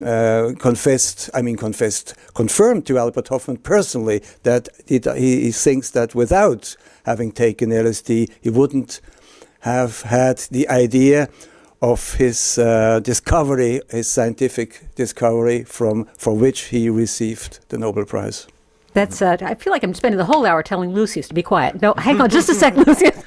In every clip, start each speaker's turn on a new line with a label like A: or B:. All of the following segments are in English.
A: confirmed to Albert Hofmann personally that he thinks that without having taken LSD, he wouldn't have had the idea of his discovery, his scientific discovery, for which he received the Nobel Prize.
B: That's. I feel like I'm spending the whole hour telling Lucius to be quiet. No, hang on just a second, Lucius.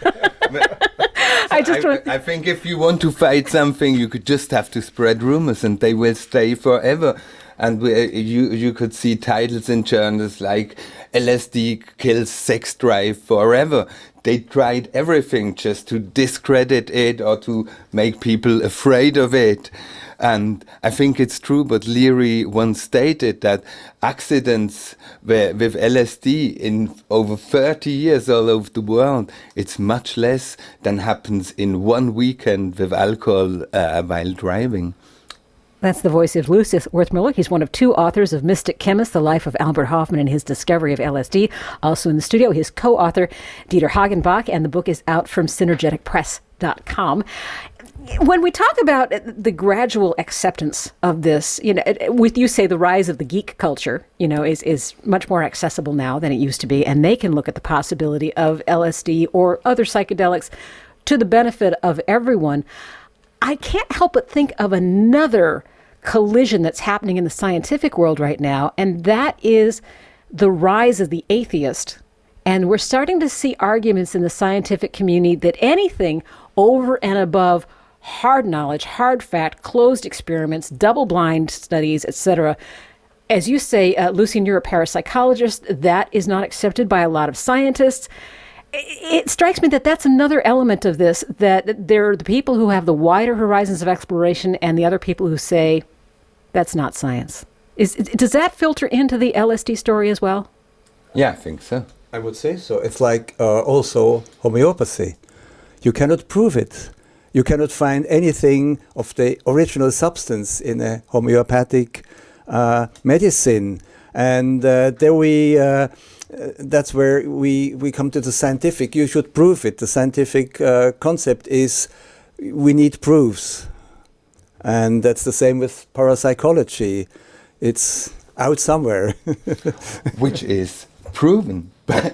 C: I think if you want to fight something, you could just have to spread rumors, and they will stay forever. And you could see titles in journals like LSD kills sex drive forever. They tried everything just to discredit it or to make people afraid of it. And I think it's true, but Leary once stated that accidents with LSD in over 30 years all over the world, it's much less than happens in one weekend with alcohol while driving.
B: That's the voice of Lucius Werthmüller. He's one of two authors of Mystic Chemist, The Life of Albert Hofmann and His Discovery of LSD. Also in the studio, his co-author, Dieter Hagenbach, and the book is out from synergeticpress.com. When we talk about the gradual acceptance of this, with you say the rise of the geek culture, is much more accessible now than it used to be, and they can look at the possibility of LSD or other psychedelics to the benefit of everyone. I can't help but think of another collision that's happening in the scientific world right now, and that is the rise of the atheist. And we're starting to see arguments in the scientific community that anything over and above hard knowledge, hard fact, closed experiments, double-blind studies, etc., as you say, Lucian, you're a parapsychologist, that is not accepted by a lot of scientists. It strikes me that that's another element of this, that there are the people who have the wider horizons of exploration and the other people who say, that's not science. Does that filter into the LSD story as well?
C: Yeah, I think so.
A: I would say so. It's like also homeopathy. You cannot prove it. You cannot find anything of the original substance in a homeopathic medicine. And that's where we come to the scientific. You should prove it. The scientific concept is we need proofs. And that's the same with parapsychology. It's out somewhere.
C: Which is proven by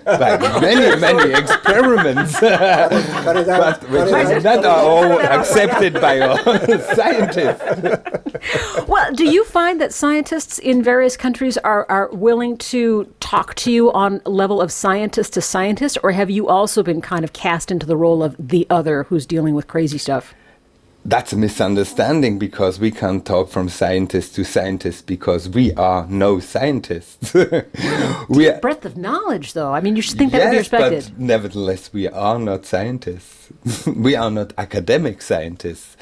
C: many experiments. But that are all accepted by all scientists.
B: Well, do you find that scientists in various countries are willing to talk to you on a level of scientist to scientist, or have you also been kind of cast into the role of the other who's dealing with crazy stuff?
C: That's a misunderstanding, because we can't talk from scientist to scientist because we are no scientists.
B: We are breadth of knowledge, though. I mean, you should think that would be respected.
C: But nevertheless, we are not scientists. We are not academic scientists.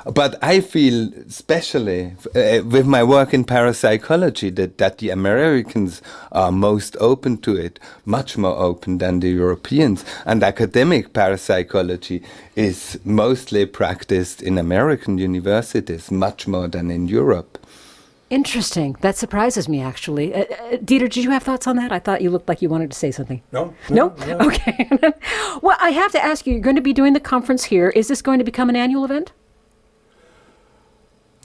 C: But I feel, especially with my work in parapsychology, that the Americans are most open to it, much more open than the Europeans. And academic parapsychology is mostly practiced in American universities, much more than in Europe.
B: Interesting. That surprises me, actually. Dieter, did you have thoughts on that? I thought you looked like you wanted to say something.
A: No?
B: Okay. Well, I have to ask you, you're going to be doing the conference here. Is this going to become an annual event?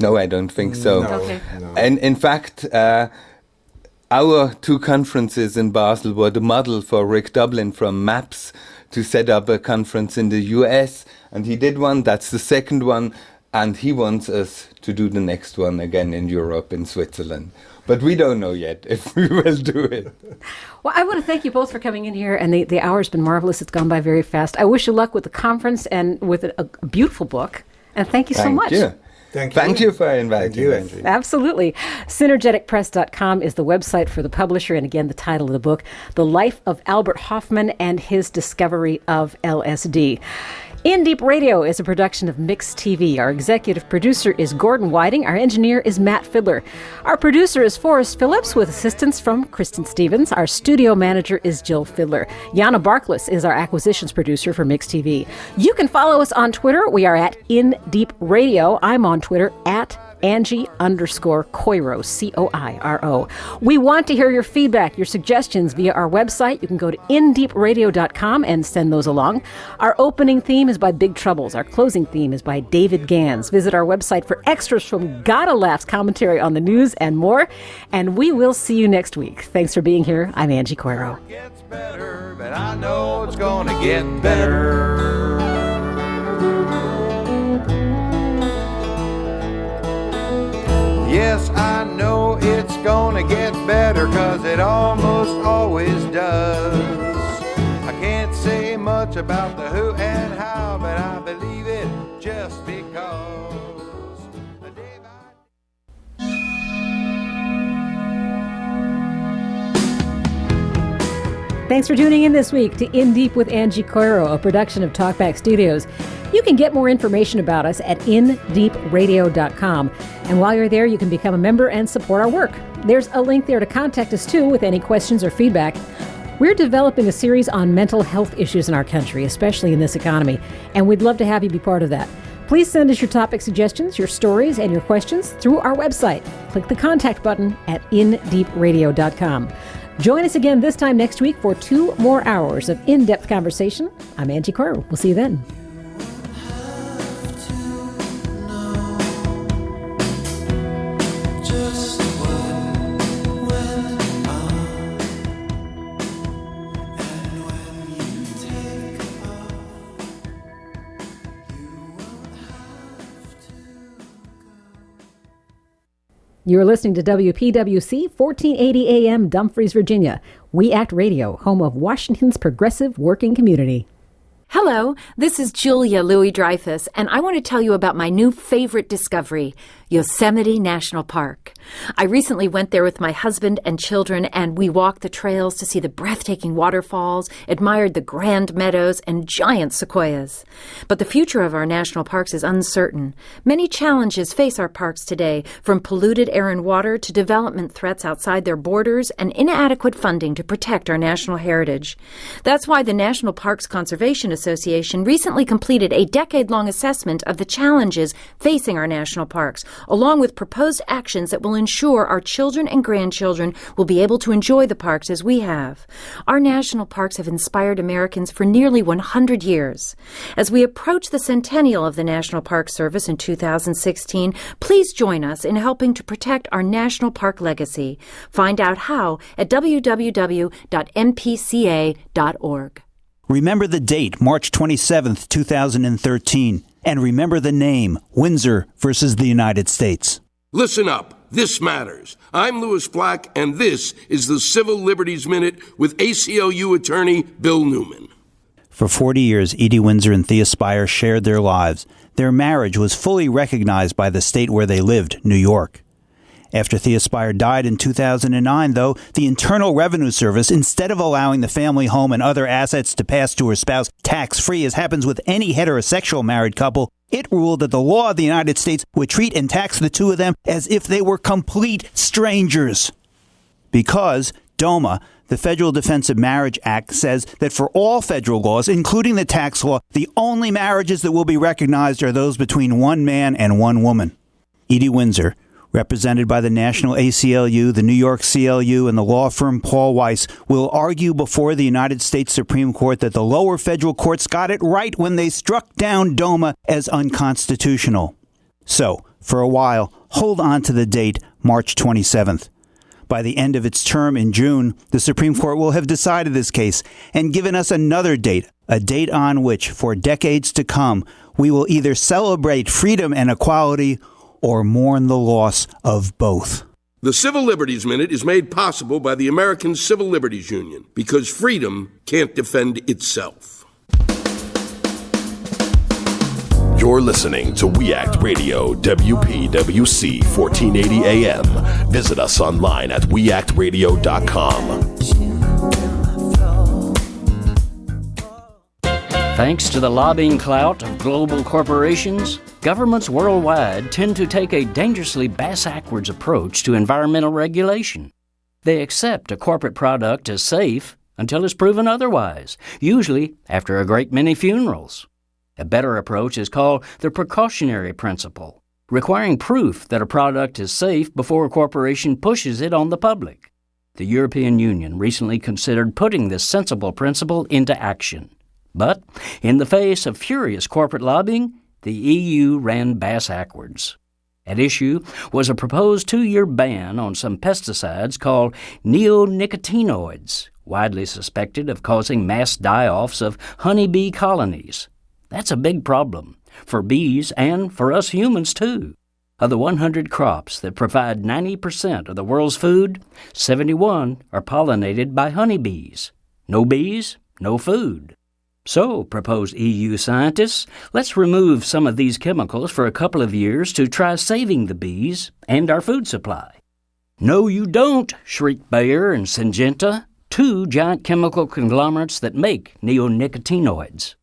C: No, I don't think so.
A: No.
B: Okay.
A: No.
C: And in fact, our two conferences in Basel were the model for Rick Dublin from MAPS to set up a conference in the US. And he did one, that's the second one. And he wants us to do the next one again in Europe, in Switzerland. But we don't know yet if we will do it.
B: Well, I want to thank you both for coming in here, and the hour's been marvelous. It's gone by very fast. I wish you luck with the conference and with a beautiful book. And thank you so much.
C: Thank you. Thank you for inviting us.
A: Andrew.
B: Absolutely. Synergeticpress.com is the website for the publisher. And again, the title of the book, The Life of Albert Hofmann and His Discovery of LSD. In Deep Radio is a production of Mix TV. Our executive producer is Gordon Whiting. Our engineer is Matt Fiddler. Our producer is Forrest Phillips with assistance from Kristen Stevens. Our studio manager is Jill Fiddler. Jana Barkless is our acquisitions producer for Mix TV. You can follow us on Twitter. We are at In Deep Radio. I'm on Twitter at Angie_Coiro, Coiro. We want to hear your feedback, your suggestions via our website. You can go to indeepradio.com and send those along. Our opening theme is by Big Troubles. Our closing theme is by David Gans. Visit our website for extras from Gotta Laugh's commentary on the news and more. And we will see you next week. Thanks for being here. I'm Angie Coiro.
D: It gets better, but I know it's gonna get better. Yes, I know it's gonna get better, 'cause it almost always does. I can't say much about the who and how, but I believe it just because. The day
B: Thanks for tuning in this week to In Deep with Angie Coiro, a production of Talkback Studios. You can get more information about us at indeepradio.com. And while you're there, you can become a member and support our work. There's a link there to contact us, too, with any questions or feedback. We're developing a series on mental health issues in our country, especially in this economy, and we'd love to have you be part of that. Please send us your topic suggestions, your stories, and your questions through our website. Click the contact button at indeepradio.com. Join us again this time next week for 2 more hours of in-depth conversation. I'm Angie Coiro. We'll see you then. You're listening to WPWC 1480 AM, Dumfries, Virginia. We Act Radio, home of Washington's progressive working community.
E: Hello, this is Julia Louis-Dreyfus, and I want to tell you about my new favorite discovery, Yosemite National Park. I recently went there with my husband and children, and we walked the trails to see the breathtaking waterfalls, admired the grand meadows and giant sequoias. But the future of our national parks is uncertain. Many challenges face our parks today, from polluted air and water to development threats outside their borders and inadequate funding to protect our national heritage. That's why the National Parks Conservation Association recently completed a decade-long assessment of the challenges facing our national parks, along with proposed actions that will ensure our children and grandchildren will be able to enjoy the parks as we have. Our national parks have inspired Americans for nearly 100 years. As we approach the centennial of the National Park Service in 2016, please join us in helping to protect our national park legacy. Find out how at www.mpca.org.
F: Remember the date, March 27th, 2013. And remember the name, Windsor versus the United States.
G: Listen up. This matters. I'm Louis Black, and this is the Civil Liberties Minute with ACLU attorney Bill Newman.
F: For 40 years, Edie Windsor and Thea Spire shared their lives. Their marriage was fully recognized by the state where they lived, New York. After Thea Spire died in 2009, though, the Internal Revenue Service, instead of allowing the family home and other assets to pass to her spouse tax-free, as happens with any heterosexual married couple, it ruled that the law of the United States would treat and tax the two of them as if they were complete strangers. Because DOMA, the Federal Defense of Marriage Act, says that for all federal laws, including the tax law, the only marriages that will be recognized are those between one man and one woman. Edie Windsor, represented by the National ACLU, the New York CLU, and the law firm Paul Weiss, will argue before the United States Supreme Court that the lower federal courts got it right when they struck down DOMA as unconstitutional. So, for a while, hold on to the date, March 27th. By the end of its term in June, the Supreme Court will have decided this case and given us another date, a date on which, for decades to come, we will either celebrate freedom and equality or mourn the loss of both.
G: The Civil Liberties Minute is made possible by the American Civil Liberties Union, because freedom can't defend itself.
H: You're listening to We Act Radio, WPWC 1480 AM. Visit us online at weactradio.com.
I: Thanks to the lobbying clout of global corporations, governments worldwide tend to take a dangerously bass-backwards approach to environmental regulation. They accept a corporate product as safe until it's proven otherwise, usually after a great many funerals. A better approach is called the precautionary principle. requiring proof that a product is safe before a corporation pushes it on the public. The European Union recently considered putting this sensible principle into action. But in the face of furious corporate lobbying, the EU ran bass-ackwards. At issue was a proposed 2-year ban on some pesticides called neonicotinoids, widely suspected of causing mass die-offs of honeybee colonies. That's a big problem, for bees and for us humans too. Of the 100 crops that provide 90% of the world's food, 71 are pollinated by honeybees. No bees, no food. So, propose EU scientists, let's remove some of these chemicals for a couple of years to try saving the bees and our food supply. No, you don't, shrieked Bayer and Syngenta, 2 giant chemical conglomerates that make neonicotinoids.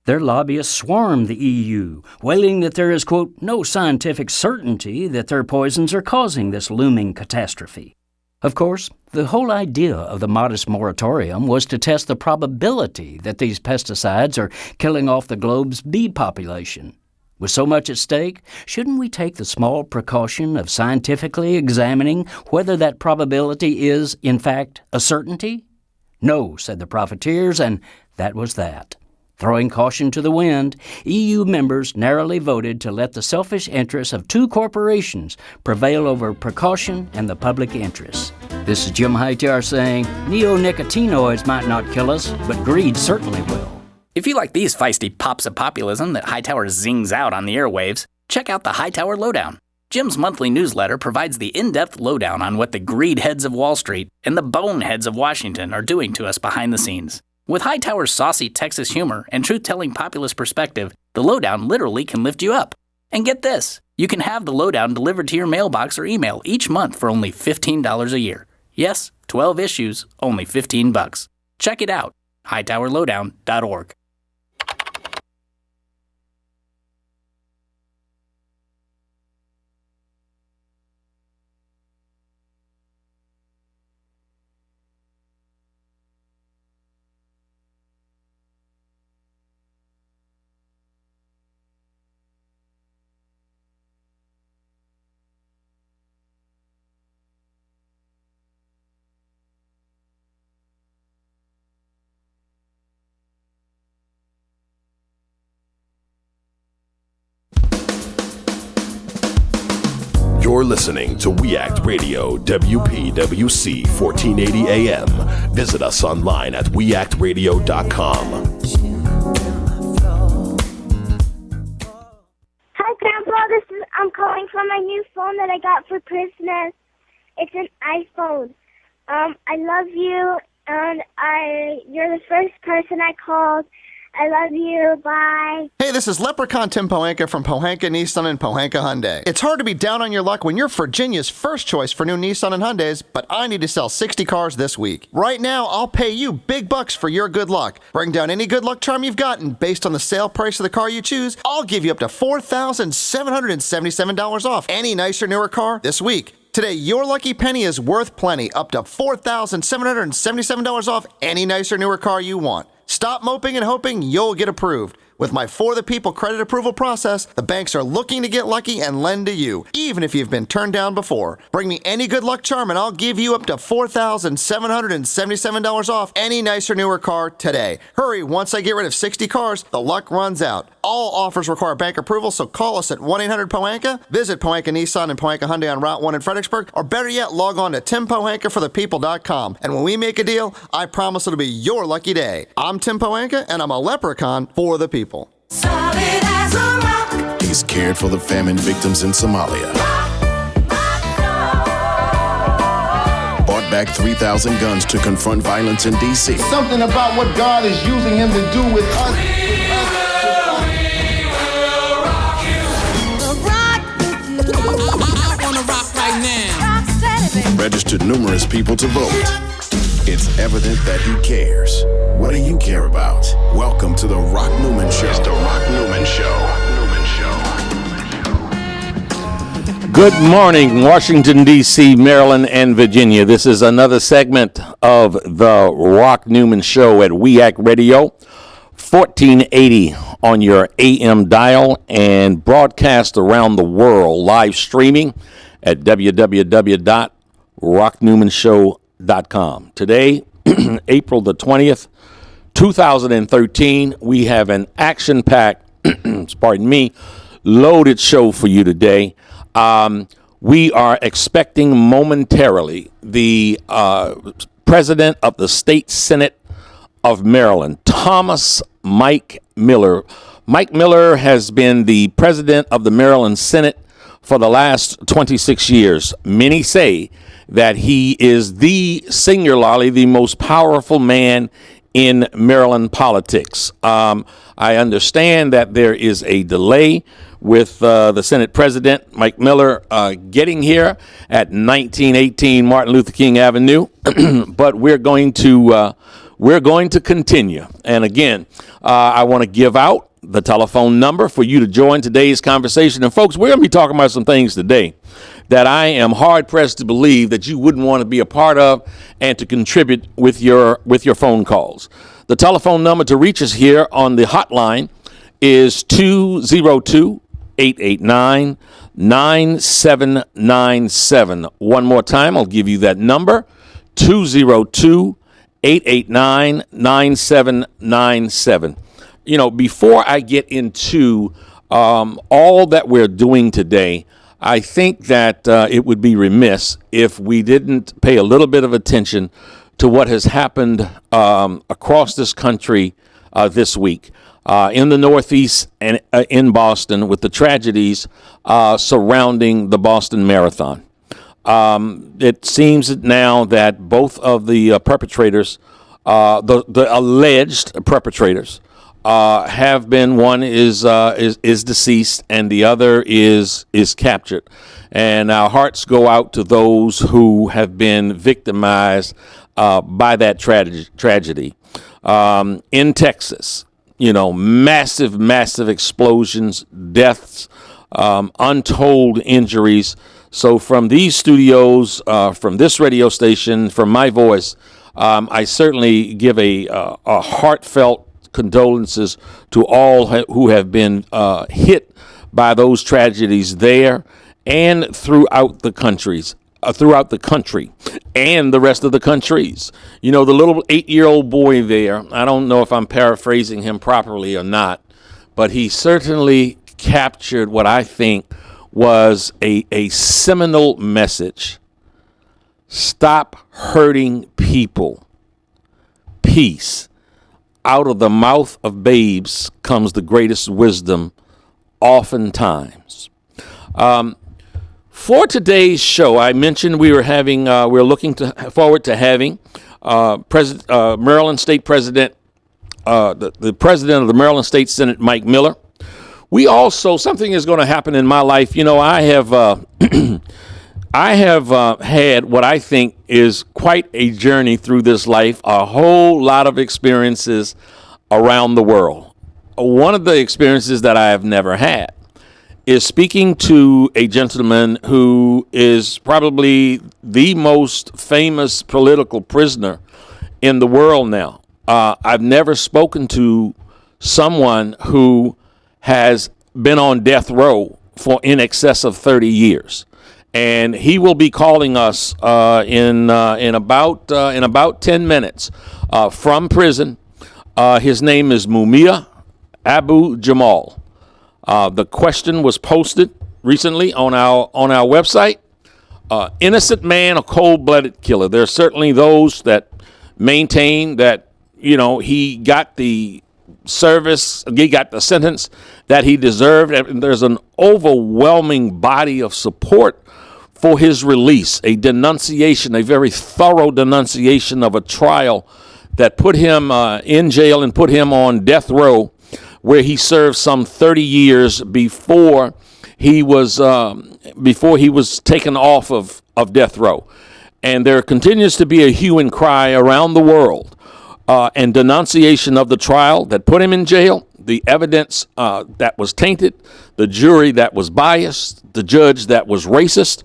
I: Their lobbyists swarm the EU, wailing that there is, quote, no scientific certainty that their poisons are causing this looming catastrophe. Of course, the whole idea of the modest moratorium was to test the probability that these pesticides are killing off the globe's bee population. With so much at stake, shouldn't we take the small precaution of scientifically examining whether that probability is, in fact, a certainty? No, said the profiteers, and that was that. Throwing caution to the wind, EU members narrowly voted to let the selfish interests of 2 corporations prevail over precaution and the public interest. This is Jim Hightower saying, neonicotinoids might not kill us, but greed certainly will.
J: If you like these feisty pops of populism that Hightower zings out on the airwaves, check out the Hightower Lowdown. Jim's monthly newsletter provides the in-depth lowdown on what the greed heads of Wall Street and the boneheads of Washington are doing to us behind the scenes. With Hightower's saucy Texas humor and truth-telling populist perspective, the Lowdown literally can lift you up. And get this, you can have the Lowdown delivered to your mailbox or email each month for only $15 a year. Yes, 12 issues, only $15. Check it out, hightowerlowdown.org.
H: You're listening to We Act Radio, WPWC 1480 AM. Visit us online at weactradio.com.
K: Hi, Grandpa. I'm calling from my new phone that I got for Christmas. It's an iPhone. I love you, and you're the first person I called. I love you. Bye.
L: Hey, this is Leprechaun Tim Pohanka from Pohanka Nissan and Pohanka Hyundai. It's hard to be down on your luck when you're Virginia's first choice for new Nissan and Hyundais, but I need to sell 60 cars this week. Right now, I'll pay you big bucks for your good luck. Bring down any good luck charm you've gotten based on the sale price of the car you choose. I'll give you up to $4,777 off any nicer, newer car this week. Today, your lucky penny is worth plenty, up to $4,777 off any nicer, newer car you want. Stop moping and hoping you'll get approved. With my For the People credit approval process, the banks are looking to get lucky and lend to you, even if you've been turned down before. Bring me any good luck charm and I'll give you up to $4,777 off any nicer, newer car today. Hurry, once I get rid of 60 cars, the luck runs out. All offers require bank approval, so call us at 1-800-POHANKA, visit Pohanka Nissan and Pohanka Hyundai on Route 1 in Fredericksburg, or better yet, log on to timpohankaforthepeople.com. And when we make a deal, I promise it'll be your lucky day. I'm Tim Pohanka, and I'm a leprechaun for the people.
M: Solid as a rock.
H: He's cared for the famine victims in Somalia. Bought back 3,000 guns to confront violence in D.C.
N: Something about what God is using him to do with us.
M: We will rock you. Rock with you. I wanna rock right now. Rock steady, baby.
H: Registered numerous people to vote. It's evident that he cares. What do you care about? Welcome to the Rock Newman Show. It's the Rock Newman Show.
O: Good morning, Washington, D.C., Maryland, and Virginia. This is another segment of the Rock Newman Show at We Act Radio. 1480 on your AM dial and broadcast around the world, live streaming at www.rocknewmanshow.com. Today, April the 20th, 2013, we have an action-packed, loaded show for you today. We are expecting momentarily the president of the State Senate of Maryland, Thomas Mike Miller. Mike Miller has been the president of the Maryland Senate for the last 26 years. Many say that he is singularly the most powerful man in Maryland politics. I understand that there is a delay with the Senate President, Mike Miller, getting here at 1918 Martin Luther King Avenue, but we're going to continue. And again, I want to give out the telephone number for you to join today's conversation. And folks, we're going to be talking about some things today that I am hard pressed to believe that you wouldn't want to be a part of and to contribute with your phone calls. The telephone number to reach us here on the hotline is 202-889-9797. One more time, I'll give you that number, 202-889-9797. You know, before I get into all that we're doing today, I think that it would be remiss if we didn't pay a little bit of attention to what has happened across this country this week. In the Northeast and in Boston with the tragedies surrounding the Boston Marathon. It seems now that both of the perpetrators, the alleged perpetrators, have been, one is deceased and the other is captured. And our hearts go out to those who have been victimized by that tragedy. In Texas, you know, massive explosions, deaths, untold injuries. So from these studios, from this radio station, from my voice, I certainly give a heartfelt condolences to all who have been hit by those tragedies there and throughout the country and the rest of the countries. You know, the little 8-year-old boy there, I don't know if I'm paraphrasing him properly or not, but he certainly captured what I think was a seminal message. Stop hurting people. Peace. Out of the mouth of babes comes the greatest wisdom, oftentimes. For today's show, I mentioned we're looking forward to having Maryland State President, the President of the Maryland State Senate, Mike Miller. We also, something is going to happen in my life. You know, I have had what I think is quite a journey through this life, a whole lot of experiences around the world. One of the experiences that I have never had is speaking to a gentleman who is probably the most famous political prisoner in the world now. I've never spoken to someone who has been on death row for in excess of 30 years. And he will be calling us in about 10 minutes from prison. His name is Mumia Abu Jamal. The question was posted recently on our website. Innocent man, a cold-blooded killer. There are certainly those that maintain that, you know, he got the sentence that he deserved. And there's an overwhelming body of support for his release, a denunciation, a very thorough denunciation of a trial that put him in jail and put him on death row, where he served some 30 years before he was taken off of death row. And there continues to be a hue and cry around the world and denunciation of the trial that put him in jail, the evidence that was tainted, the jury that was biased, the judge that was racist.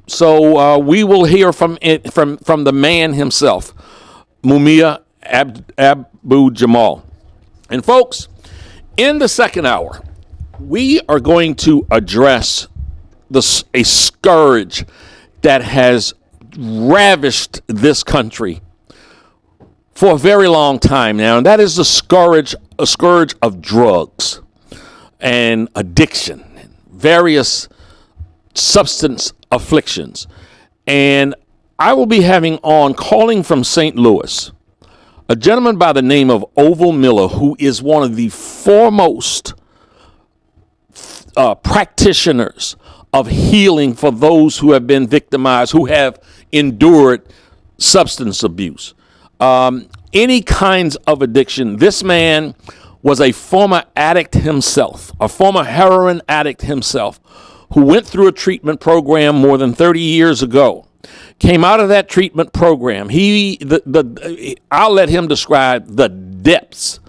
O: So we will hear from the man himself, Mumia Abu Jamal. And folks, in the second hour, we are going to address a scourge that has ravished this country for a very long time now, and that is a scourge of drugs and addiction, various substance afflictions. And I will be having on, calling from St. Louis, a gentleman by the name of Oval Miller, who is one of the foremost practitioners of healing for those who have been victimized, who have endured substance abuse, any kinds of addiction. This man was a former addict himself, a former heroin addict himself, who went through a treatment program more than 30 years ago. Came out of that treatment program. I'll let him describe the depths,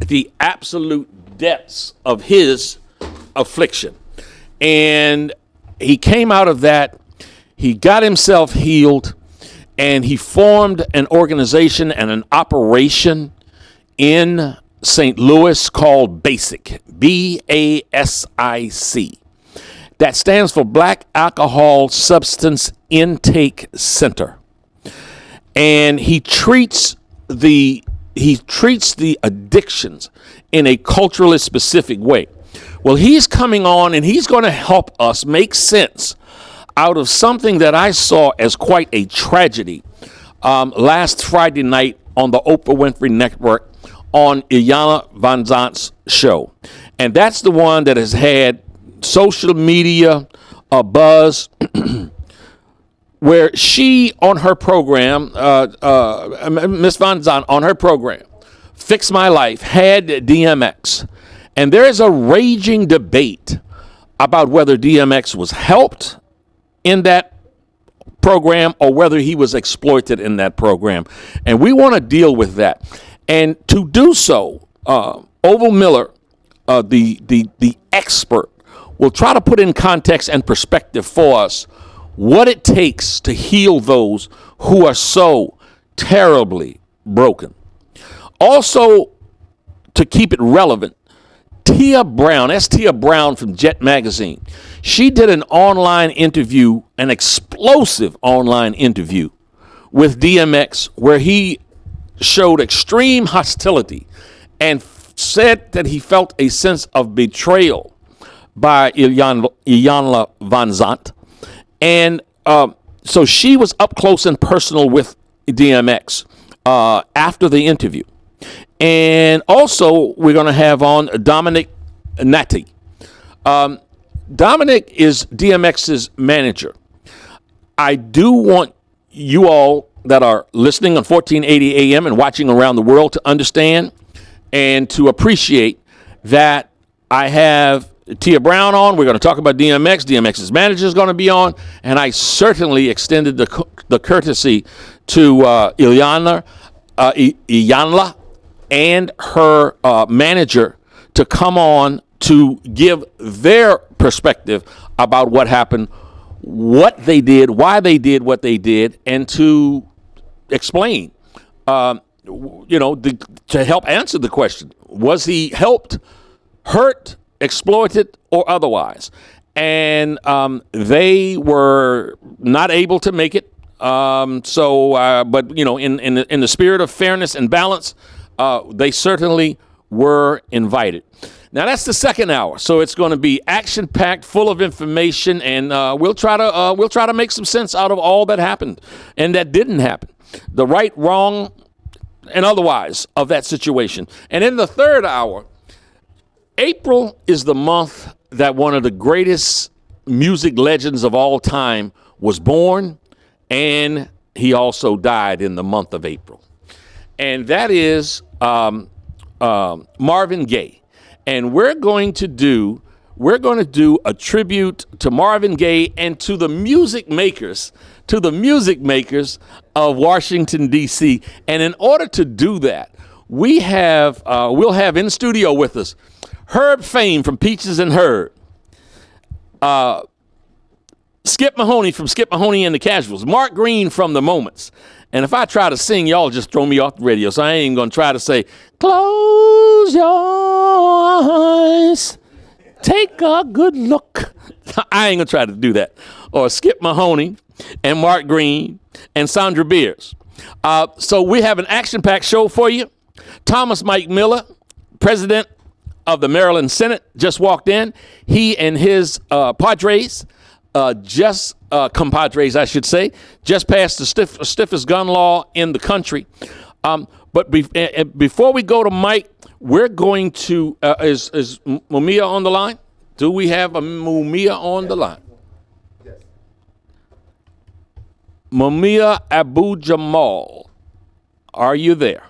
O: the absolute depths of his affliction. And he came out of that, he got himself healed, and he formed an organization and an operation in St. Louis called BASIC, BASIC. That stands for Black Alcohol Substance Intake Center. And he treats the addictions in a culturally specific way. Well, he's coming on and he's going to help us make sense out of something that I saw as quite a tragedy last Friday night on the Oprah Winfrey Network on Iyanla Vanzant's show. And that's the one that has had social media buzz, where she on her program, Miss Vanzant on her program, Fix My Life, had DMX. And there is a raging debate about whether DMX was helped in that program or whether he was exploited in that program. And we want to deal with that. And to do so, Oval Miller, the expert, will try to put in context and perspective for us what it takes to heal those who are so terribly broken. Also, to keep it relevant, Tia Brown, that's Tia Brown from Jet Magazine. She did an online interview, an explosive online interview with DMX, where he showed extreme hostility and said that he felt a sense of betrayal by Iyanla Vanzant. And so she was up close and personal with DMX after the interview. And also, we're going to have on Dominic Natti. Dominic is DMX's manager. I do want you all that are listening on 1480 AM and watching around the world to understand and to appreciate that I have Tia Brown on. We're going to talk about DMX. DMX's manager is going to be on. And I certainly extended the courtesy to Iyanla and her manager to come on to give their perspective about what happened, what they did, why they did what they did, and to explain, to help answer the question, was he helped, hurt, exploited, or otherwise? And they were not able to make it. But in the spirit of fairness and balance, they certainly were invited. Now that's the second hour, so it's going to be action-packed, full of information, and we'll try to make some sense out of all that happened and that didn't happen, the right, wrong, and otherwise of that situation. And in the third hour, April is the month that one of the greatest music legends of all time was born, and he also died in the month of April. And that is Marvin Gaye. And we're going to do a tribute to Marvin Gaye and to the music makers of Washington, D.C. And in order to do that, we'll have in studio with us Herb Fame from Peaches and Herb, Skip Mahoney from Skip Mahoney and the Casuals. Mark Green from The Moments. And if I try to sing, y'all just throw me off the radio. So I ain't even going to try to say, close your eyes, take a good look. I ain't going to try to do that. Or Skip Mahoney and Mark Green and Sandra Beers. So we have an action-packed show for you. Thomas Mike Miller, president of the Maryland Senate, just walked in. He and his compadres, I should say, just passed the stiffest gun law in the country. But before we go to Mike, we're going to, is Mumia on the line? Do we have a Mumia on the line? Yes. Mumia Abu Jamal, are you there?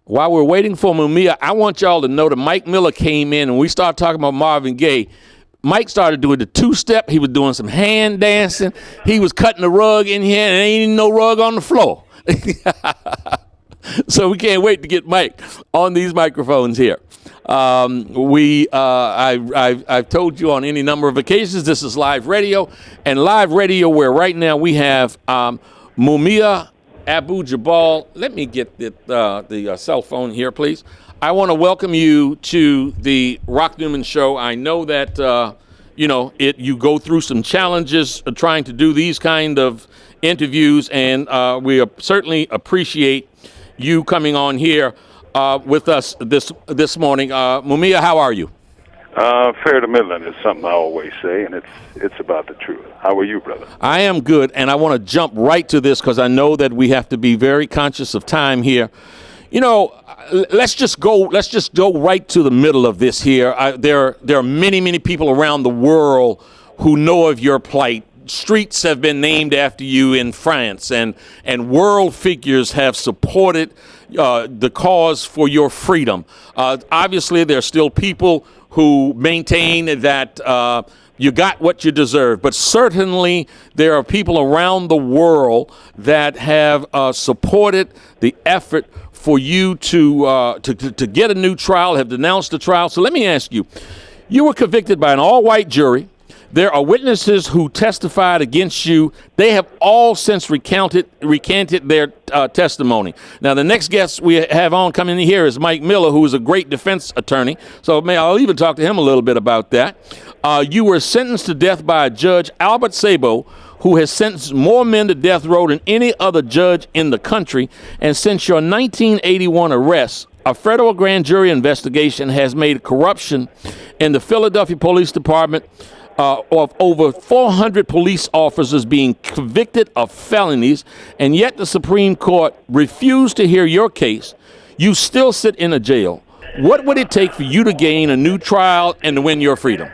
O: While we're waiting for Mumia, I want y'all to know that Mike Miller came in and we started talking about Marvin Gaye. Mike started doing the two-step. He was doing some hand dancing. He was cutting the rug in here, and there ain't even no rug on the floor. So we can't wait to get Mike on these microphones here. I've told you on any number of occasions, this is live radio, and live radio where right now we have Mumia Abu Jamal. Let me get the cell phone here, please. I want to welcome you to the Rock Newman Show. I know that you go through some challenges trying to do these kind of interviews, and we certainly appreciate you coming on here with us this morning. Mumia, how are you?
P: Fair to middling is something I always say, and it's about the truth. How are you, brother?
O: I am good, and I want to jump right to this because I know that we have to be very conscious of time here. You know, let's just go right to the middle of this here. There are many people around the world who know of your plight. Streets have been named after you in France, and world figures have supported the cause for your freedom. Obviously, there are still people who maintain that you got what you deserve, but certainly there are people around the world that have supported the effort for you to get a new trial, have denounced the trial. So let me ask you, you were convicted by an all-white jury. There are witnesses who testified against you. They have all since recanted their testimony. Now, the next guest we have on coming in here is Mike Miller, who is a great defense attorney. So I'll even talk to him a little bit about that. You were sentenced to death by a judge, Albert Sabo, who has sentenced more men to death row than any other judge in the country. And since your 1981 arrest, a federal grand jury investigation has made corruption in the Philadelphia Police Department of over 400 police officers being convicted of felonies, and yet the Supreme Court refused to hear your case. You still sit in a jail. What would it take for you to gain a new trial and to win your freedom?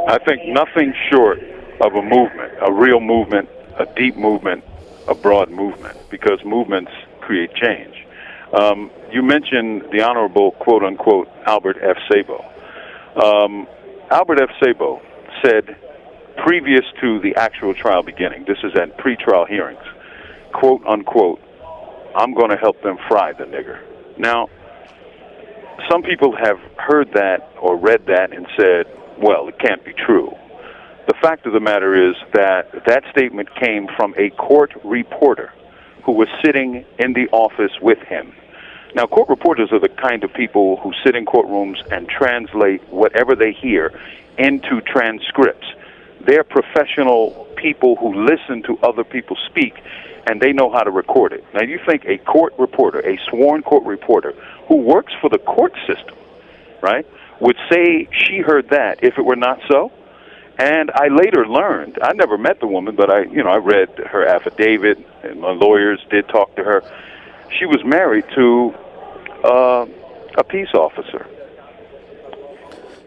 P: I think nothing short of a movement, a real movement, a deep movement, a broad movement, because movements create change. You mentioned the Honorable, quote-unquote, Albert F. Sabo. Albert F. Sabo said, previous to the actual trial beginning, this is at pretrial hearings, quote, unquote, I'm going to help them fry the nigger. Now, some people have heard that or read that and said, well, it can't be true. The fact of the matter is that that statement came from a court reporter who was sitting in the office with him. Now, court reporters are the kind of people who sit in courtrooms and translate whatever they hear into transcripts. They're professional people who listen to other people speak, and they know how to record it. Now, you think a court reporter, a sworn court reporter, who works for the court system, right, would say she heard that if it were not so? And I later learned, I never met the woman, but I read her affidavit, and my lawyers did talk to her. She was married to a peace officer.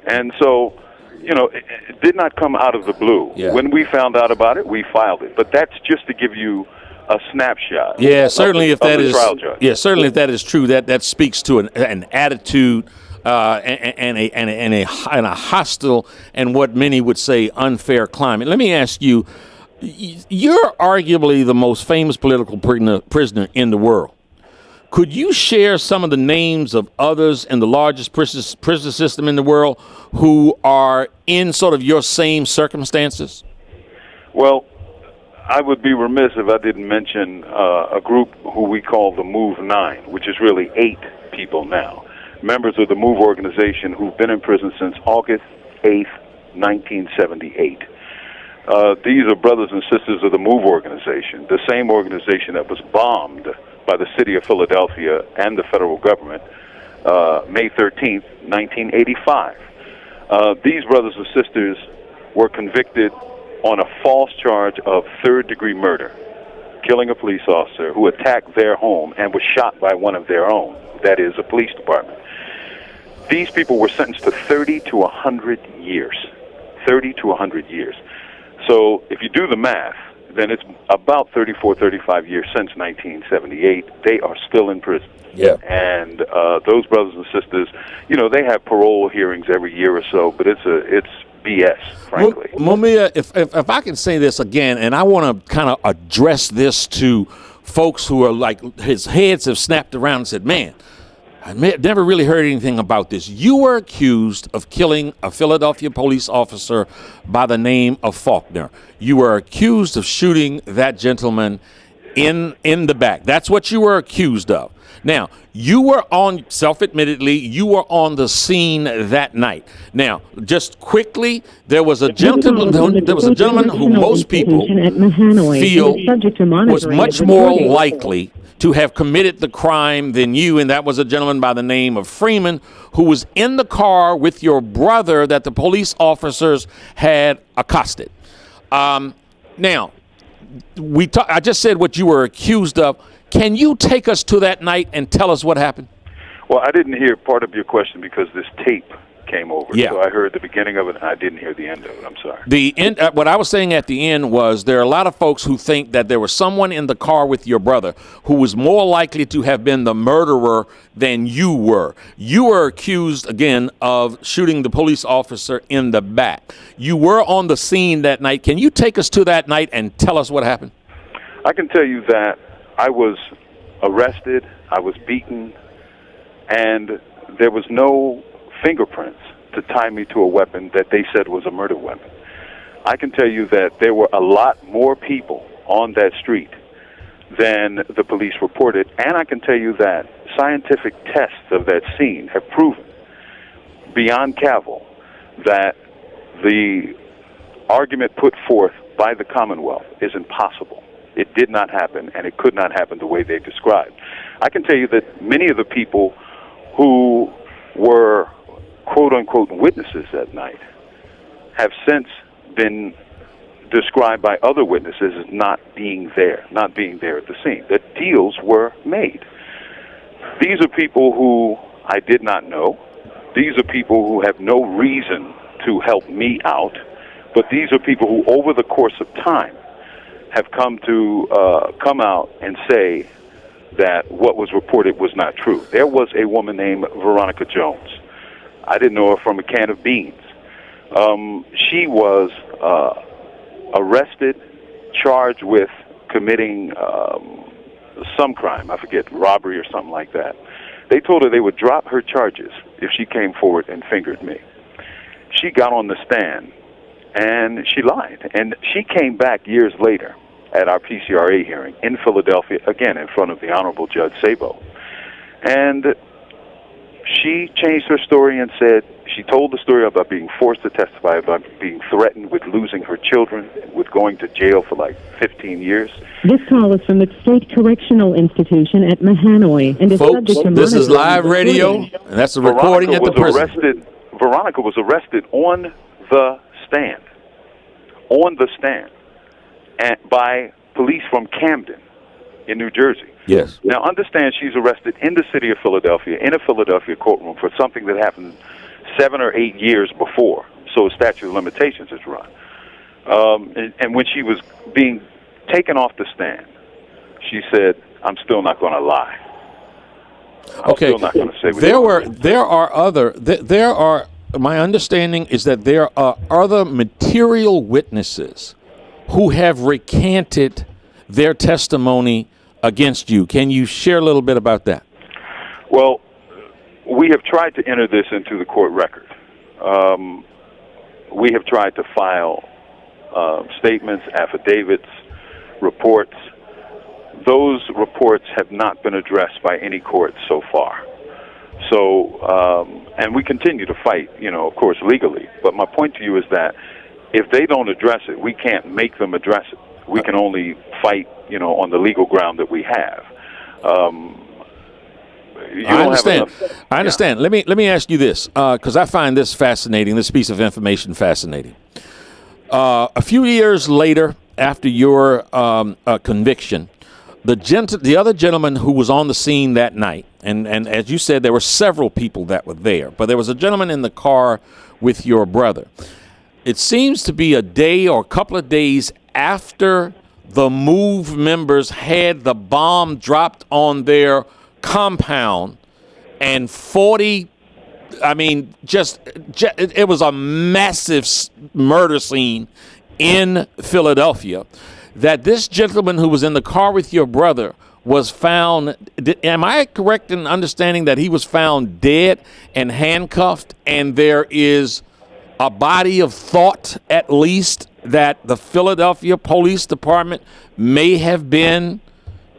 P: And so, it did not come out of the blue. Yeah. When we found out about it, we filed it. But that's just to give you a snapshot.
O: Yeah, certainly if that is certainly if that is true, that speaks to an attitude and a hostile and what many would say unfair climate. Let me ask you, you're arguably the most famous political prisoner in the world. Could you share some of the names of others in the largest prison system in the world who are in sort of your same circumstances?
P: Well, I would be remiss if I didn't mention a group who we call the Move 9, which is really 8 people now, members of the Move organization who've been in prison since August 8th, 1978. These are brothers and sisters of the Move organization, the same organization that was bombed by the city of Philadelphia and the federal government May 13th, 1985. These brothers and sisters were convicted on a false charge of third-degree murder, killing a police officer who attacked their home and was shot by one of their own, that is, a police department. These people were sentenced to 30 to 100 years. 30 to 100 years. So if you do the math, then it's about 34, 35 years since 1978. They are still in prison.
O: Yeah.
P: And those brothers and sisters, you know, they have parole hearings every year or so, but it's BS, frankly.
O: Mumia, if I can say this again, and I want to kind of address this to folks who are like, his heads have snapped around and said, man, I never really heard anything about this. You were accused of killing a Philadelphia police officer by the name of Faulkner. You were accused of shooting that gentleman in the back. That's what you were accused of. Now, you were on, self-admittedly, you were on the scene that night. Now, just quickly, there was a gentleman who most people feel was much more likely to have committed the crime than you, and that was a gentleman by the name of Freeman, who was in the car with your brother that the police officers had accosted. Now, I just said what you were accused of. Can you take us to that night and tell us what happened?
P: Well, I didn't hear part of your question because this tape came over.
O: Yeah.
P: So I heard the beginning of it, and I didn't hear the end of it. I'm sorry.
O: The end. What I was saying at the end was there are a lot of folks who think that there was someone in the car with your brother who was more likely to have been the murderer than you were. You were accused, again, of shooting the police officer in the back. You were on the scene that night. Can you take us to that night and tell us what happened?
P: I can tell you that I was arrested, I was beaten, and there was no fingerprints to tie me to a weapon that they said was a murder weapon. I can tell you that there were a lot more people on that street than the police reported, and I can tell you that scientific tests of that scene have proven beyond cavil that the argument put forth by the Commonwealth is impossible. It did not happen, and it could not happen the way they described. I can tell you that many of the people who were quote-unquote witnesses that night have since been described by other witnesses as not being there at the scene, that deals were made. These are people who I did not know. These are people who have no reason to help me out, but these are people who, over the course of time, have come out and say that what was reported was not true. There was a woman named Veronica Jones. I didn't know her from a can of beans. She was arrested, charged with committing some crime, I forget, robbery or something like that. They told her they would drop her charges if she came forward and fingered me. She got on the stand, and she lied. And she came back years later at our PCRA hearing in Philadelphia, again in front of the Honorable Judge Sabo. And she changed her story and said, she told the story about being forced to testify, about being threatened with losing her children, with going to jail for like 15 years.
Q: This call is from the State Correctional Institution at Mahanoy. And is
O: folks,
Q: subject to
O: this is live radio, and that's a recording at the prison.
P: Veronica was arrested on the stand. On the stand. By police from Camden in New Jersey.
O: Yes.
P: Now, understand she's arrested in the city of Philadelphia, in a Philadelphia courtroom for something that happened 7 or 8 years before, so a statute of limitations is run. And when she was being taken off the stand, she said, I'm still not going to lie. I'm still not going to say my understanding is that there are other material witnesses who have recanted their testimony
O: against you. Can you share a little bit about that?
P: Well, we have tried to enter this into the court record. We have tried to file statements, affidavits, reports. Those reports have not been addressed by any court so far. So, and we continue to fight, of course, legally. But my point to you is that if they don't address it, we can't make them address it. We can only fight, on the legal ground that we have.
O: I understand. Let me ask you this, because I find this fascinating, this piece of information fascinating. A few years later, after your conviction, the other gentleman who was on the scene that night, and as you said, there were several people that were there, but there was a gentleman in the car with your brother. It seems to be a day or a couple of days after the MOVE members had the bomb dropped on their compound, and 40, it was a massive murder scene in Philadelphia, that this gentleman who was in the car with your brother was found, am I correct in understanding that he was found dead and handcuffed, and there is a body of thought, at least, that the Philadelphia Police Department may have been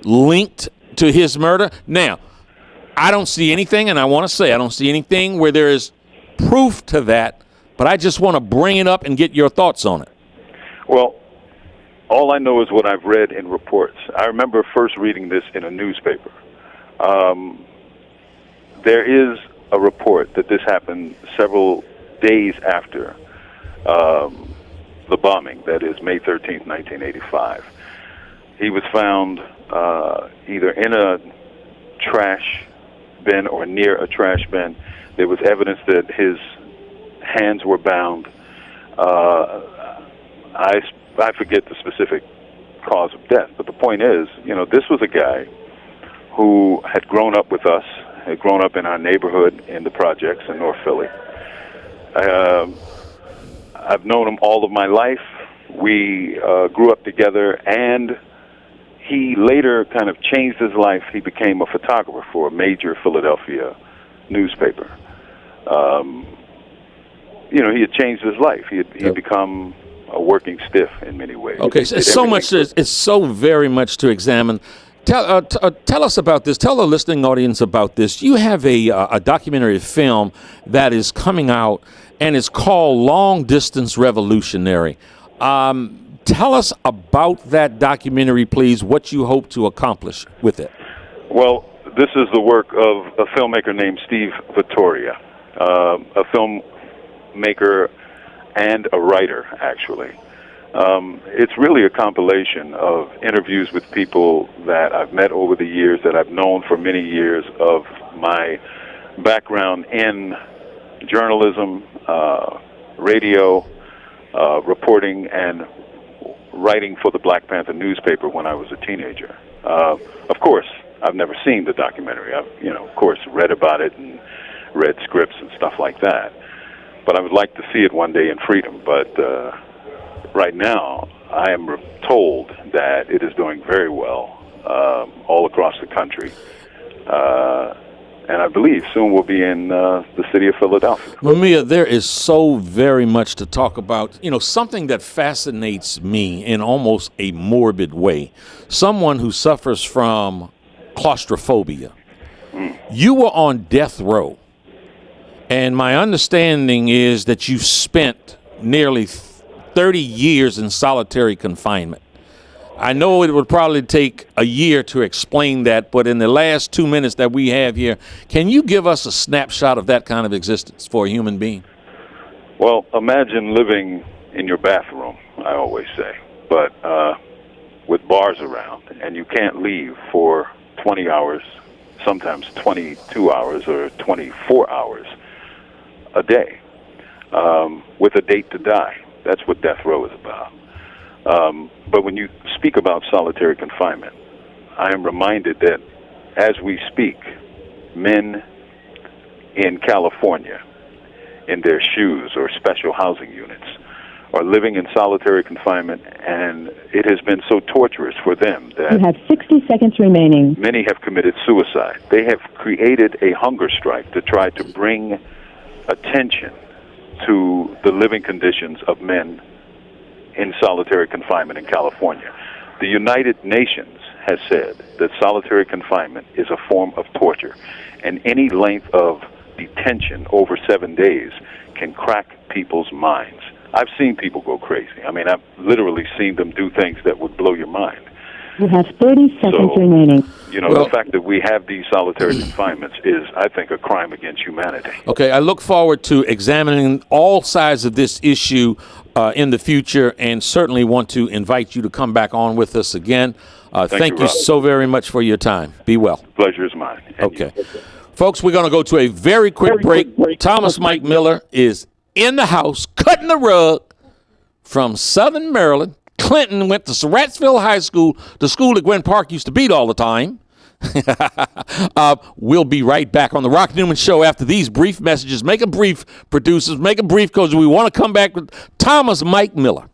O: linked to his murder? Now, I don't see anything, and I want to say I don't see anything where there is proof to that, but I just want to bring it up and get your thoughts on it.
P: Well, all I know is what I've read in reports. I remember first reading this in a newspaper. There is a report that this happened several days after the bombing, that is May 13th, 1985. He was found either in a trash bin or near a trash bin. There was evidence that his hands were bound. I forget the specific cause of death, but the point is, this was a guy who had grown up with us, had grown up in our neighborhood in the projects in North Philly. I've known him all of my life. We grew up together, and he later kind of changed his life. He became a photographer for a major Philadelphia newspaper. He had changed his life. He had become a working stiff in many ways.
O: Okay, it's so very much to examine. Tell us about this. Tell the listening audience about this. You have a documentary film that is coming out, and it's called Long Distance Revolutionary. Tell us about that documentary, please, what you hope to accomplish with it.
P: Well, this is the work of a filmmaker named Steve Vittoria, a filmmaker and a writer, actually. It's really a compilation of interviews with people that I've met over the years, that I've known for many years, of my background in journalism, radio, reporting, and writing for the Black Panther newspaper when I was a teenager. Of course, I've never seen the documentary. I've, of course, read about it and read scripts and stuff like that. But I would like to see it one day in freedom. But right now, I am told that it is doing very well all across the country. And I believe soon we'll be in the city of Philadelphia.
O: Mamiya, there is so very much to talk about. Something that fascinates me in almost a morbid way. Someone who suffers from claustrophobia. You were on death row. And my understanding is that you spent nearly 30 years in solitary confinement. I know it would probably take a year to explain that, but in the last 2 minutes that we have here, can you give us a snapshot of that kind of existence for a human being?
P: Well, imagine living in your bathroom, I always say, but with bars around, and you can't leave for 20 hours, sometimes 22 hours or 24 hours a day, with a date to die. That's what death row is about. But when you speak about solitary confinement, I am reminded that as we speak, men in California, in their shoes or special housing units, are living in solitary confinement, and it has been so torturous for them
Q: You
P: that
Q: have 60 seconds remaining.
P: many have committed suicide. They have created a hunger strike to try to bring attention to the living conditions of men in solitary confinement in California. The United Nations has said that solitary confinement is a form of torture, and any length of detention over 7 days can crack people's minds. I've seen people go crazy. I mean, I've literally seen them do things that would blow your mind.
Q: You have 30 seconds remaining.
P: You know, the fact that we have these solitary confinements is, I think, a crime against humanity.
O: Okay, I look forward to examining all sides of this issue in the future, and certainly want to invite you to come back on with us again. Thank you
P: Rob.
O: so very much for your time. Be well.
P: Pleasure is mine.
O: Okay. Folks, we're going to go to a very quick break. Thomas Mike Miller is in the house, cutting the rug from Southern Maryland. Clinton went to Surrattsville High School, the school that Gwen Park used to beat all the time. We'll be right back on the Rock Newman Show after these brief messages. Make it brief, producers. Make it brief, because we want to come back with Thomas Mike Miller.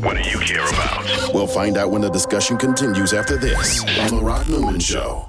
H: What do you care about? We'll find out when the discussion continues after this on The Rock Newman Show.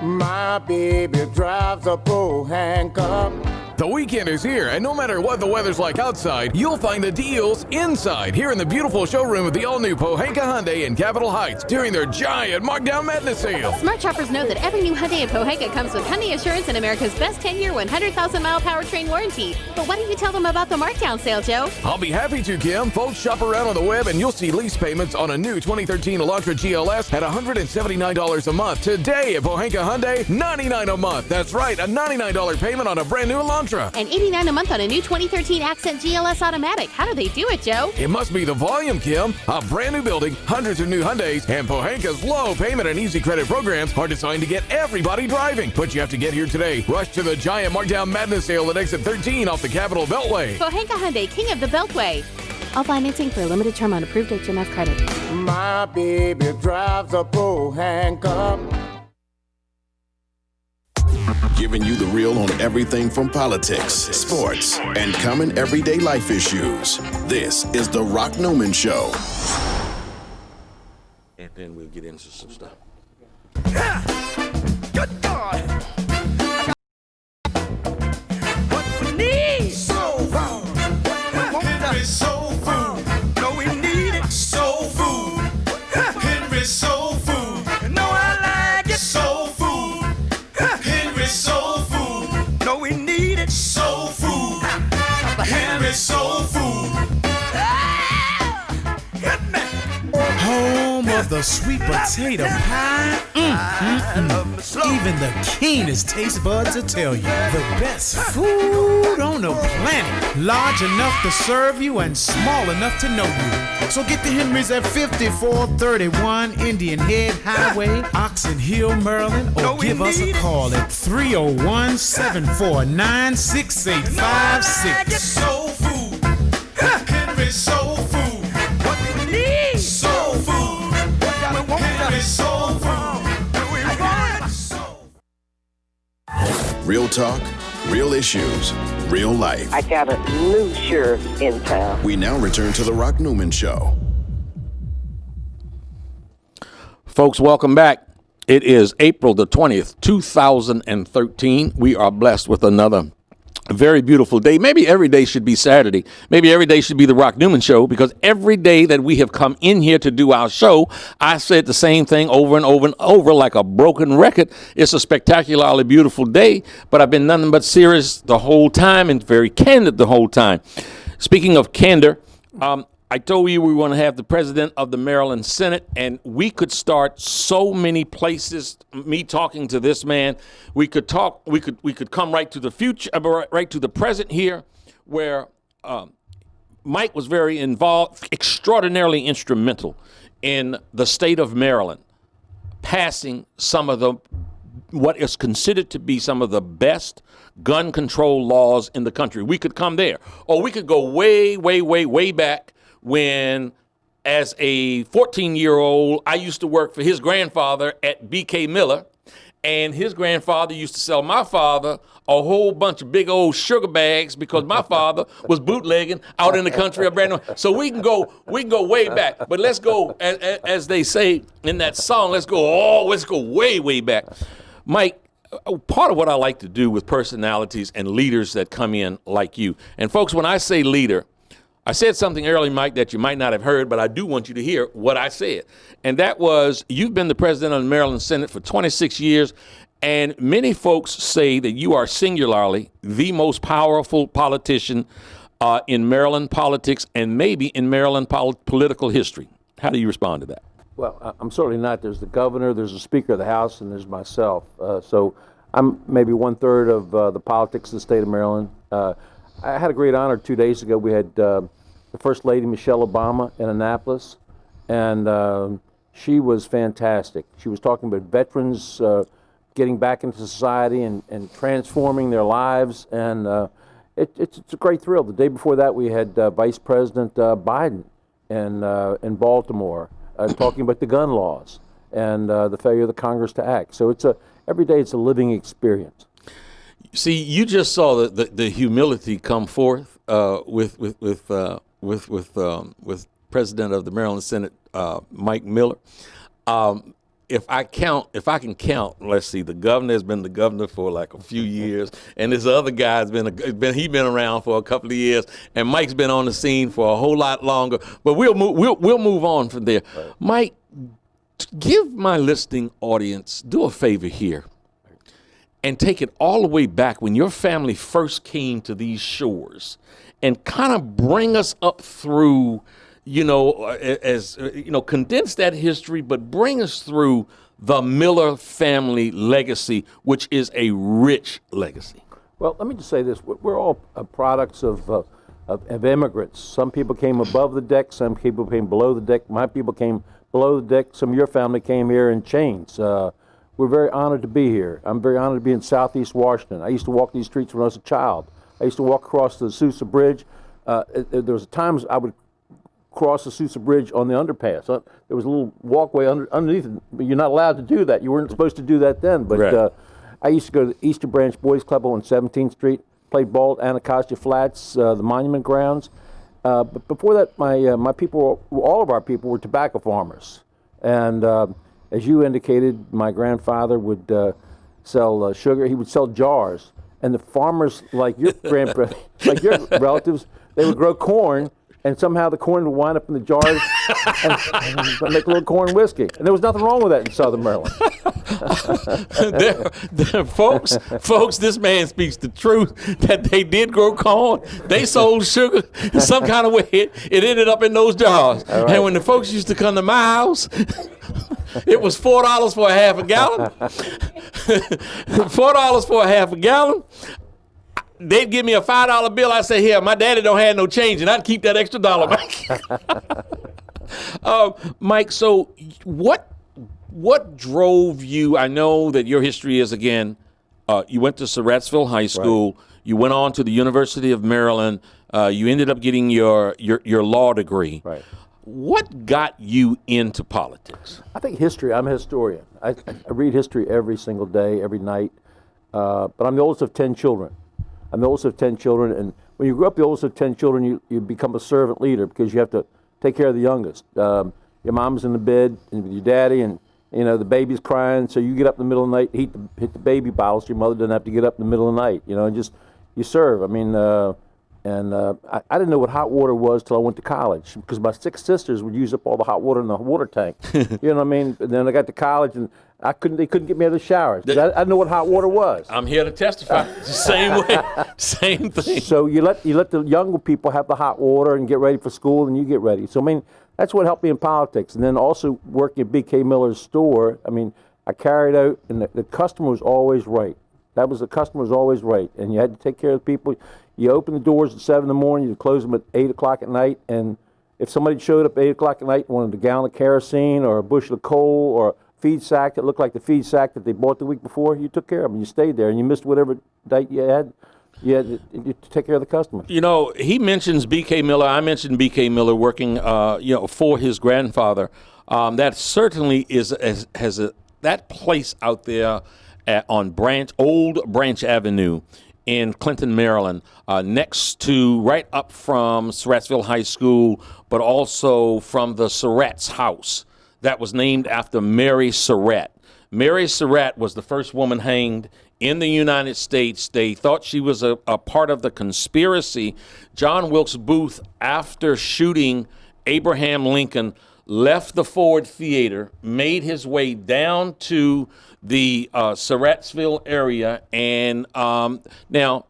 R: My baby drives a Pohanka.
S: The weekend is here, and no matter what the weather's like outside, you'll find the deals inside here in the beautiful showroom of the all-new Pohanka Hyundai in Capitol Heights during their giant Markdown Madness sale.
T: Smart shoppers know that every new Hyundai in Pohanka comes with Hyundai Assurance and America's best 10-year, 100,000-mile powertrain warranty. But why don't you tell them about the Markdown sale, Joe?
S: I'll be happy to, Kim. Folks, shop around on the web, and you'll see lease payments on a new 2013 Elantra GLS at $179 a month. Today at Pohanka Hyundai, $99 a month. That's right, a $99 payment on a brand new Elantra.
T: And $89 a month on a new 2013 Accent GLS Automatic. How do they do it, Joe?
S: It must be the volume, Kim. A brand new building, hundreds of new Hyundais, and Pohanka's low payment and easy credit programs are designed to get everybody driving. But you have to get here today. Rush to the giant Markdown Madness sale at exit 13 off the Capitol Beltway.
T: Pohanka Hyundai, king of the Beltway. All financing for a limited term on approved HMF credit.
R: My baby drives a Pohanka.
H: Giving you the real on everything from politics, sports, and common everyday life issues. This is The Rock Newman Show.
O: And then we'll get into some stuff.
M: Good God! What we need? Soul food. Henry Soul Food. No, we need it. Soul Food. Henry Soul Food. No, I like it. Soul Food. Henry Soul Food. No, we need it. Soul Food. Henry Soul Food. Hit me.
U: Home of the sweet potato pie. Even the keenest taste buds will tell you the best food on the planet. Large enough to serve you and small enough to know you. So get to Henry's at 5431 Indian Head Highway, Oxon Hill, Maryland, or give us a call at 301-749-6856.
M: Soul food. Henry Soul Food. What we need? Soul food. Henry Soul Food.
H: Real talk, real issues, real life.
V: I got a new sheriff in town.
H: We now return to The Rock Newman Show.
O: Folks, welcome back. It is April the 20th, 2013. We are blessed with another very beautiful day. Maybe every day should be Saturday. Maybe every day should be the Rock Newman Show, because every day that we have come in here to do our show, I said the same thing over and over and over like a broken record. It's a spectacularly beautiful day, but I've been nothing but serious the whole time and very candid the whole time. Speaking of candor, I told you we want to have the president of the Maryland Senate, and we could start so many places. Me talking to this man, we could talk. We could come right to the future, right to the present here, where Mike was very involved, extraordinarily instrumental in the state of Maryland passing some of the what is considered to be some of the best gun control laws in the country. We could come there, or we could go way, way, way, way back when as a 14-year-old, I used to work for his grandfather at B.K. Miller, and his grandfather used to sell my father a whole bunch of big old sugar bags because my father was bootlegging out in the country of brand new. So we can go way back. But let's go, as they say in that song, let's go way back. Mike, part of what I like to do with personalities and leaders that come in like you, and folks, when I say leader, I said something earlier, Mike, that you might not have heard, but I do want you to hear what I said. And that was, you've been the president of the Maryland Senate for 26 years, and many folks say that you are singularly the most powerful politician in Maryland politics and maybe in Maryland political history. How do you respond to that?
A: Well, I'm certainly not. There's the governor, there's the Speaker of the House, and there's myself. So I'm maybe 1/3 of the politics of the state of Maryland. I had a great honor 2 days ago. We had the First Lady, Michelle Obama, in Annapolis, and she was fantastic. She was talking about veterans getting back into society and transforming their lives, and it's a great thrill. The day before that, we had Vice President Biden in Baltimore talking about the gun laws and the failure of the Congress to act. So every day it's a living experience.
O: See, you just saw the humility come forth with President of the Maryland Senate, Mike Miller. If I can count, let's see, the governor has been the governor for like a few years, and this other guy's been around for a couple of years, and Mike's been on the scene for a whole lot longer. But we'll move on from there. Right. Mike, give my listening audience, do a favor here, and take it all the way back when your family first came to these shores, and kind of bring us up through, condense that history, but bring us through the Miller family legacy, which is a rich legacy.
A: Well, let me just say this. We're all products of immigrants. Some people came above the deck, some people came below the deck. My people came below the deck. Some of your family came here in chains. We're very honored to be here. I'm very honored to be in Southeast Washington. I used to walk these streets when I was a child. I used to walk across the Sousa Bridge. There was times I would cross the Sousa Bridge on the underpass. There was a little walkway underneath it, but you're not allowed to do that. You weren't supposed to do that then. But right. I used to go to the Eastern Branch Boys Club on 17th Street, played ball at Anacostia Flats, the Monument Grounds. But before that, my people, all of our people, were tobacco farmers. And as you indicated, my grandfather would sell sugar. He would sell jars. And the farmers, like your like your relatives, they would grow corn, and somehow the corn would wind up in the jars and make a little corn whiskey. And there was nothing wrong with that in Southern Maryland.
O: Folks, this man speaks the truth that they did grow corn. They sold sugar some kind of way. It ended up in those jars. Right. And when the folks used to come to my house, it was $4 for a half a gallon. $4 for a half a gallon. They'd give me a $5 bill. I'd say, here, my daddy don't have no change, and I'd keep that extra dollar, Mike. Mike, so what drove you? I know that your history is, again, you went to Surrattsville High School. Right. You went on to the University of Maryland. You ended up getting your law degree.
A: Right.
O: What got you into politics?
A: I think history. I'm a historian. I read history every single day, every night. But I'm the oldest of 10 children. And when you grow up the oldest of 10 children, you become a servant leader because you have to take care of the youngest. Your mom's in the bed and with your daddy, and the baby's crying, so you get up in the middle of the night, hit the baby bottle, so your mother doesn't have to get up in the middle of the night. And just you serve. I mean, I didn't know what hot water was till I went to college because my 6 sisters would use up all the hot water in the water tank. You know what I mean? And then I got to college and they couldn't get me out of the showers. I didn't know what hot water was.
O: I'm here to testify. It's the same way, same thing.
A: So you let the younger people have the hot water and get ready for school, and you get ready. So I mean, that's what helped me in politics. And then also working at B.K. Miller's store. I mean, I carried out, and the customer was always right. The customer was always right, and you had to take care of the people. You open the doors at 7 in the morning, you close them at 8 o'clock at night, and if somebody showed up at 8 o'clock at night and wanted a gallon of kerosene or a bushel of coal or a feed sack that looked like the feed sack that they bought the week before, you took care of them. You stayed there, and you missed whatever date you had. You take care of the customer.
O: You know, he mentions B.K. Miller. I mentioned B.K. Miller working, for his grandfather. That certainly that place out there on Old Branch Avenue in Clinton, Maryland, next to, right up from Surrattsville High School, but also from the Surratt's house. That was named after Mary Surratt. Mary Surratt was the first woman hanged in the United States. They thought she was a part of the conspiracy. John Wilkes Booth, after shooting Abraham Lincoln, left the Ford Theater, made his way down to the Surrattsville area, and now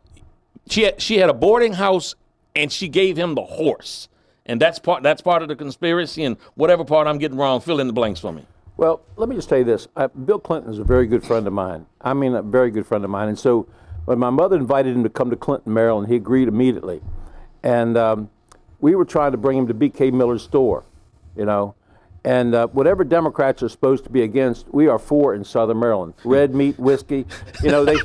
O: she had a boarding house, and she gave him the horse, and that's part of the conspiracy. And whatever part I'm getting wrong, fill in the blanks for me.
A: Well, let me just tell you this. Bill Clinton is a very good friend of mine. I mean, a very good friend of mine. And so when my mother invited him to come to Clinton, Maryland, he agreed immediately. And we were trying to bring him to B.K. Miller's store, And whatever Democrats are supposed to be against, we are for in Southern Maryland. Red meat, whiskey, they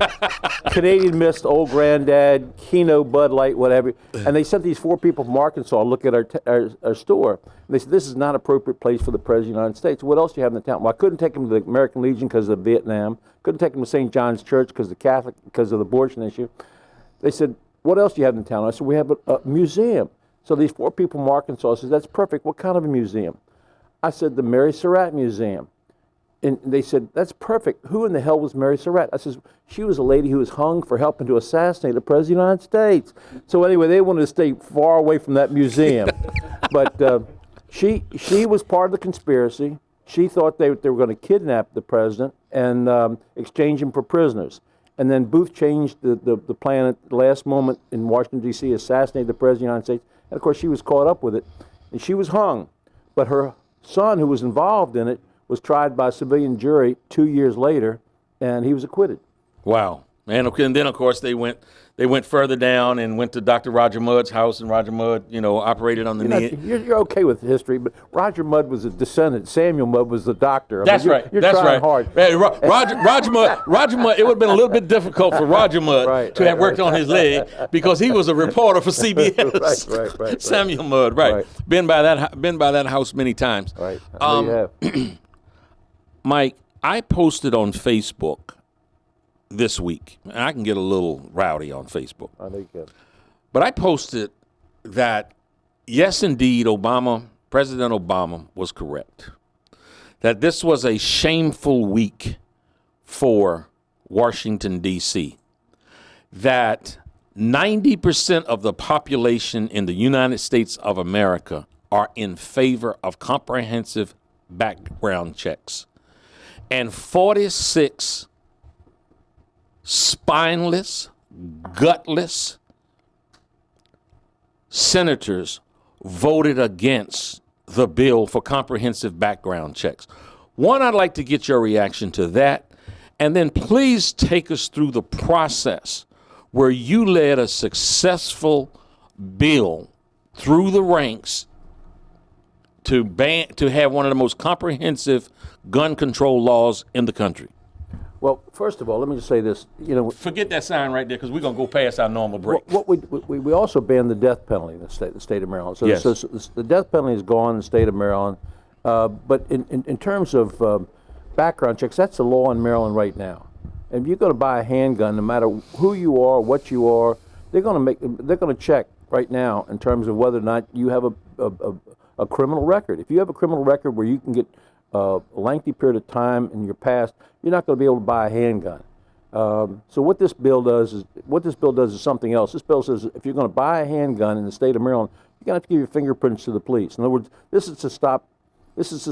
A: Canadian Mist, Old Granddad, Keno, Bud Light, whatever. And they sent these 4 people from Arkansas to look at our store. And they said, this is not an appropriate place for the President of the United States. What else do you have in the town? Well, I couldn't take him to the American Legion because of Vietnam. Couldn't take him to St. John's Church because of the abortion issue. They said, what else do you have in the town? I said, we have a museum. So these 4 people from Arkansas said, that's perfect. What kind of a museum? I said, the Mary Surratt Museum. And they said, that's perfect. Who in the hell was Mary Surratt? I said, she was a lady who was hung for helping to assassinate the President of the United States. So anyway, they wanted to stay far away from that museum. But she was part of the conspiracy. She thought they were going to kidnap the president and exchange him for prisoners. And then Booth changed the plan at the last moment in Washington, D.C., assassinated the President of the United States. And, of course, she was caught up with it. And she was hung. But her son, who was involved in it, was tried by a civilian jury 2 years later, and he was acquitted.
O: Wow. And then, of course, they went further down and went to Dr. Roger Mudd's house, and Roger Mudd, operated on the knee.
A: You're okay with history, but Roger Mudd was a descendant. Samuel Mudd was the doctor.
O: That's right.
A: You're
O: That's
A: trying
O: right.
A: hard.
O: Roger Mudd, it would have been a little bit difficult for Roger Mudd to have worked on his leg because he was a reporter for CBS.
A: right.
O: Samuel Mudd, right. Been by that house many times.
A: Right. I know you have.
O: Mike, I posted on Facebook this week, and I can get a little rowdy on Facebook.
A: I know you can.
O: But I posted that, yes, indeed, President Obama was correct. That this was a shameful week for Washington, D.C. That 90% of the population in the United States of America are in favor of comprehensive background checks. And 46 spineless, gutless senators voted against the bill for comprehensive background checks. One, I'd like to get your reaction to that, and then please take us through the process where you led a successful bill through the ranks to have one of the most comprehensive gun control laws in the country.
A: Well, first of all, let me just say this.
O: Forget that sign right there because we're going to go past our normal break.
A: What we also banned the death penalty in the state of Maryland. So,
O: yes.
A: so the death penalty is gone in the state of Maryland. But in terms of background checks, that's the law in Maryland right now. And if you're going to buy a handgun, no matter who you are, what you are, they're going to check right now in terms of whether or not you have a criminal record. If you have a criminal record where you can get a lengthy period of time in your past, you're not going to be able to buy a handgun. So what this bill does is something else. This bill says if you're going to buy a handgun in the state of Maryland, you're going to have to give your fingerprints to the police. In other words, this is to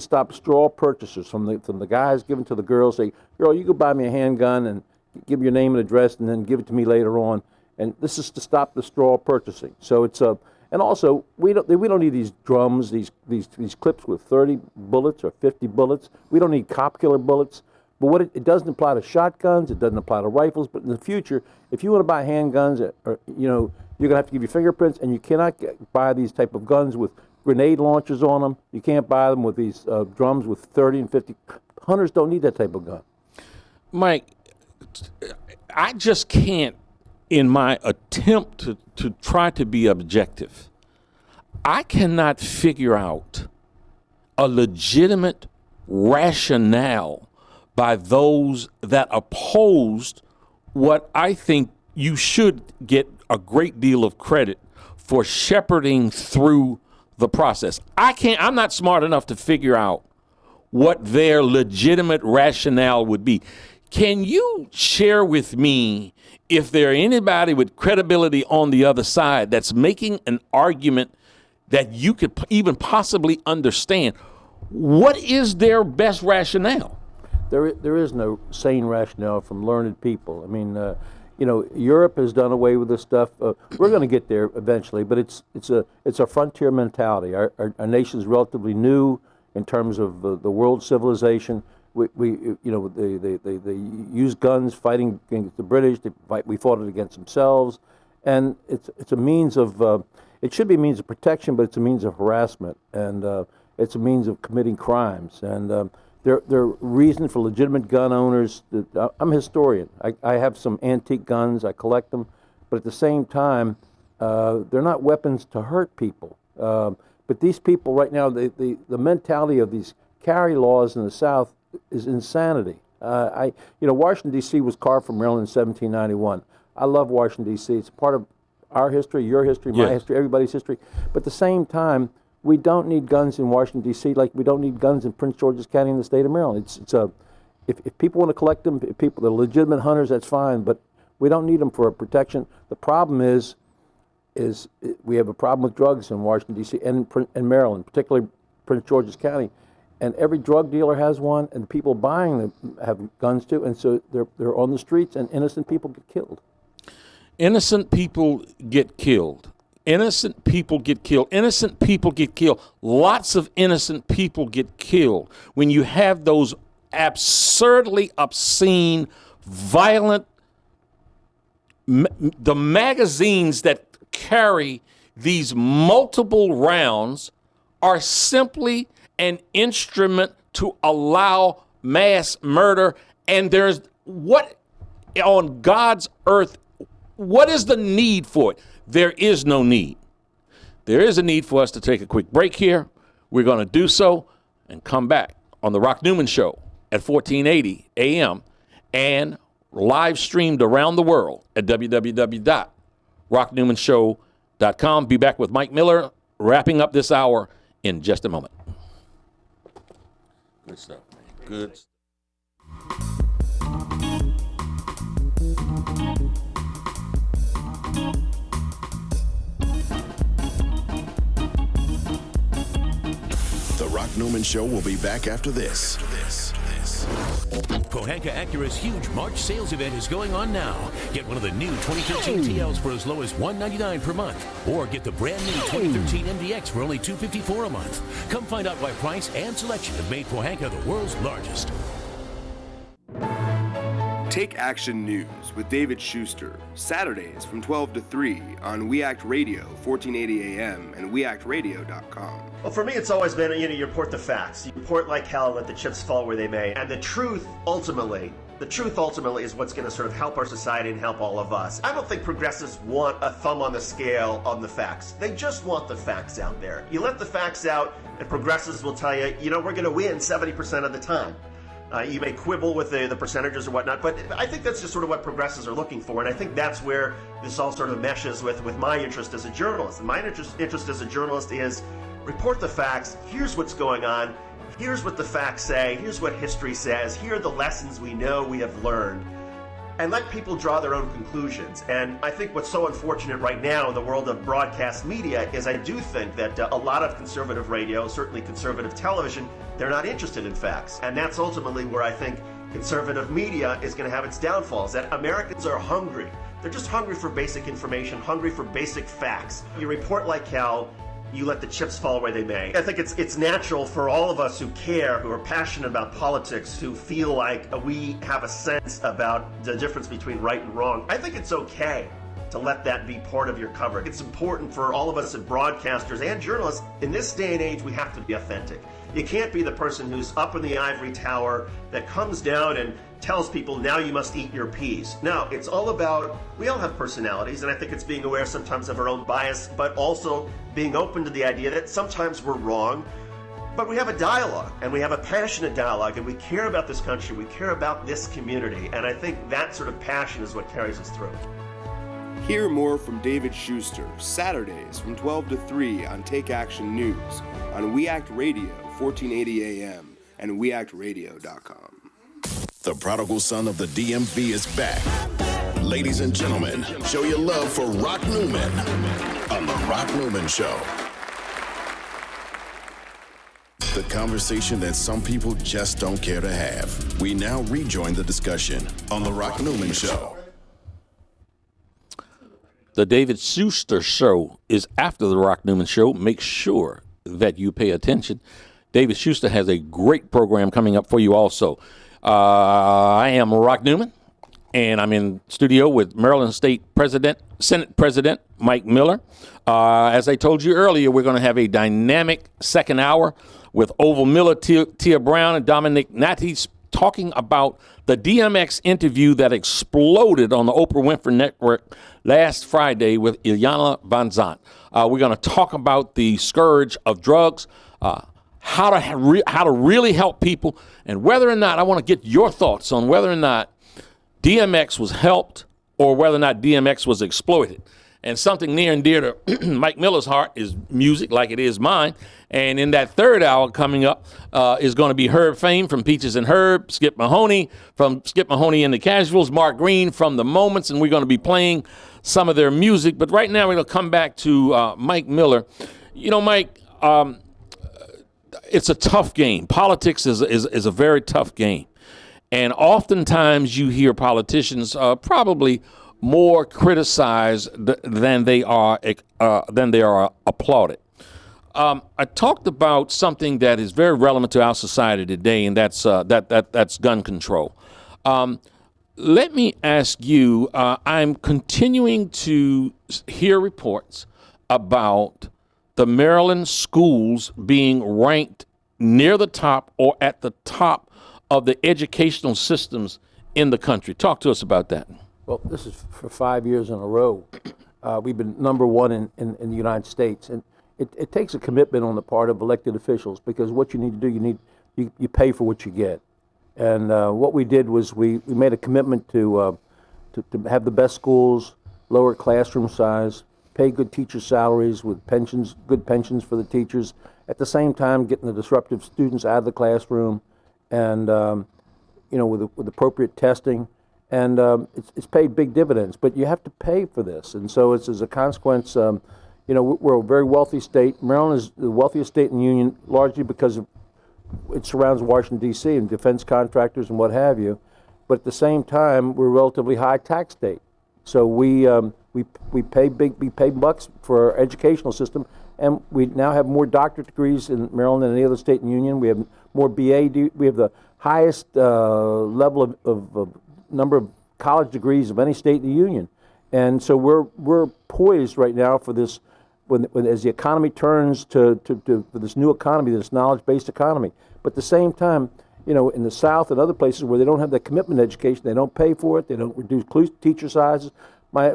A: stop straw purchasers from the guys giving to the girls. Say, girl, you go buy me a handgun and give your name and address, and then give it to me later on. And this is to stop the straw purchasing. So it's and also we don't need these drums, these clips with 30 bullets or 50 bullets. We don't need cop killer bullets. But what it doesn't apply to shotguns, it doesn't apply to rifles. But in the future, if you want to buy handguns, you're going to have to give your fingerprints, and you cannot buy these type of guns with grenade launchers on them. You can't buy them with these drums with 30 and 50. Hunters don't need that type of gun.
O: Mike, I just can't in my attempt to try to be objective, I cannot figure out a legitimate rationale by those that opposed what I think you should get a great deal of credit for shepherding through the process. I'm not smart enough to figure out what their legitimate rationale would be. Can you share with me if there anybody with credibility on the other side that's making an argument that you could even possibly understand? What is their best rationale?
A: There is no sane rationale from learned people. I mean, Europe has done away with this stuff. We're going to get there eventually, but it's a frontier mentality. Our nation's relatively new in terms of the world civilization. They use guns fighting against the British. We fought it against themselves, and it's a means of. It should be a means of protection, but it's a means of harassment, and it's a means of committing crimes. And there are reasons for legitimate gun owners. I'm a historian. I have some antique guns. I collect them, but at the same time, they're not weapons to hurt people. But these people right now, the mentality of these carry laws in the South is insanity. Washington, D.C. was carved from Maryland in 1791. I love Washington, D.C. It's part of our history, your history, my history, everybody's history. But at the same time, we don't need guns in Washington, D.C. like we don't need guns in Prince George's County in the state of Maryland. If people want to collect them, if people, they're legitimate hunters, that's fine, but we don't need them for protection. The problem is we have a problem with drugs in Washington, D.C. and Maryland, particularly Prince George's County. And every drug dealer has one, and people buying them have guns too, and so they're on the streets, and innocent people get killed.
O: Innocent people get killed. Innocent people get killed. Innocent people get killed. Lots of innocent people get killed when you have those absurdly obscene, violent, the magazines that carry these multiple rounds are simply an instrument to allow mass murder. And there's what on God's earth, what is the need for it? There is no need. There is a need for us to take a quick break here. We're going to do so and come back on the Rock Newman Show at 1480 a.m. and live streamed around the world at www.rocknewmanshow.com. Be back with Mike Miller wrapping up this hour in just a moment. Good stuff, man. Good stuff.
H: The Rock Newman Show will be back after this.
C: Pohanka Acura's huge March sales event is going on now. Get one of the new 2013 TLs for as low as $199 per month, or get the brand new 2013 MDX for only $254 a month. Come find out why price and selection have made Pohanka the world's largest.
D: Take Action News with David Schuster, Saturdays from 12 to 3 on We Act Radio, 1480 AM and weactradio.com.
W: Well, for me, it's always been, you report the facts. You report like hell, let the chips fall where they may. And the truth ultimately is what's going to sort of help our society and help all of us. I don't think progressives want a thumb on the scale on the facts. They just want the facts out there. You let the facts out, and progressives will tell you, we're going to win 70% of the time. You may quibble with the percentages or whatnot, but I think that's just sort of what progressives are looking for, and I think that's where this all sort of meshes with my interest as a journalist. And my interest as a journalist is report the facts. Here's what's going on. Here's what the facts say. Here's what history says. Here are the lessons we know we have learned. And let people draw their own conclusions. And I think what's so unfortunate right now in the world of broadcast media is I do think that a lot of conservative radio, certainly conservative television, they're not interested in facts. And that's ultimately where I think conservative media is going to have its downfalls, that Americans are hungry. They're just hungry for basic information, hungry for basic facts. You report like hell, you let the chips fall where they may. I think it's natural for all of us who care, who are passionate about politics, who feel like we have a sense about the difference between right and wrong. I think it's okay to let that be part of your coverage. It's important for all of us as broadcasters and journalists. In this day and age, we have to be authentic. You can't be the person who's up in the ivory tower that comes down and tells people, now you must eat your peas. No, it's all about, we all have personalities, and I think it's being aware sometimes of our own bias, but also being open to the idea that sometimes we're wrong, but we have a dialogue, and we have a passionate dialogue, and we care about this country, we care about this community, and I think that sort of passion is what carries us through.
D: Hear more from David Schuster, Saturdays from 12 to 3 on Take Action News, on We Act Radio, 1480 AM, and weactradio.com.
H: The prodigal son of the DMV is back. Ladies and gentlemen, show your love for Rock Newman on The Rock Newman Show. The conversation that some people just don't care to have. We now rejoin the discussion on The Rock Newman Show.
O: The David Schuster Show is after The Rock Newman Show. Make sure that you pay attention. David Schuster has a great program coming up for you also. I am Rock Newman, and I'm in studio with Maryland State Senate President Mike Miller. As I told you earlier, we're going to have a dynamic second hour with Oval Miller, Tia Brown, and Dominic Natis talking about the DMX interview that exploded on the Oprah Winfrey Network last Friday with Iyanla Vanzant. We're going to talk about the scourge of drugs, how to really help people, and whether or not, I want to get your thoughts on whether or not DMX was helped or whether or not DMX was exploited. And something near and dear to Mike Miller's heart is music, like it is mine. And in that third hour coming up is going to be Herb Fame from Peaches and Herb, Skip Mahoney from Skip Mahoney and the Casuals, Mark Green from The Moments, and we're going to be playing some of their music. But right now we're going to come back to Mike Miller. You know, Mike, it's a tough game. Politics is a very tough game. And oftentimes you hear politicians probably more criticized than they are applauded. I talked about something that is very relevant to our society today, and that's gun control. Let me ask you, I'm continuing to hear reports about the Maryland schools being ranked near the top or at the top of the educational systems in the country. Talk to us about that.
A: Well, this is for 5 years in a row. We've been number one in the United States. And it takes a commitment on the part of elected officials, because what you need to do, you pay for what you get. And what we did was we made a commitment to have the best schools, lower classroom size, pay good teacher salaries with pensions, good pensions for the teachers, at the same time getting the disruptive students out of the classroom, and with appropriate testing. And it's paid big dividends, but you have to pay for this. And so it's as a consequence, we're a very wealthy state. Maryland is the wealthiest state in the union, largely because it surrounds Washington, D.C. and defense contractors and what have you. But at the same time, we're a relatively high tax state. So we pay bucks for our educational system, and we now have more doctorate degrees in Maryland than any other state in the union. We have more BA. We have the highest level of number of college degrees of any state in the union, and so we're poised right now for this when as the economy turns to for this new economy, this knowledge-based economy. But at the same time, in the South and other places where they don't have that commitment to education, they don't pay for it, they don't reduce teacher sizes. My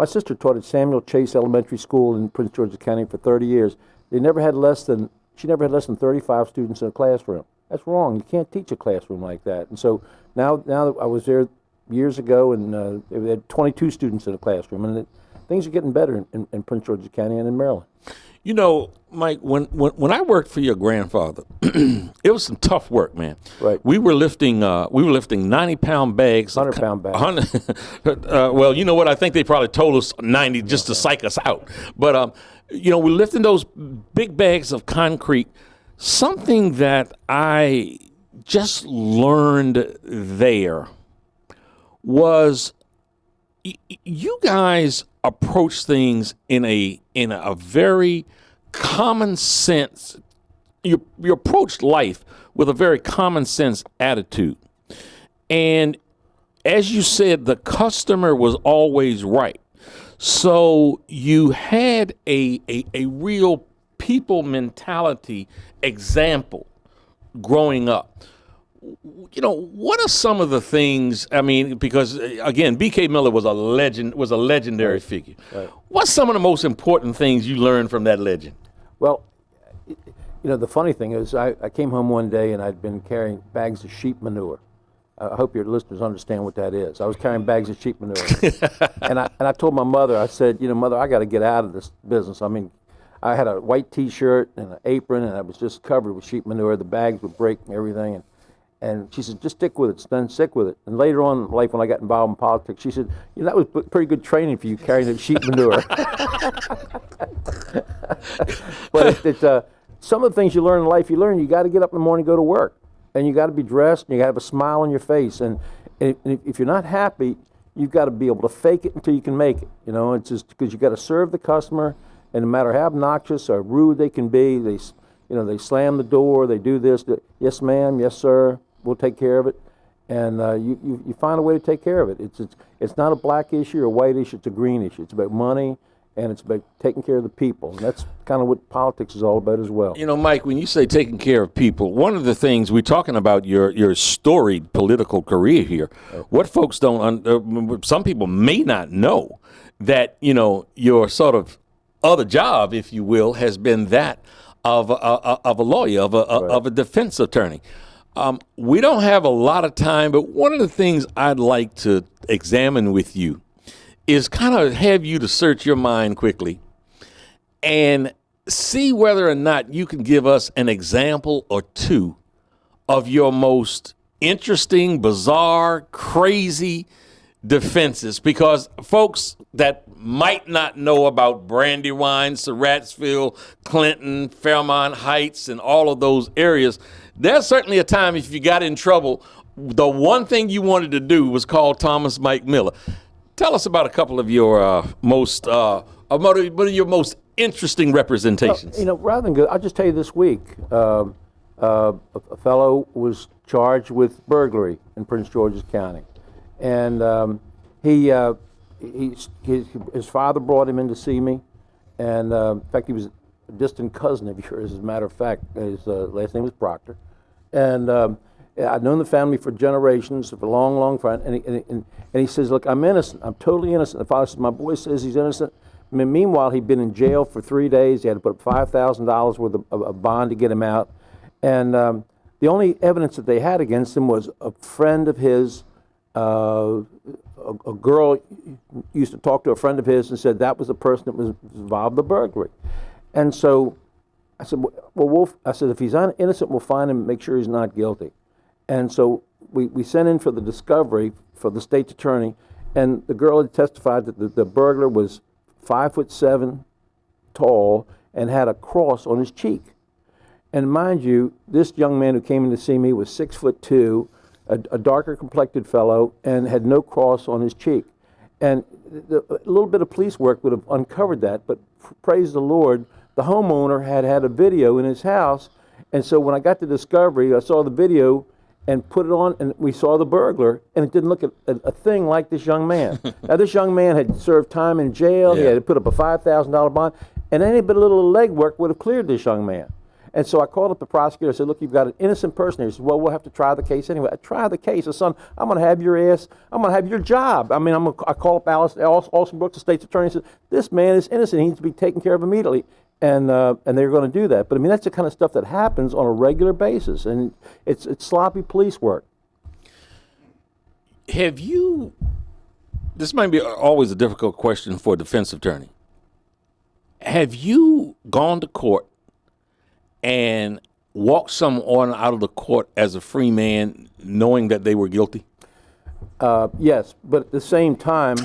A: sister taught at Samuel Chase Elementary School in Prince George's County for 30 years. She never had less than 35 students in a classroom. That's wrong. You can't teach a classroom like that. And so now I was there years ago, and they had 22 students in a classroom, and things are getting better in Prince George's County and in Maryland.
O: You know, Mike, when I worked for your grandfather, it was some tough work, man.
A: Right.
O: We were lifting 90-pound bags.
A: 100-pound bags.
O: Well, you know what? I think they probably told us 90 just to psych us out. But we're lifting those big bags of concrete. Something that I just learned there was you guys approach things in a very common sense. You approach life with a very common sense attitude. And as you said, the customer was always right. So you had a real people mentality example growing up. what are some of the things? I mean, because again, B.K. Miller was a legend, was a legendary figure.
A: Right.
O: What's some of the most important things you learned from that legend?
A: Well, the funny thing is, I came home one day and I'd been carrying bags of sheep manure. I hope your listeners understand what that is. I was carrying bags of sheep manure, and I told my mother, I said, Mother, I got to get out of this business. I mean, I had a white T-shirt and an apron, and I was just covered with sheep manure. The bags would break and everything, and she said, just stick with it, son, stick with it. And later on in life, when I got involved in politics, she said, that was pretty good training for you carrying the sheep manure. But some of the things you learn in life, you got to get up in the morning and go to work. And you got to be dressed, and you got to have a smile on your face. And if you're not happy, you've got to be able to fake it until you can make it. It's just because you got to serve the customer, and no matter how obnoxious or rude they can be, they slam the door, they do this. Yes, ma'am. Yes, sir. We'll take care of it. And you find a way to take care of it. It's not a black issue or a white issue. It's a green issue. It's about money. And it's about taking care of the people. And that's kind of what politics is all about as well.
O: Mike, when you say taking care of people, one of the things we're talking about your storied political career here, what folks don't, some people may not know that, your sort of other job, if you will, has been that of a lawyer, of a defense attorney. We don't have a lot of time, but one of the things I'd like to examine with you is kind of have you to search your mind quickly and see whether or not you can give us an example or two of your most interesting, bizarre, crazy defenses. Because folks that might not know about Brandywine, Surrattsville, Clinton, Fairmont Heights, and all of those areas, there's certainly a time if you got in trouble, the one thing you wanted to do was call Thomas Mike Miller. Tell us about a couple of your most interesting representations.
A: Well, rather than go, I'll just tell you this week, a fellow was charged with burglary in Prince George's County, and his father brought him in to see me, and in fact he was a distant cousin of yours. As a matter of fact, his last name was Proctor, and I've known the family for generations, for a long, long time, and he says, look, I'm innocent. I'm totally innocent. The father says, my boy says he's innocent. I mean, meanwhile, he'd been in jail for 3 days. He had to put up $5,000 worth of a bond to get him out. And the only evidence that they had against him was a friend of his, a girl used to talk to a friend of his and said that was the person that was involved in the burglary. And so I said, I said, if he's innocent, we'll find him and make sure he's not guilty. And so we sent in for the discovery for the state's attorney, and the girl had testified that the burglar was 5'7" tall and had a cross on his cheek. And mind you, this young man who came in to see me was 6'2", a darker complected fellow, and had no cross on his cheek. And a little bit of police work would have uncovered that, but praise the Lord, the homeowner had a video in his house, and so when I got to discovery, I saw the video and put it on, and we saw the burglar, and it didn't look a thing like this young man. Now, this young man had served time in jail. He had to put up a $5,000 bond, and any bit of little legwork would have cleared this young man. And so I called up the prosecutor. I said, look, you've got an innocent person here. He said, well, we'll have to try the case anyway. I try the case. I said, son, I'm going to have your ass. I'm going to have your job. I mean, I called up Alston Brooks, the state's attorney, and said, this man is innocent. He needs to be taken care of immediately. And they're going to do that. But I mean, that's the kind of stuff that happens on a regular basis, and it's sloppy police work.
O: Have you? This might be always a difficult question for a defense attorney. Have you gone to court and walked someone out of the court as a free man, knowing that they were guilty?
A: Yes, but at the same time.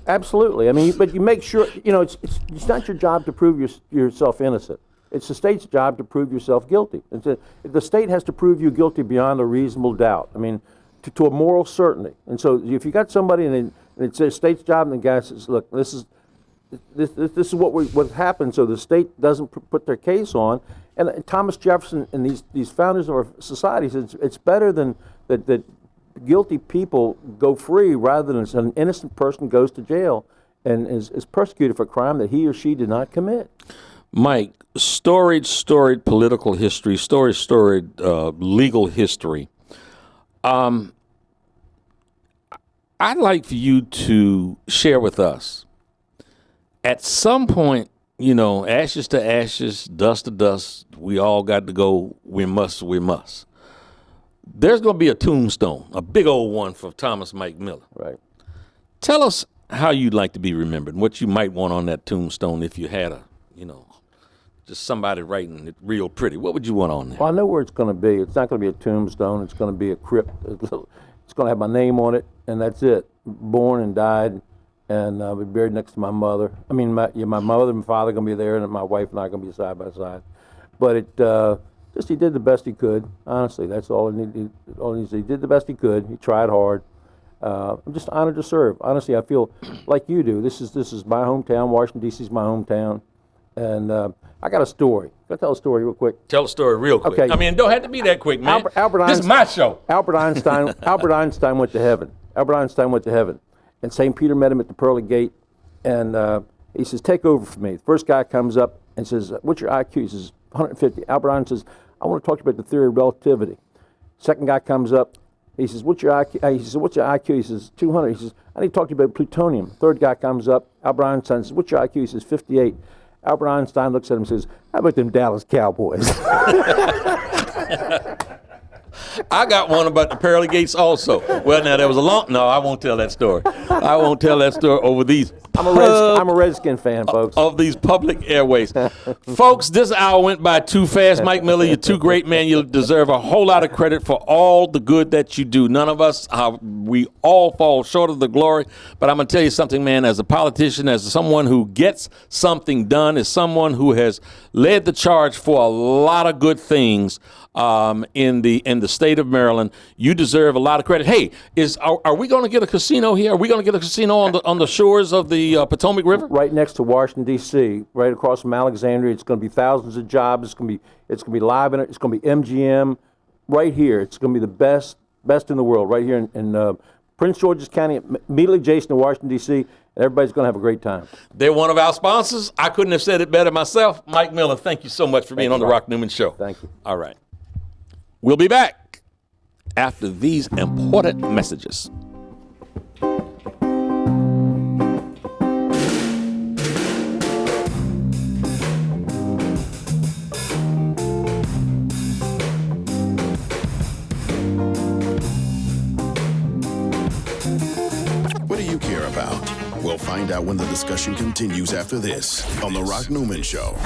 A: Absolutely. I mean, but you make sure, it's not your job to prove yourself innocent. It's the state's job to prove yourself guilty. The state has to prove you guilty beyond a reasonable doubt. I mean, to a moral certainty. And so if you got somebody and it's the state's job, and the guy says, look, this is what happened, so the state doesn't put their case on. And Thomas Jefferson and these founders of our society said it's better than that guilty people go free rather than an innocent person goes to jail and is persecuted for a crime that he or she did not commit.
O: Mike, storied political history, storied legal history. I'd like for you to share with us, at some point, ashes to ashes, dust to dust, we all got to go, we must. There's going to be a tombstone, a big old one for Thomas Mike Miller.
A: Right.
O: Tell us how you'd like to be remembered, what you might want on that tombstone if you had just somebody writing it real pretty. What would you want on there?
A: Well, I know where it's going to be. It's not going to be a tombstone. It's going to be a crypt. It's going to have my name on it, and that's it. Born and died, and I'll be buried next to my mother. I mean, my mother and father are going to be there, and my wife and I are going to be side by side. But he did the best he could. Honestly, that's all he needed. He did the best he could. He tried hard. I'm just honored to serve. Honestly, I feel like you do. This is my hometown. Washington, D.C. is my hometown. And I got a story. Can I tell a story real quick?
O: Tell a story real quick.
A: Okay.
O: I mean, don't have to be that quick, man.
A: This
O: is my show.
A: Albert Einstein went to heaven. Albert Einstein went to heaven. And St. Peter met him at the pearly gate. And he says, take over for me. The first guy comes up and says, what's your IQ? He says, 150. Albert Einstein says, I want to talk to you about the theory of relativity. Second guy comes up. He says, what's your IQ? He says, what's your IQ? He says, 200. He says, I need to talk to you about plutonium. Third guy comes up. Albert Einstein says, what's your IQ? He says, 58. Albert Einstein looks at him and says, how about them Dallas Cowboys?
O: I got one about the pearly gates also. Well, now there was no, I won't tell that story. I won't tell that story over these.
A: I'm a Redskin fan, folks.
O: Of these public airways. Folks, this hour went by too fast. Mike Miller, you're too great, man. You deserve a whole lot of credit for all the good that you do. None of us, we all fall short of the glory. But I'm going to tell you something, man, as a politician, as someone who gets something done, as someone who has led the charge for a lot of good things in the state of Maryland, you deserve a lot of credit. Hey, are we going to get a casino here? Are we going to get a casino on the shores of the Potomac River?
A: Right next to Washington, D.C., right across from Alexandria. It's going to be thousands of jobs. It's going to be live in it. It's going to be MGM right here. It's going to be the best in the world right here in Prince George's County, immediately adjacent to Washington, D.C., and everybody's going to have a great time.
O: They're one of our sponsors. I couldn't have said it better myself. Mike Miller, thank you so much for being on the Rock Newman Show.
A: Thank you.
O: All right. We'll be back after these important messages.
H: What do you care about? We'll find out when the discussion continues after this on The Rock Newman Show.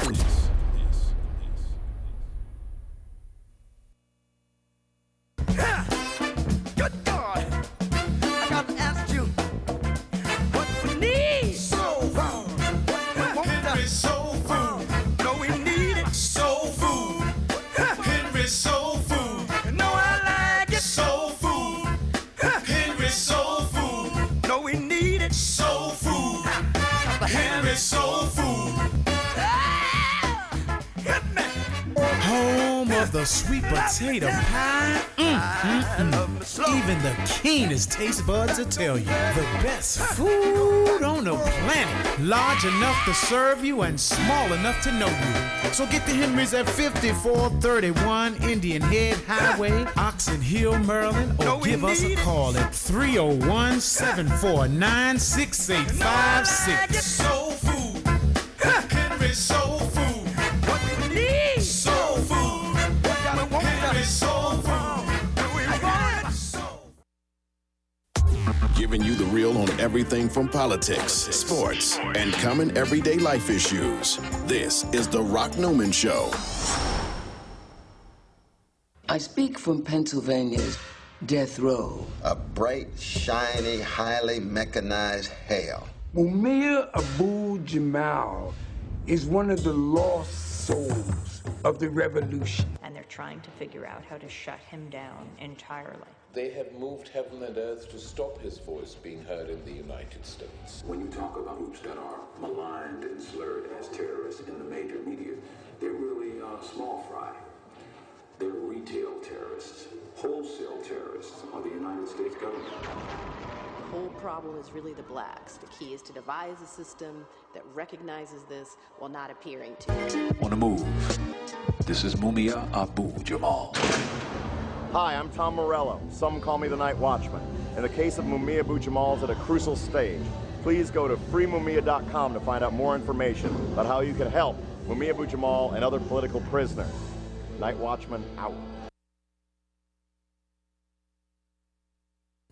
U: The sweet potato pie. Even the keenest taste buds will tell you the best food on the planet. Large enough to serve you and small enough to know you. So get the Henrys at 5431 Indian Head Highway, Oxon Hill, Maryland, or give us a call at 301-749-6856.
M: Soul food. Henry's soul food. What we need. Soul food.
H: Giving you the real on everything from politics, sports, and common everyday life issues. This is The Rock Newman Show.
B: I speak from Pennsylvania's death row.
E: A bright, shiny, highly mechanized hell.
F: Mumia Abu-Jamal is one of the lost souls of the revolution.
X: And they're trying to figure out how to shut him down entirely.
Y: They have moved heaven and earth to stop his voice being heard in the United States.
Z: When you talk about groups that are maligned and slurred as terrorists in the major media, they're really small fry. They're retail terrorists. Wholesale terrorists are the United States government.
G: whole problem is really the blacks. The key is to devise a system that recognizes this while not appearing to.
Z: On the move. This is Mumia Abu-Jamal.
R: Hi, I'm Tom Morello. Some call me the Night Watchman. And the case of Mumia Abu-Jamal is at a crucial stage. Please go to freemumia.com to find out more information about how you can help Mumia Abu-Jamal and other political prisoners. Night Watchman out.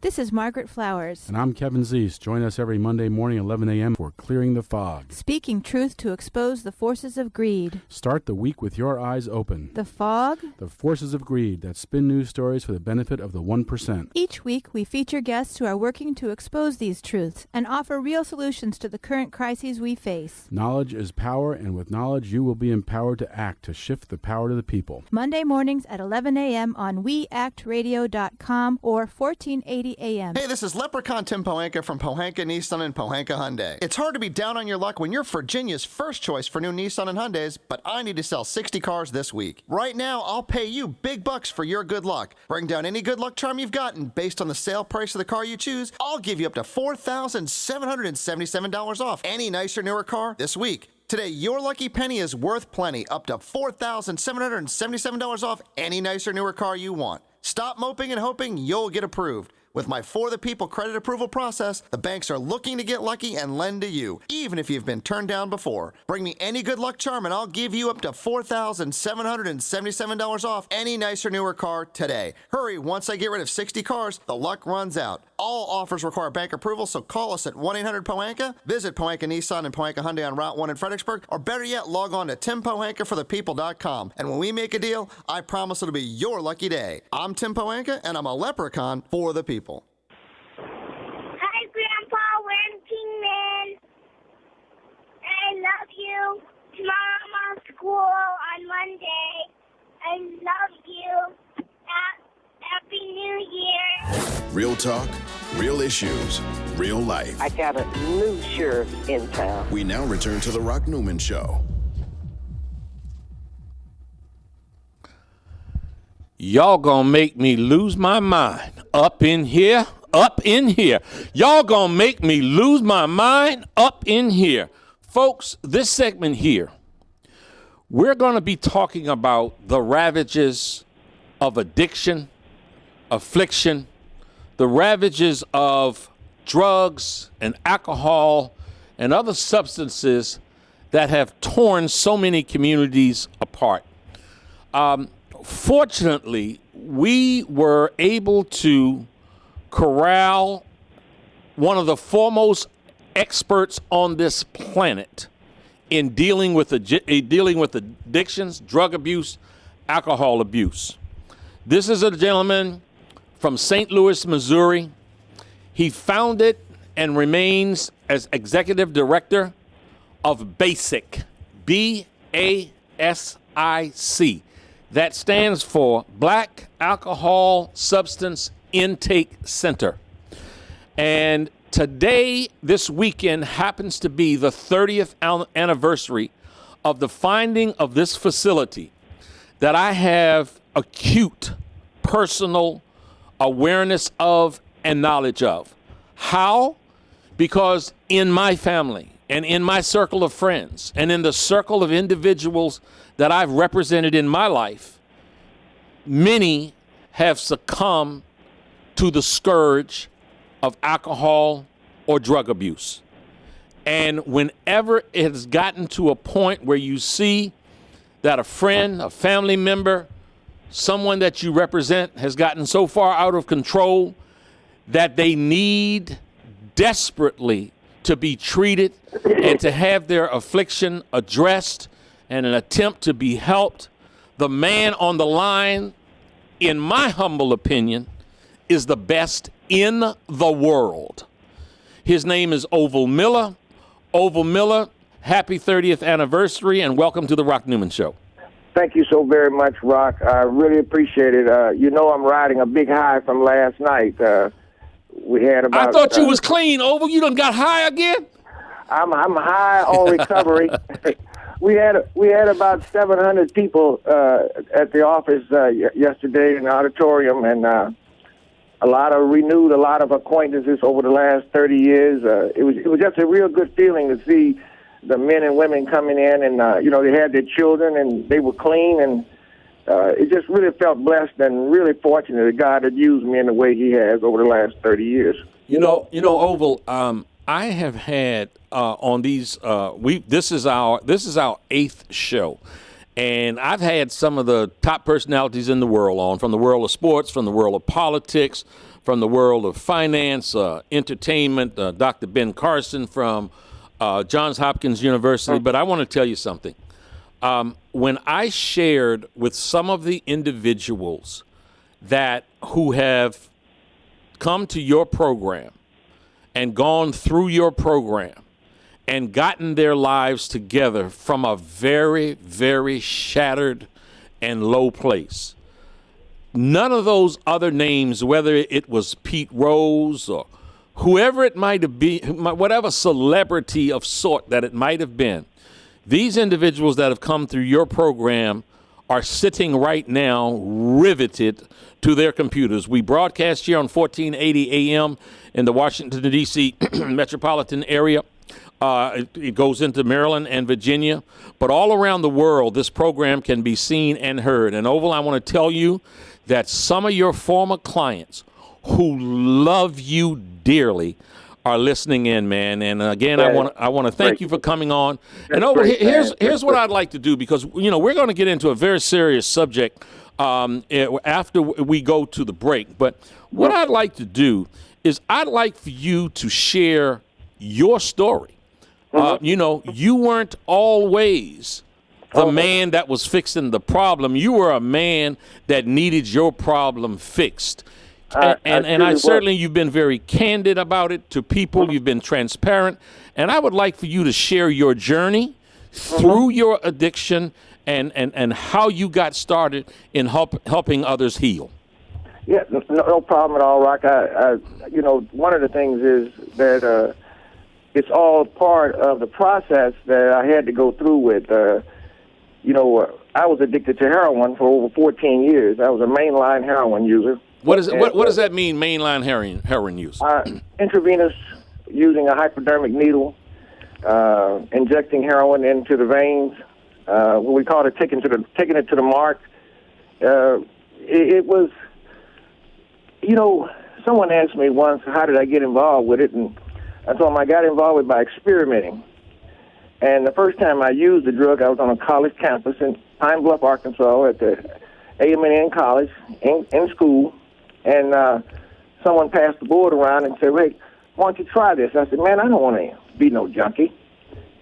I: This is Margaret Flowers.
J: And I'm Kevin Zeese. Join us every Monday morning, 11 a.m. for Clearing the Fog.
I: Speaking truth to expose the forces of greed.
J: Start the week with your eyes open.
I: The fog.
J: The forces of greed that spin news stories for the benefit of the 1%.
I: Each week, we feature guests who are working to expose these truths and offer real solutions to the current crises we face.
J: Knowledge is power, and with knowledge, you will be empowered to act to shift the power to the people.
I: Monday mornings at 11 a.m. on weactradio.com or 1480 a.m.
K: Hey, this is Leprechaun Tim Pohanka from Pohanka Nissan and Pohanka Hyundai. It's hard to be down on your luck when you're Virginia's first choice for new Nissan and Hyundais, but I need to sell 60 cars this week. Right now, I'll pay you big bucks for your good luck. Bring down any good luck charm you've gotten based on the sale price of the car you choose. I'll give you up to $4,777 off any nicer, newer car this week. Today, your lucky penny is worth plenty, up to $4,777 off any nicer, newer car you want. Stop moping and hoping you'll get approved. With my For the People credit approval process, the banks are looking to get lucky and lend to you, even if you've been turned down before. Bring me any good luck charm and I'll give you up to $4,777 off any nicer, newer car today. Hurry, once I get rid of 60 cars, the luck runs out. All offers require bank approval, so call us at 1-800-POHANKA, visit Pohanka Nissan and Pohanka Hyundai on Route 1 in Fredericksburg, or better yet, log on to TimPohankaForThePeople.com. And when we make a deal, I promise it'll be your lucky day. I'm Tim Pohanka, and I'm a leprechaun for the people.
L: Hi, Grandpa. We're in Kingman. I love you. Tomorrow I'm on school on Monday. I love you. Happy New Year.
H: Real talk, real issues, real life.
V: I got a new sheriff in town.
H: We now return to the Rock Newman Show.
O: Y'all gonna make me lose my mind up in here, up in here. Y'all gonna make me lose my mind up in here. Folks, this segment here, we're gonna be talking about the ravages of addiction, affliction, the ravages of drugs and alcohol and other substances that have torn so many communities apart. Fortunately, we were able to corral one of the foremost experts on this planet in dealing with addictions, drug abuse, alcohol abuse. This is a gentleman from St. Louis, Missouri. He founded and remains as executive director of BASIC, B-A-S-I-C. That stands for Black Alcohol Substance Intake Center. And today, this weekend, happens to be the 30th anniversary of the finding of this facility that I have acute personal awareness of and knowledge of. How? Because in my family and in my circle of friends and in the circle of individuals that I've represented in my life, many have succumbed to the scourge of alcohol or drug abuse. And whenever it has gotten to a point where you see that a friend, a family member, someone that you represent has gotten so far out of control that they need desperately to be treated and to have their affliction addressed and an attempt to be helped, the man on the line, in my humble opinion, is the best in the world. His name is Oval Miller. Oval Miller, happy 30th anniversary and welcome to the Rock Newman Show.
R: Thank you so very much, Rock. I really appreciate it. You know I'm riding a big high from last night. We had about.
O: I thought you was clean, Oval. You done got high again?
R: I'm high on recovery. We had about 700 people at the office yesterday in the auditorium, and
C: renewed a lot of acquaintances over the last 30 years. It was just a real good feeling to see the men and women coming in, and they had their children and they were clean, and it just really felt blessed and really fortunate that God had used me in the way He has over the last 30 years.
O: Oval. I have had on these. This is our 8th show, and I've had some of the top personalities in the world on, from the world of sports, from the world of politics, from the world of finance, entertainment. Dr. Ben Carson from Johns Hopkins University. But I want to tell you something. When I shared with some of the individuals who have come to your program and gone through your program and gotten their lives together from a very, very shattered and low place, none of those other names, whether it was Pete Rose or whoever it might have been, whatever celebrity of sort that it might have been, these individuals that have come through your program are sitting right now riveted to their computers. We broadcast here on 1480 AM in the Washington, D.C. metropolitan area. It goes into Maryland and Virginia. But all around the world, this program can be seen and heard. And Oval, I want to tell you that some of your former clients who love you dearly are listening in, man. And again, I want to thank you for coming on. And Oval, here's what I'd like to do, because we're going to get into a very serious subject after we go to the break. But what I'd like to do is I'd like for you to share your story. You weren't always the man that was fixing the problem. You were a man that needed your problem fixed. Certainly you've been very candid about it to people. You've been transparent. And I would like for you to share your journey through your addiction and how you got started in helping others heal.
C: Yeah, no problem at all, Rock. One of the things is that it's all part of the process that I had to go through with. I was addicted to heroin for over 14 years. I was a mainline heroin user.
O: What does that mean, mainline heroin use?
C: Intravenous, using a hypodermic needle, injecting heroin into the veins. We called it taking it to the mark. It was, someone asked me once, how did I get involved with it? And I told them I got involved with it by experimenting. And the first time I used the drug, I was on a college campus in Pine Bluff, Arkansas, at the A.M.N. College, in school. And someone passed the board around and said, "Hey, why don't you try this?" I said, "Man, I don't want to be no junkie."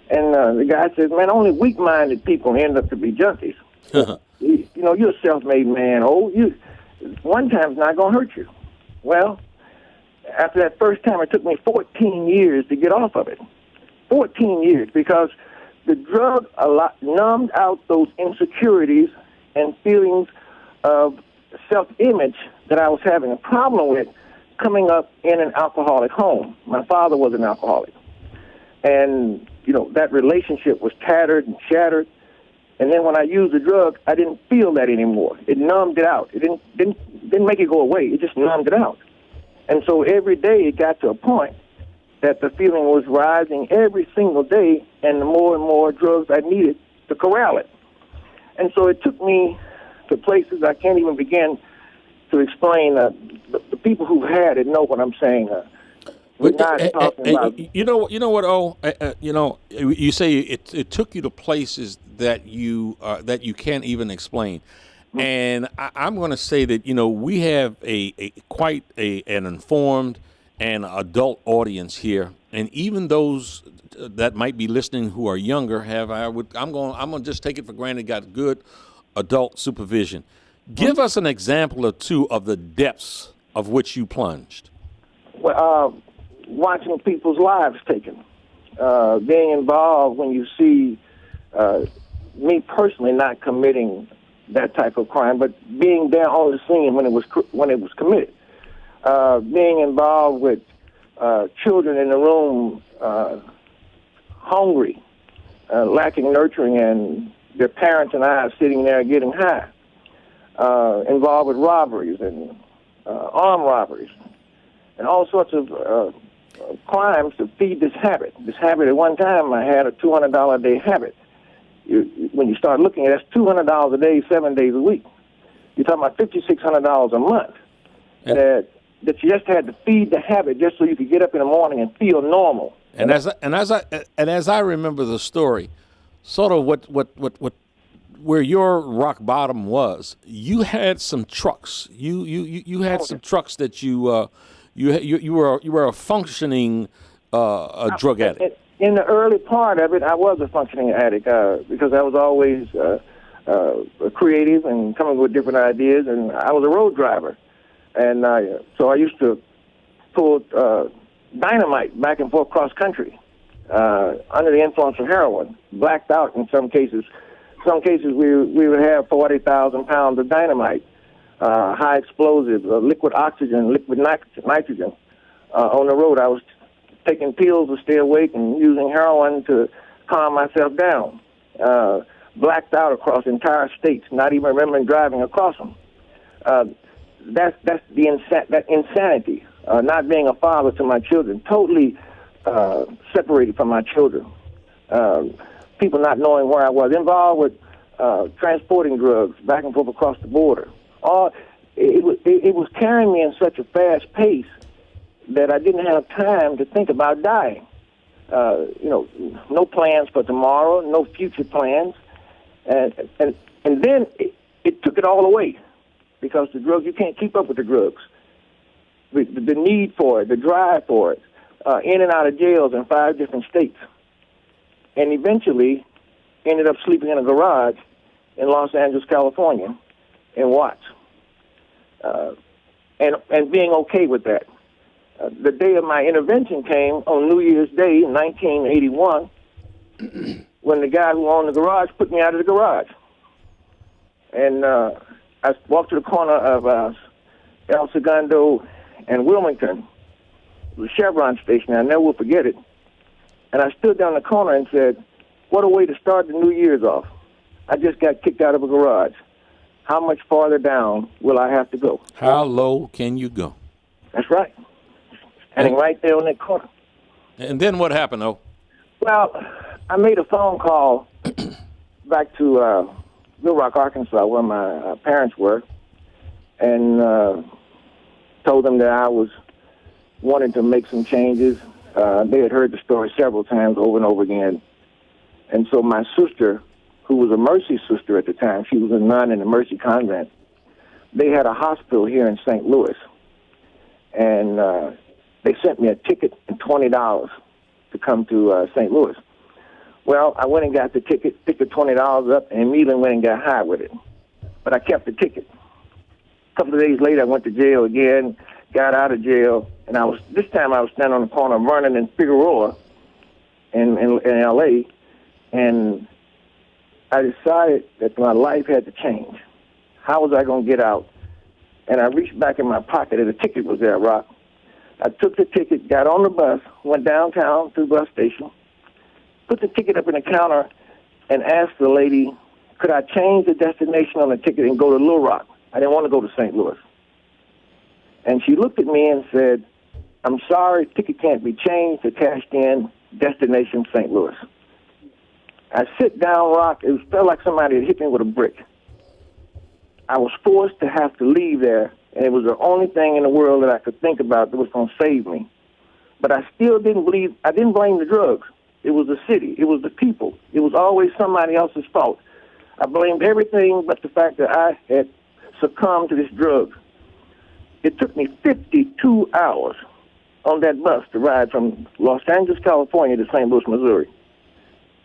C: And the guy said, "Man, only weak-minded people end up to be junkies. You're a self-made man. One time's not going to hurt you." Well, after that first time, it took me 14 years to get off of it. 14 years, because the drug numbed out those insecurities and feelings of self-image that I was having a problem with coming up in an alcoholic home. My father was an alcoholic. And, that relationship was tattered and shattered. And then when I used the drug, I didn't feel that anymore. It numbed it out. It didn't make it go away. It just numbed it out. And so every day it got to a point that the feeling was rising every single day, and the more and more drugs I needed to corral it. And so it took me to places I can't even begin to explain. The people who had it know what I'm saying. We're not talking about.
O: You know what? You say it took you to places that you can't even explain. And I'm going to say that we have quite an informed and adult audience here, and even those that might be listening who are younger I'm going to just take it for granted got good adult supervision. Give us an example or two of the depths of which you plunged.
C: Well, watching people's lives taken, being involved when you see me personally not committing that type of crime, but being there on the scene when it was committed. Being involved with children in the room, hungry, lacking nurturing, and their parents and I sitting there getting high. Involved with robberies and armed robberies, and all sorts of crimes to feed this habit. This habit, at one time, I had a $200 a day habit. When you start looking at it, that's $200 a day, 7 days a week. You're talking about $5,600 a month that you just had to feed the habit just so you could get up in the morning and feel normal.
O: And as I remember the story, sort of where your rock bottom was, you had some trucks. You had some trucks that you were a functioning drug addict.
C: In the early part of it, I was a functioning addict because I was always creative and coming with different ideas, and I was a road driver. And so I used to pull dynamite back and forth cross country under the influence of heroin, blacked out in some cases. Some cases we would have 40,000 pounds of dynamite, high explosive, liquid oxygen, liquid nitrogen on the road. I was taking pills to stay awake and using heroin to calm myself down. Blacked out across entire states, not even remembering driving across them. That's that insanity. Not being a father to my children, totally separated from my children. People not knowing where I was, involved with transporting drugs back and forth across the border. It was carrying me in such a fast pace that I didn't have time to think about dying. No plans for tomorrow, no future plans. And then it took it all away because the drugs, you can't keep up with the drugs. The need for it, the drive for it, in and out of jails in 5 different states. And eventually ended up sleeping in a garage in Los Angeles, California, in Watts. And being okay with that. The day of my intervention came on New Year's Day in 1981 when the guy who owned the garage put me out of the garage. And I walked to the corner of El Segundo and Wilmington, the Chevron station. I never will forget it. And I stood down the corner and said, what a way to start the New Year's off. I just got kicked out of a garage. How much farther down will I have to go?
O: How low can you go?
C: That's right. Standing right there on that corner.
O: And then what happened, though?
C: Well, I made a phone call back to Little Rock, Arkansas, where my parents were, and told them that I was wanting to make some changes. They had heard the story several times over and over again. And so my sister, who was a Mercy sister at the time, she was a nun in the Mercy convent, they had a hospital here in St. Louis. And they sent me a ticket and $20 to come to St. Louis. Well, I went and got the ticket, picked the $20 up, and immediately went and got high with it. But I kept the ticket. A couple of days later, I went to jail again, got out of jail, and this time I was standing on the corner of Vernon and Figueroa in L.A., and I decided that my life had to change. How was I going to get out? And I reached back in my pocket, and the ticket was there, Rock. I took the ticket, got on the bus, went downtown to the bus station, put the ticket up in the counter, and asked the lady, could I change the destination on the ticket and go to Little Rock? I didn't want to go to St. Louis. And she looked at me and said, I'm sorry, ticket can't be changed to cashed in, destination St. Louis. I sit down, Rock. It felt like somebody had hit me with a brick. I was forced to have to leave there, and it was the only thing in the world that I could think about that was going to save me. But I still didn't blame the drugs. It was the city. It was the people. It was always somebody else's fault. I blamed everything but the fact that I had succumbed to this drug. It took me 52 hours on that bus to ride from Los Angeles, California to St. Louis, Missouri.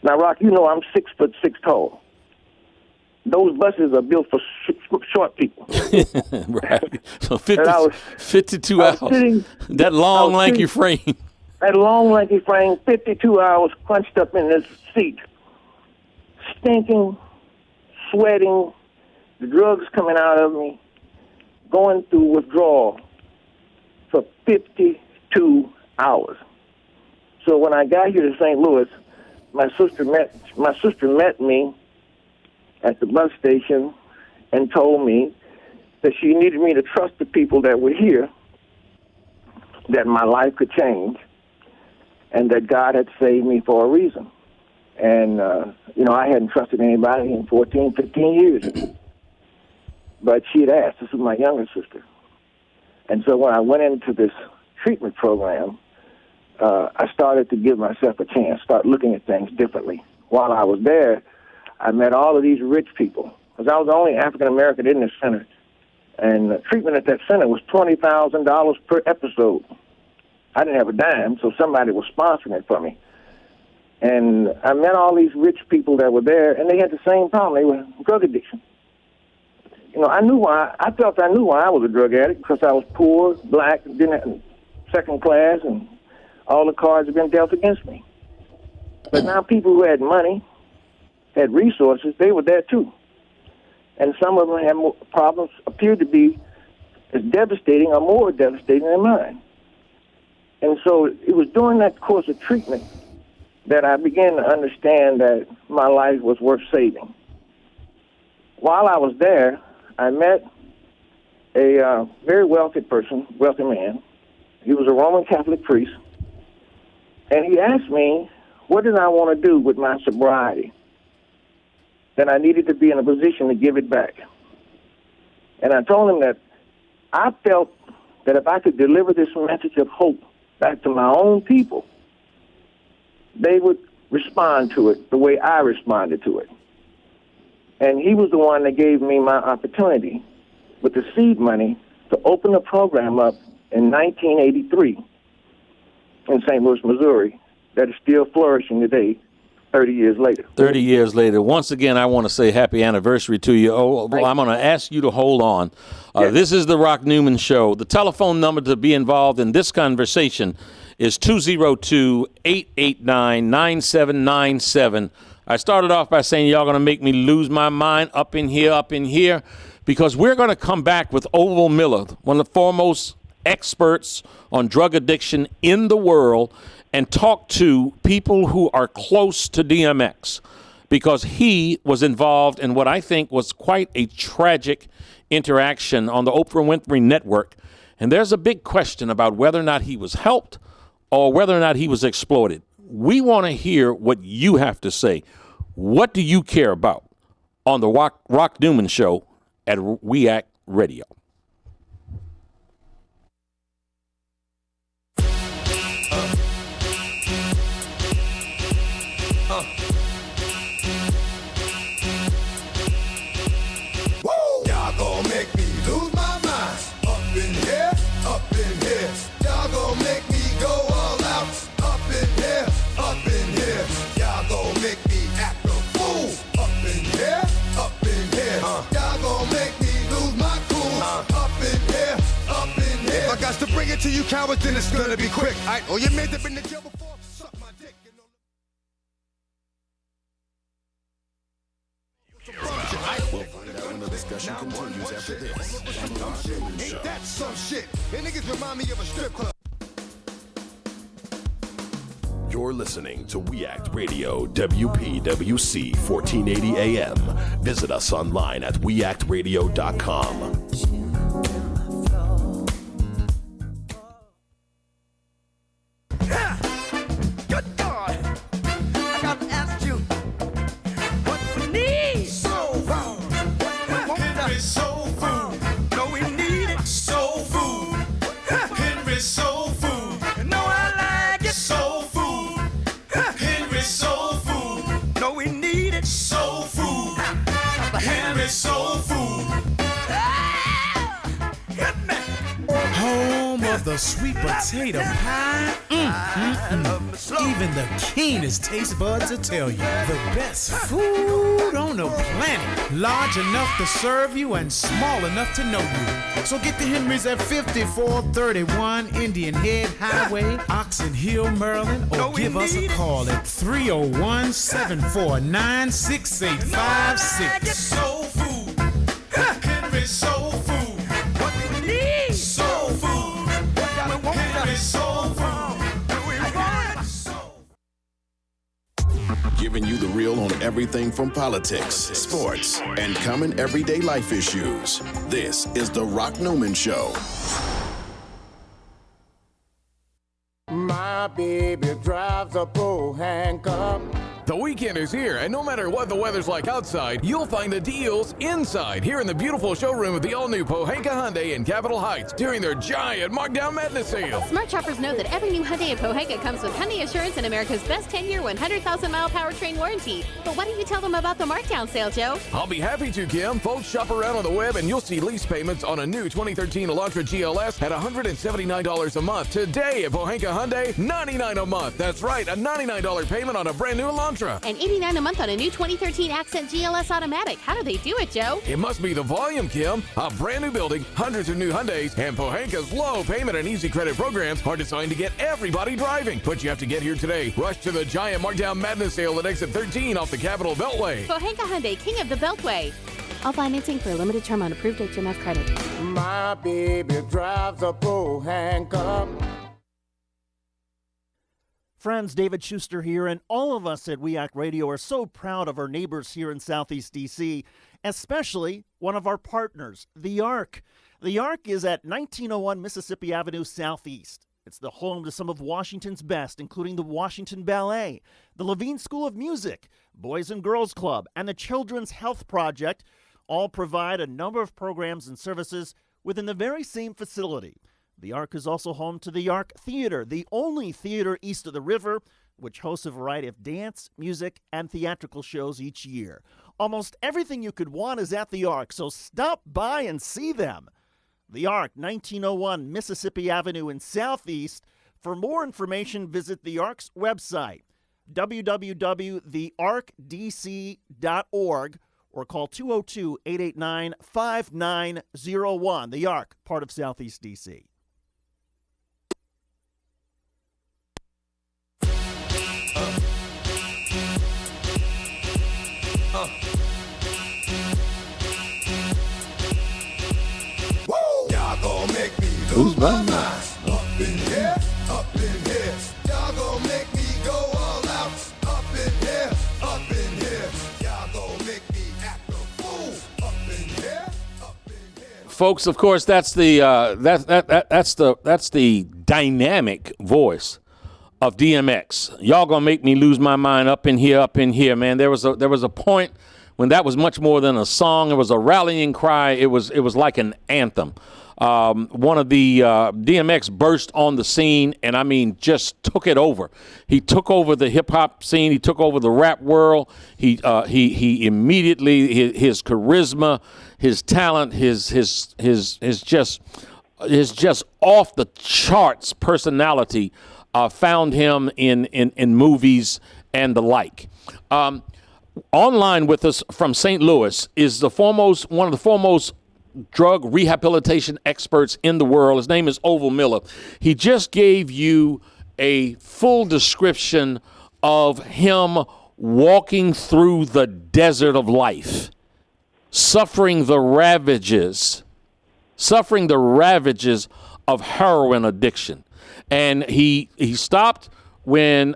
C: Now, Rock, you know I'm 6'6" tall. Those buses are built for short people.
O: Right. So 52 hours. That long, lanky frame.
C: That long, lanky frame, 52 hours crunched up in this seat. Stinking, sweating, the drugs coming out of me, going through withdrawal for 52 hours. So when I got here to St. Louis, my sister met me at the bus station and told me that she needed me to trust the people that were here, that my life could change, and that God had saved me for a reason. And, I hadn't trusted anybody in 14, 15 years. But she had asked. This was my younger sister. And so when I went into this treatment program, I started to give myself a chance, start looking at things differently. While I was there, I met all of these rich people, because I was the only African-American in the center. And treatment at that center was $20,000 per episode. I didn't have a dime, so somebody was sponsoring it for me. And I met all these rich people that were there, and they had the same problem. They were drug addiction. I knew why. I felt I knew why I was a drug addict, because I was poor, black, didn't have second class, and all the cards had been dealt against me. But now people who had money, had resources, they were there too. And some of them had more problems, appeared to be as devastating or more devastating than mine. And so it was during that course of treatment that I began to understand that my life was worth saving. While I was there, I met a very wealthy man. He was a Roman Catholic priest. And he asked me, what did I want to do with my sobriety? That I needed to be in a position to give it back. And I told him that I felt that if I could deliver this message of hope back to my own people, they would respond to it the way I responded to it. And he was the one that gave me my opportunity with the seed money to open a program up in 1983 in St. Louis, Missouri, that is still flourishing today, 30 years later.
O: 30 years later. Once again, I want to say happy anniversary to you. I'm going to ask you to hold on.
C: Yes.
O: This is the Rock Newman Show. The telephone number to be involved in this conversation is 202-889-9797. I started off by saying y'all going to make me lose my mind up in here, because we're going to come back with Orville Miller, one of the foremost experts on drug addiction in the world, and talk to people who are close to DMX, because he was involved in what I think was quite a tragic interaction on the Oprah Winfrey Network. And there's a big question about whether or not he was helped or whether or not he was exploited. We want to hear what you have to say. What do you care about on the Rock Newman Show at We Act Radio?
M: Y'all gon' make me lose my mind. Up in here, up in here. Y'all gon' make me go all out. Up in here, up in here. Y'all gon' make me act a fool. Up in here, up in here. Y'all gon' make me lose my cool. Up in here, up in here. If I got to bring it to you cowards, then it's gonna be quick. Alright, oh, you made have been in jail before? Suck my dick.
H: We'll find out when the discussion continues after this.
M: Ain't that some shit? And niggas remind me of a strip club.
H: You're listening to We Act Radio, WPWC 1480 AM. Visit us online at weactradio.com.
M: Good God! I got to ask you, what we need? Soul food. Henry Soul Food. No, we need it. Soul Food. Henry Soul Food. No, I like it. Soul Food. Henry Soul Food. No, we need it. Soul Food. Henry Soul Food. Hit me.
U: Home of the sweet potato pie. Even the keenest taste buds will tell you the best food on the planet. Large enough to serve you and small enough to know you. So get the Henrys at 5431 Indian Head Highway, Oxon Hill, Maryland, or give us a call at 301-749-6856.
M: Soul Food. Henry Soul Food. What we need? Soul Food. Henry Soul Food.
H: Giving you the real on every everything from politics, sports, and common everyday life issues. This is The Rock Newman Show.
N: My baby drives a handcuff.
P: The weekend is here, and no matter what the weather's like outside, you'll find the deals inside here in the beautiful showroom of the all-new Pohanka Hyundai in Capitol Heights during their giant Markdown Madness sale.
Q: Smart shoppers know that every new Hyundai in Pohanka comes with Hyundai Assurance and America's best 10-year, 100,000-mile powertrain warranty. But why don't you tell them about the Markdown sale, Joe?
P: I'll be happy to, Kim. Folks, shop around on the web, and you'll see lease payments on a new 2013 Elantra GLS at $179 a month. Today at Pohanka Hyundai, $99 a month. That's right, a $99 payment on a brand new Elantra.
Q: And $89 a month on a new 2013 Accent GLS Automatic. How do they do it, Joe?
P: It must be the volume, Kim. A brand new building, hundreds of new Hyundais, and Pohanka's low payment and easy credit programs are designed to get everybody driving. But you have to get here today. Rush to the giant Markdown Madness sale at exit 13 off the Capitol Beltway.
Q: Pohanka Hyundai, king of the Beltway. All financing for a limited term on approved HMF credit.
N: My baby drives a handcuff.
S: Friends, David Schuster here, and all of us at We Act Radio are so proud of our neighbors here in Southeast D.C., especially one of our partners, the Ark. The Ark is at 1901 Mississippi Avenue Southeast. It's the home to some of Washington's best, including the Washington Ballet, the Levine School of Music, Boys and Girls Club, and the Children's Health Project. All provide a number of programs and services within the very same facility. The Ark is also home to the Ark Theater, the only theater east of the river, which hosts a variety of dance, music, and theatrical shows each year. Almost everything you could want is at the Ark, so stop by and see them. The Ark, 1901 Mississippi Avenue in Southeast. For more information, visit the Ark's website, www.thearkdc.org, or call 202-889-5901. The Ark, part of Southeast D.C.
O: Who's my mind?
M: Up in here, up in here. Y'all gon' make me go all out. Up in here, up in here. Y'all gon' make me act a fool. Up in here, up in here.
O: Folks, of course, that's the dynamic voice of DMX. Y'all gonna make me lose my mind. Up in here, man. There was a point when that was much more than a song. It was a rallying cry. It was like an anthem. One of the DMX burst on the scene, and I mean, just took it over. He took over the hip hop scene. He took over the rap world. He immediately his charisma, his talent, his just off the charts personality found him in movies and the like. Online with us from St. Louis is one of the foremost drug rehabilitation experts in the world. His name is Oval Miller. He just gave you a full description of him walking through the desert of life, suffering the ravages of heroin addiction. And he stopped when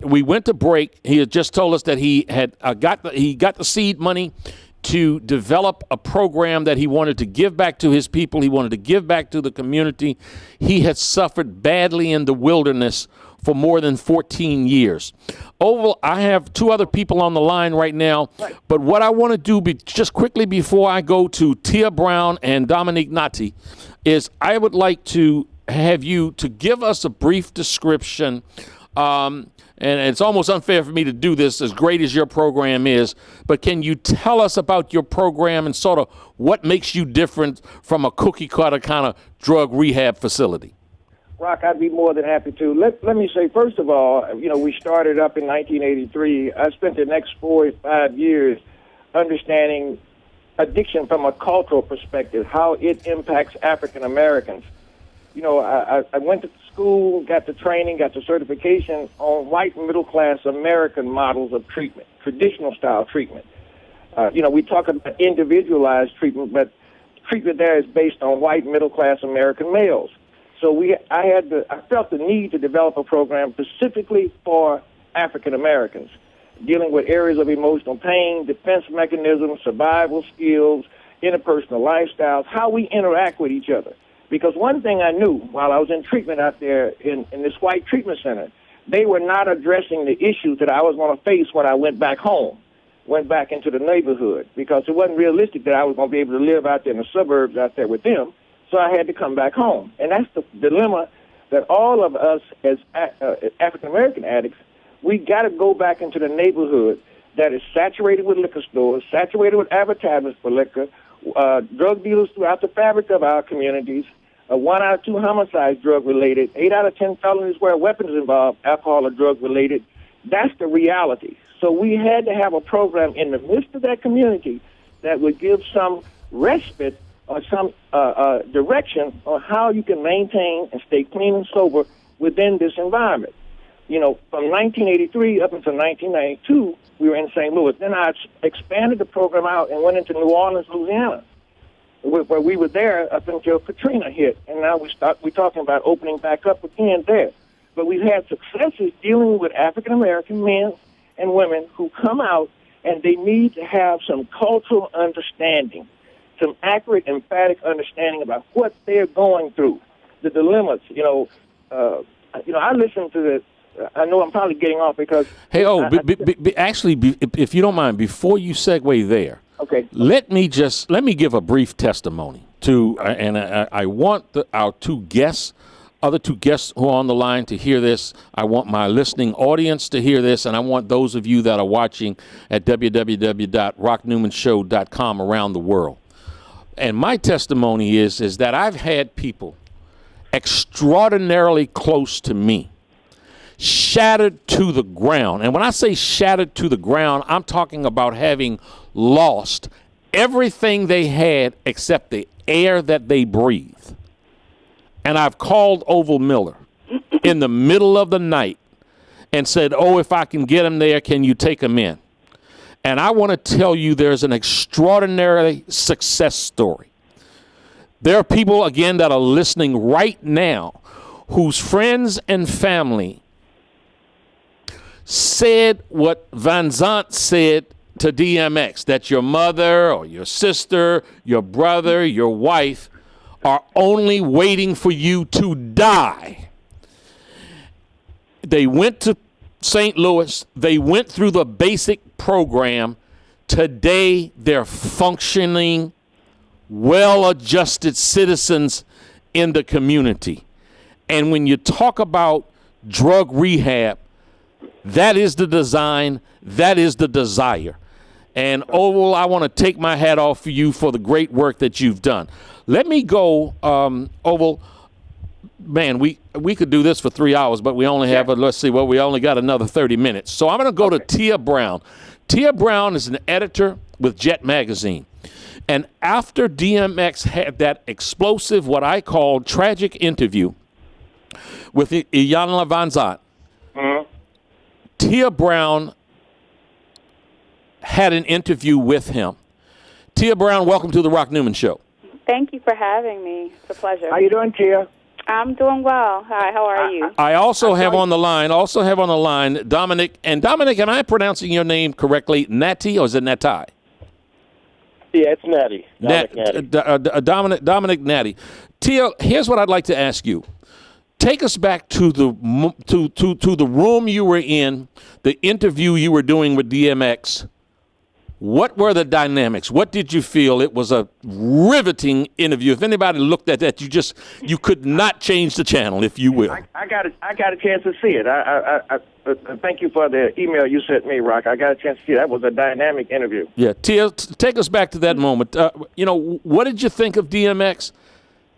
O: we went to break. He had just told us that he had got the seed money to develop a program that he wanted to give back to his people. He wanted to give back to the community. He had suffered badly in the wilderness for more than 14 years. Oval, I have two other people on the line right now, but what I want to do just quickly before I go to Tia Brown and Dominique Nati is I would like to have you to give us a brief description. And it's almost unfair for me to do this, as great as your program is, but can you tell us about your program and sort of what makes you different from a cookie-cutter kind of drug rehab facility?
C: Rock, I'd be more than happy to. Let me say, first of all, we started up in 1983. I spent the next 4 or 5 years understanding addiction from a cultural perspective, how it impacts African Americans. I went to school, got the training, got the certification on white middle-class American models of treatment, traditional style treatment. We talk about individualized treatment, but treatment there is based on white middle-class American males. So I felt the need to develop a program specifically for African Americans. dealing with areas of emotional pain, defense mechanisms, survival skills, interpersonal lifestyles, how we interact with each other. Because one thing I knew while I was in treatment out there in this white treatment center, they were not addressing the issues that I was going to face when I went back home, went back into the neighborhood, because it wasn't realistic that I was going to be able to live out there in the suburbs out there with them. So I had to come back home. And that's the dilemma that all of us as African-American addicts, we got to go back into the neighborhood that is saturated with liquor stores, saturated with advertisements for liquor, drug dealers throughout the fabric of our communities, 1 out of 2 homicides drug-related, 8 out of 10 felonies where weapons involved, alcohol or drug-related. That's the reality. So we had to have a program in the midst of that community that would give some respite or some direction on how you can maintain and stay clean and sober within this environment. You know, from 1983 up until 1992, we were in St. Louis. Then I expanded the program out and went into New Orleans, Louisiana, where we were there up until Katrina hit. And now we're talking about opening back up again there. But we've had successes dealing with African-American men and women who come out and they need to have some cultural understanding, some accurate, emphatic understanding about what they're going through, the dilemmas. I listen to the. I know I'm probably getting off because. Hey,
O: actually, if you don't mind, before you segue there,
C: okay,
O: let me give a brief testimony to, and I want our other two guests who are on the line to hear this. I want my listening audience to hear this, and I want those of you that are watching at www.rocknewmanshow.com around the world. And my testimony is that I've had people extraordinarily close to me shattered to the ground. And when I say shattered to the ground, I'm talking about having lost everything they had except the air that they breathe. And I've called Oval Miller in the middle of the night and said, if I can get him there, can you take him in? And I want to tell you there's an extraordinary success story. There are people, again, that are listening right now whose friends and family said what Van Zandt said to DMX, that your mother or your sister, your brother, your wife are only waiting for you to die. They went to St. Louis. They went through the basic program. Today, they're functioning, well-adjusted citizens in the community. And when you talk about drug rehab, that is the design, that is the desire. And Oval, I want to take my hat off for you for the great work that you've done. Let me go, Oval. Man, we could do this for 3 hours, but we only have, we only got another 30 minutes. So I'm going to go to Tia Brown. Tia Brown is an editor with Jet Magazine. And after DMX had that explosive, what I call tragic interview with Iyanla Vanzant, Tia Brown had an interview with him. Tia Brown, welcome to the Rock Newman Show.
A: Thank you for having me. It's a pleasure.
C: How you doing, Tia?
A: I'm doing well. Hi, how are you?
O: I also have on the line Dominic. And Dominic, am I pronouncing your name correctly? Natty, or is it Natai?
B: Yeah, it's Natty.
O: Dominic Natty. Tia, here's what I'd like to ask you. Take us back to the room you were in, the interview you were doing with DMX. What were the dynamics? What did you feel? It was a riveting interview. If anybody looked at that, you could not change the channel, if you will.
C: I got a chance to see it. I thank you for the email you sent me, Rock. I got a chance to see it. That was a dynamic interview.
O: Yeah, Tia, take us back to that moment. What did you think of DMX?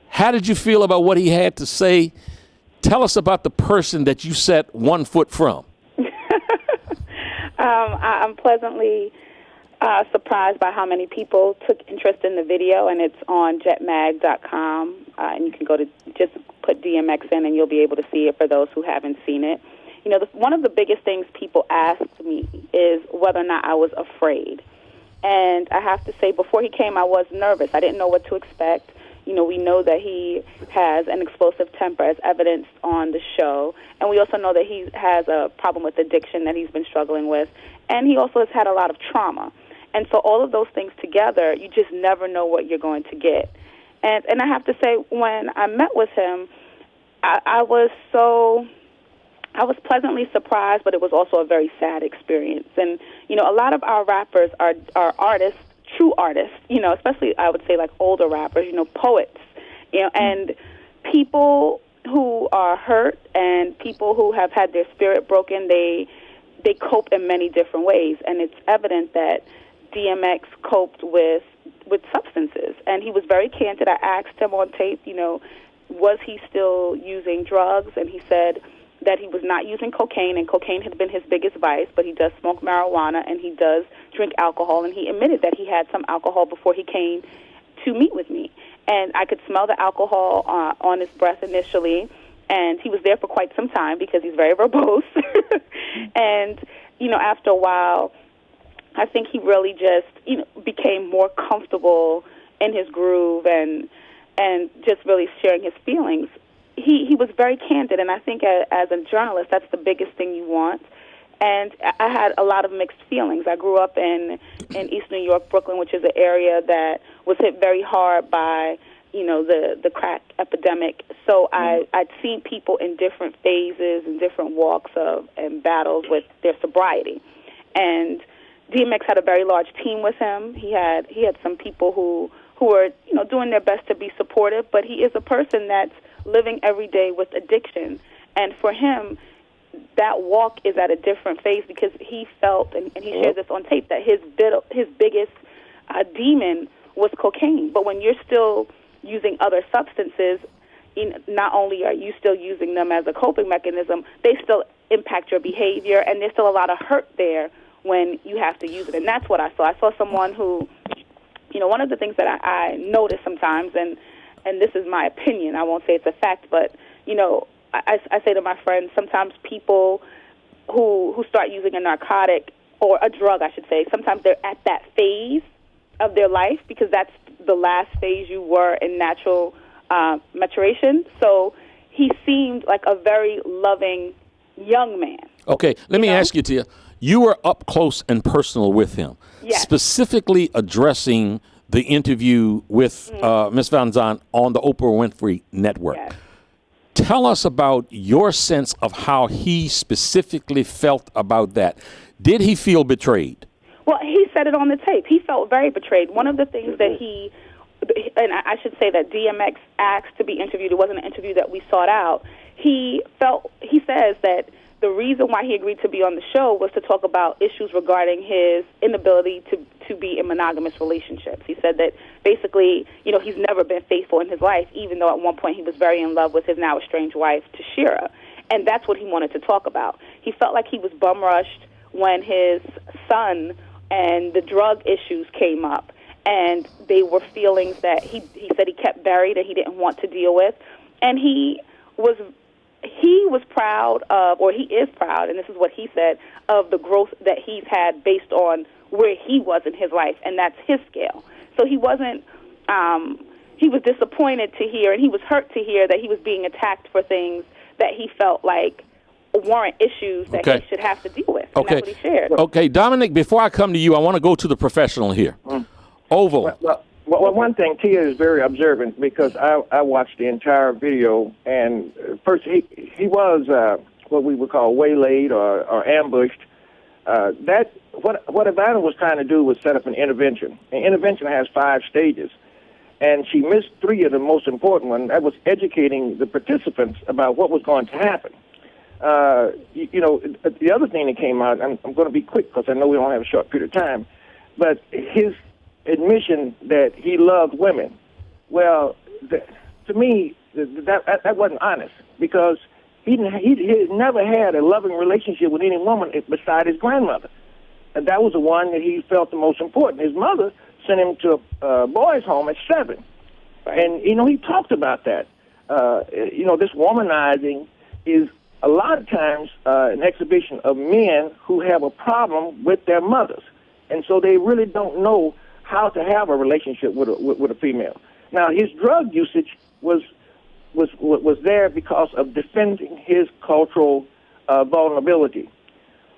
O: How did you feel about what he had to say? Tell us about the person that you set 1 foot from.
A: I'm pleasantly surprised by how many people took interest in the video, and it's on jetmag.com, and you can go to just put DMX in, and you'll be able to see it for those who haven't seen it. One of the biggest things people asked me is whether or not I was afraid. And I have to say, before he came, I was nervous. I didn't know what to expect. we know that he has an explosive temper as evidenced on the show, and we also know that he has a problem with addiction that he's been struggling with, and he also has had a lot of trauma. And so all of those things together, you just never know what you're going to get. And I have to say, when I met with him, I was pleasantly surprised, but it was also a very sad experience. And, a lot of our rappers are artists, true artists, especially I would say like older rappers, poets, and people who are hurt and people who have had their spirit broken, they cope in many different ways. And it's evident that DMX coped with substances. And he was very candid. I asked him on tape, was he still using drugs? And he said that he was not using cocaine, and cocaine had been his biggest vice, but he does smoke marijuana and he does drink alcohol, and he admitted that he had some alcohol before he came to meet with me. And I could smell the alcohol on his breath initially, and he was there for quite some time because he's very verbose. And, after a while, I think he really just, became more comfortable in his groove and just really sharing his feelings. He was very candid, and I think as a journalist, that's the biggest thing you want. And I had a lot of mixed feelings. I grew up in East New York, Brooklyn, which is an area that was hit very hard by, the crack epidemic. So I'd seen people in different phases and different walks and battles with their sobriety. And DMX had a very large team with him. He had some people who were, doing their best to be supportive, but he is a person that's living every day with addiction. And for him, that walk is at a different phase because he felt, and he shared this on tape, that his biggest demon was cocaine. But when you're still using other substances, not only are you still using them as a coping mechanism, they still impact your behavior, and there's still a lot of hurt there when you have to use it. And that's what I saw. I saw someone who, one of the things that I notice sometimes, and this is my opinion, I won't say it's a fact, but, I say to my friends, sometimes people who start using a narcotic, or a drug, I should say, sometimes they're at that phase of their life because that's the last phase you were in natural maturation. So he seemed like a very loving young man.
O: Okay, let me ask you, Tia. You were up close and personal with him, specifically addressing the interview with Ms. Van Zandt on the Oprah Winfrey Network. Yes. Tell us about your sense of how he specifically felt about that. Did he feel betrayed?
A: Well, he said it on the tape. He felt very betrayed. One of the things that and I should say that DMX asked to be interviewed, it wasn't an interview that we sought out. He says that the reason why he agreed to be on the show was to talk about issues regarding his inability to be in monogamous relationships. He said that basically, he's never been faithful in his life, even though at one point he was very in love with his now estranged wife, Tashira. And that's what he wanted to talk about. He felt like he was bum-rushed when his son and the drug issues came up. And they were feelings that he said he kept buried and he didn't want to deal with. And he was proud of, or he is proud, and this is what he said, of the growth that he's had based on where he was in his life, and that's his scale. So he wasn't, he was disappointed to hear, and he was hurt to hear that he was being attacked for things that he felt like weren't issues that he should have to deal with. And that's what he shared.
O: Okay, Dominic, before I come to you, I want to go to the professional here. Oval.
C: Well, one thing, Tia is very observant because I watched the entire video, and first he was what we would call waylaid or ambushed. What Ivana was trying to do was set up an intervention. An intervention has 5 stages, and she missed 3 of the most important ones. That was educating the participants about what was going to happen. The other thing that came out, I'm going to be quick because I know we don't have a short period of time, but his admission that he loved women. Well, to me, that wasn't honest because he never had a loving relationship with any woman beside his grandmother. And that was the one that he felt the most important. His mother sent him to a boys' home at 7. Right. And, he talked about that. This womanizing is a lot of times an exhibition of men who have a problem with their mothers. And so they really don't know how to have a relationship with a female. Now, his drug usage was there because of defending his cultural vulnerability.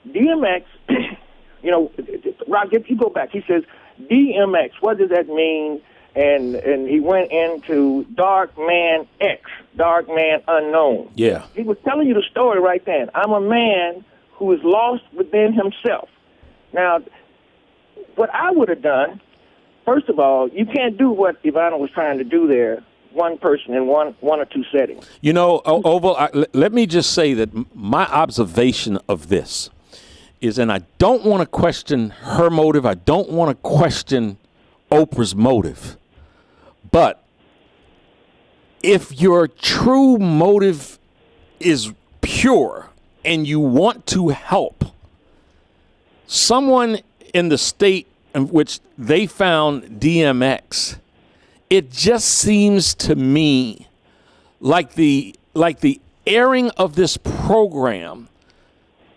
C: DMX, you know, Rock, if you go back, he says, DMX, what does that mean? And he went into Dark Man X, Dark Man Unknown.
O: Yeah.
C: He was telling you the story right then. I'm a man who is lost within himself. Now, what I would have done, first of all, you can't do what Ivana was trying to do there, one person in one or two settings.
O: You know, Oval, let me just say that my observation of this is, and I don't want to question her motive, I don't want to question Oprah's motive, but if your true motive is pure and you want to help someone in the state in which they found DMX, it just seems to me like the airing of this program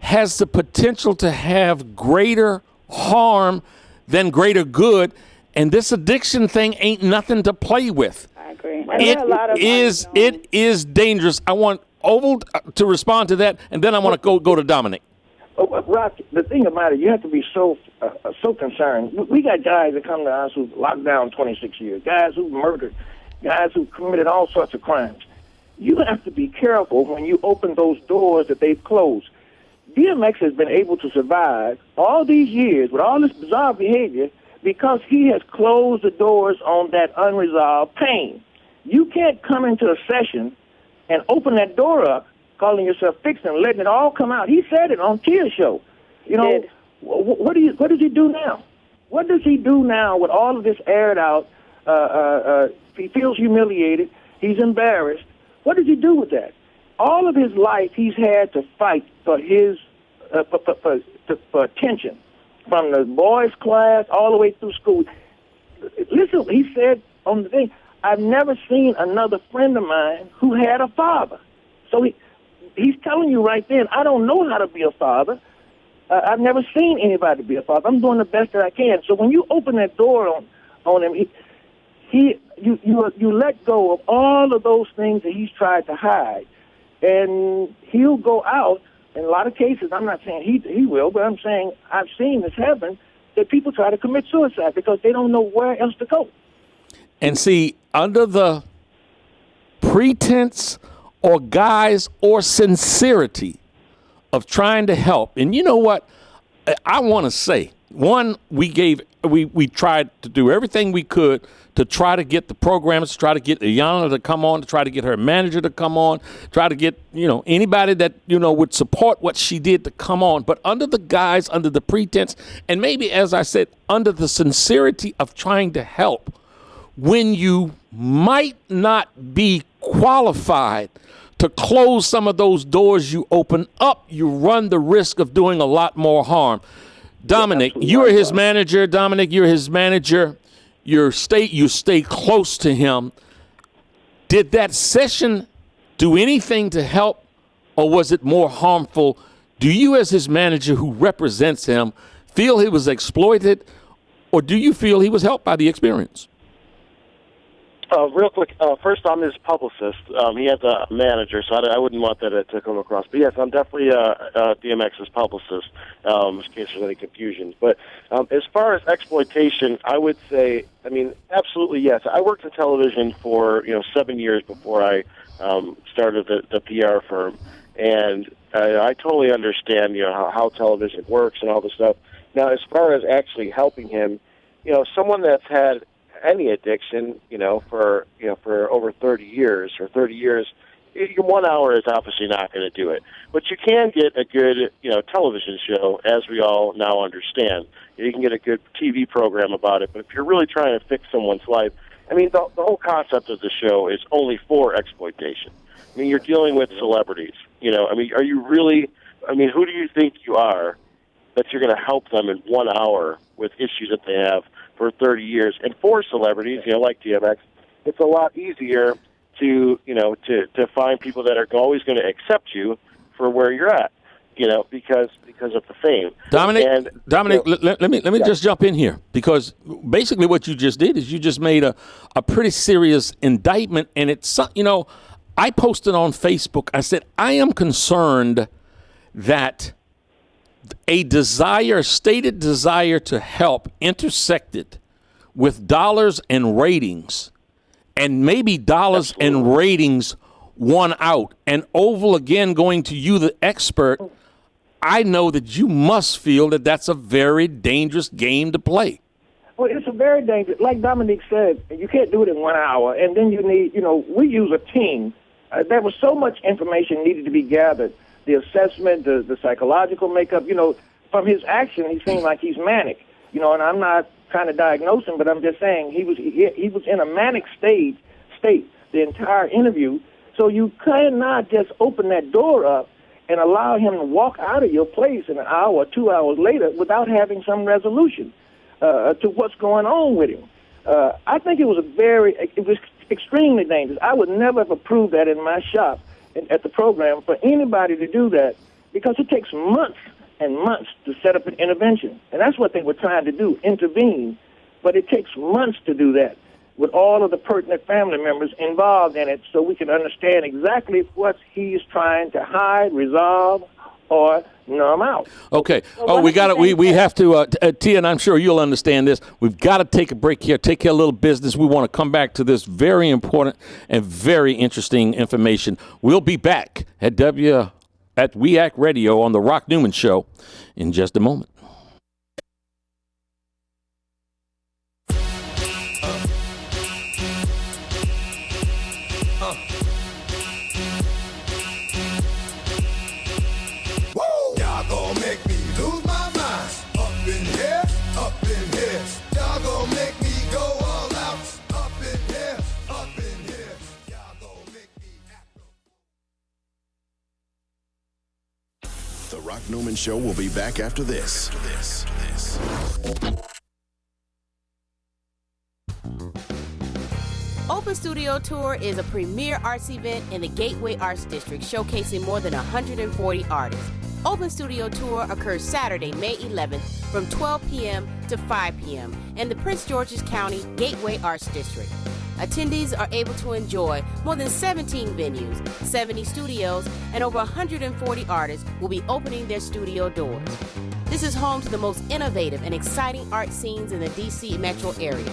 O: has the potential to have greater harm than greater good, and this addiction thing ain't nothing to play with.
A: I agree.
O: It is dangerous. I want Oval to respond to that, and then I want to go to Dominic.
C: Rock, the thing about it, you have to be so concerned. We got guys that come to us who've locked down 26 years, guys who've murdered, guys who've committed all sorts of crimes. You have to be careful when you open those doors that they've closed. DMX has been able to survive all these years with all this bizarre behavior because he has closed the doors on that unresolved pain. You can't come into a session and open that door up, calling yourself fixing and letting it all come out. He said it on Tia's show. You know, what does he do now? What does he do now with all of this aired out? He feels humiliated. He's embarrassed. What does he do with that? All of his life, he's had to fight for his for attention, from the boys' class all the way through school. Listen, he said on the thing, I've never seen another friend of mine who had a father. So he's telling you right then, I don't know how to be a father. I've never seen anybody be a father. I'm doing the best that I can. So when you open that door on him, you let go of all of those things that he's tried to hide, and he'll go out. In a lot of cases, I'm not saying he will, but I'm saying I've seen this happen, that people try to commit suicide because they don't know where else to go.
O: And see, under the pretense or guise or sincerity of trying to help, and you know what, I want to say, one, we tried to do everything we could to try to get the programs, to try to get Iyanla to come on, to try to get her manager to come on, try to get, anybody that, would support what she did to come on. But under the guise, under the pretense, and maybe, as I said, under the sincerity of trying to help, when you might not be qualified to close some of those doors you open up, you run the risk of doing a lot more harm. Dominic, you are his manager. Dominic, you're his manager. You stay close to him. Did that session do anything to help, or was it more harmful? Do you, as his manager who represents him, feel he was exploited, or do you feel he was helped by the experience?
B: Real quick, first, I'm his publicist. He has a manager, so I wouldn't want that to come across. But yes, I'm definitely DMX's publicist, in case there's any confusion. But as far as exploitation, I would say, absolutely yes. I worked in television for 7 years before I started the PR firm, and I totally understand how television works and all this stuff. Now, as far as actually helping him, someone that's had any addiction, for over 30 years, your 1 hour is obviously not going to do it. But you can get a good, television show, as we all now understand. You can get a good TV program about it. But if you're really trying to fix someone's life, the whole concept of the show is only for exploitation. You're dealing with celebrities. Are you really? Who do you think you are that you're going to help them in 1 hour with issues that they have for 30 years? And for celebrities, like DMX, it's a lot easier to find people that are always going to accept you for where you're at. because of the fame.
O: Dominic, let me just jump in here, because basically what you just did is you just made a pretty serious indictment, and it's, I posted on Facebook, I said, I am concerned that a stated desire to help intersected with dollars and ratings, and maybe dollars and ratings won out. And Oval, again, going to you, the expert, I know that you must feel that that's a very dangerous game to play.
C: Well, it's a very dangerous, like Dominique said, you can't do it in 1 hour. And then you need, we use a team. There was so much information needed to be gathered. The assessment, the psychological makeup, from his action, he seemed like he's manic. And I'm not trying to diagnose him, but I'm just saying he was in a manic state the entire interview. So you cannot just open that door up and allow him to walk out of your place an hour or 2 hours later without having some resolution to what's going on with him. I think it was extremely dangerous. I would never have approved that in my shop at the program for anybody to do that, because it takes months and months to set up an intervention. And that's what they were trying to do, intervene. But it takes months to do that with all of the pertinent family members involved in it, so we can understand exactly what he's trying to hide, resolve, or numb out.
O: Okay. We have to, Tia, and I'm sure you'll understand this. We've got to take a break here, take care of a little business. We want to come back to this very important and very interesting information. We'll be back at We Act Radio on the Rock Newman Show in just a moment.
H: Rock Newman Show will be back after this.
D: Open Studio Tour is a premier arts event in the Gateway Arts District, showcasing more than 140 artists. Open Studio Tour occurs Saturday, May 11th from 12 p.m. to 5 p.m. in the Prince George's County Gateway Arts District. Attendees are able to enjoy more than 17 venues, 70 studios, and over 140 artists will be opening their studio doors. This is home to the most innovative and exciting art scenes in the D.C. metro area.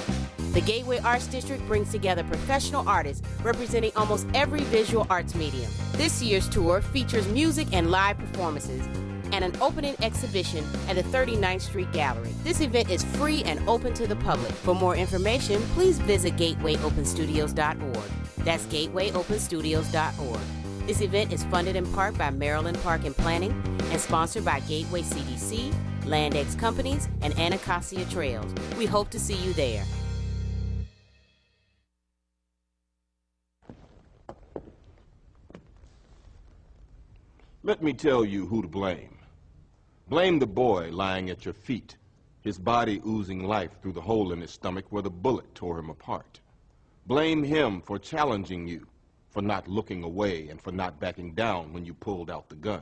D: The Gateway Arts District brings together professional artists representing almost every visual arts medium. This year's tour features music and live performances and an opening exhibition at the 39th Street Gallery. This event is free and open to the public. For more information, please visit gatewayopenstudios.org. That's gatewayopenstudios.org. This event is funded in part by Maryland Park and Planning and sponsored by Gateway CDC, LandX Companies, and Anacostia Trails. We hope to see you there.
E: Let me tell you who to blame. Blame the boy lying at your feet, his body oozing life through the hole in his stomach where the bullet tore him apart. Blame him for challenging you, for not looking away and for not backing down when you pulled out the gun.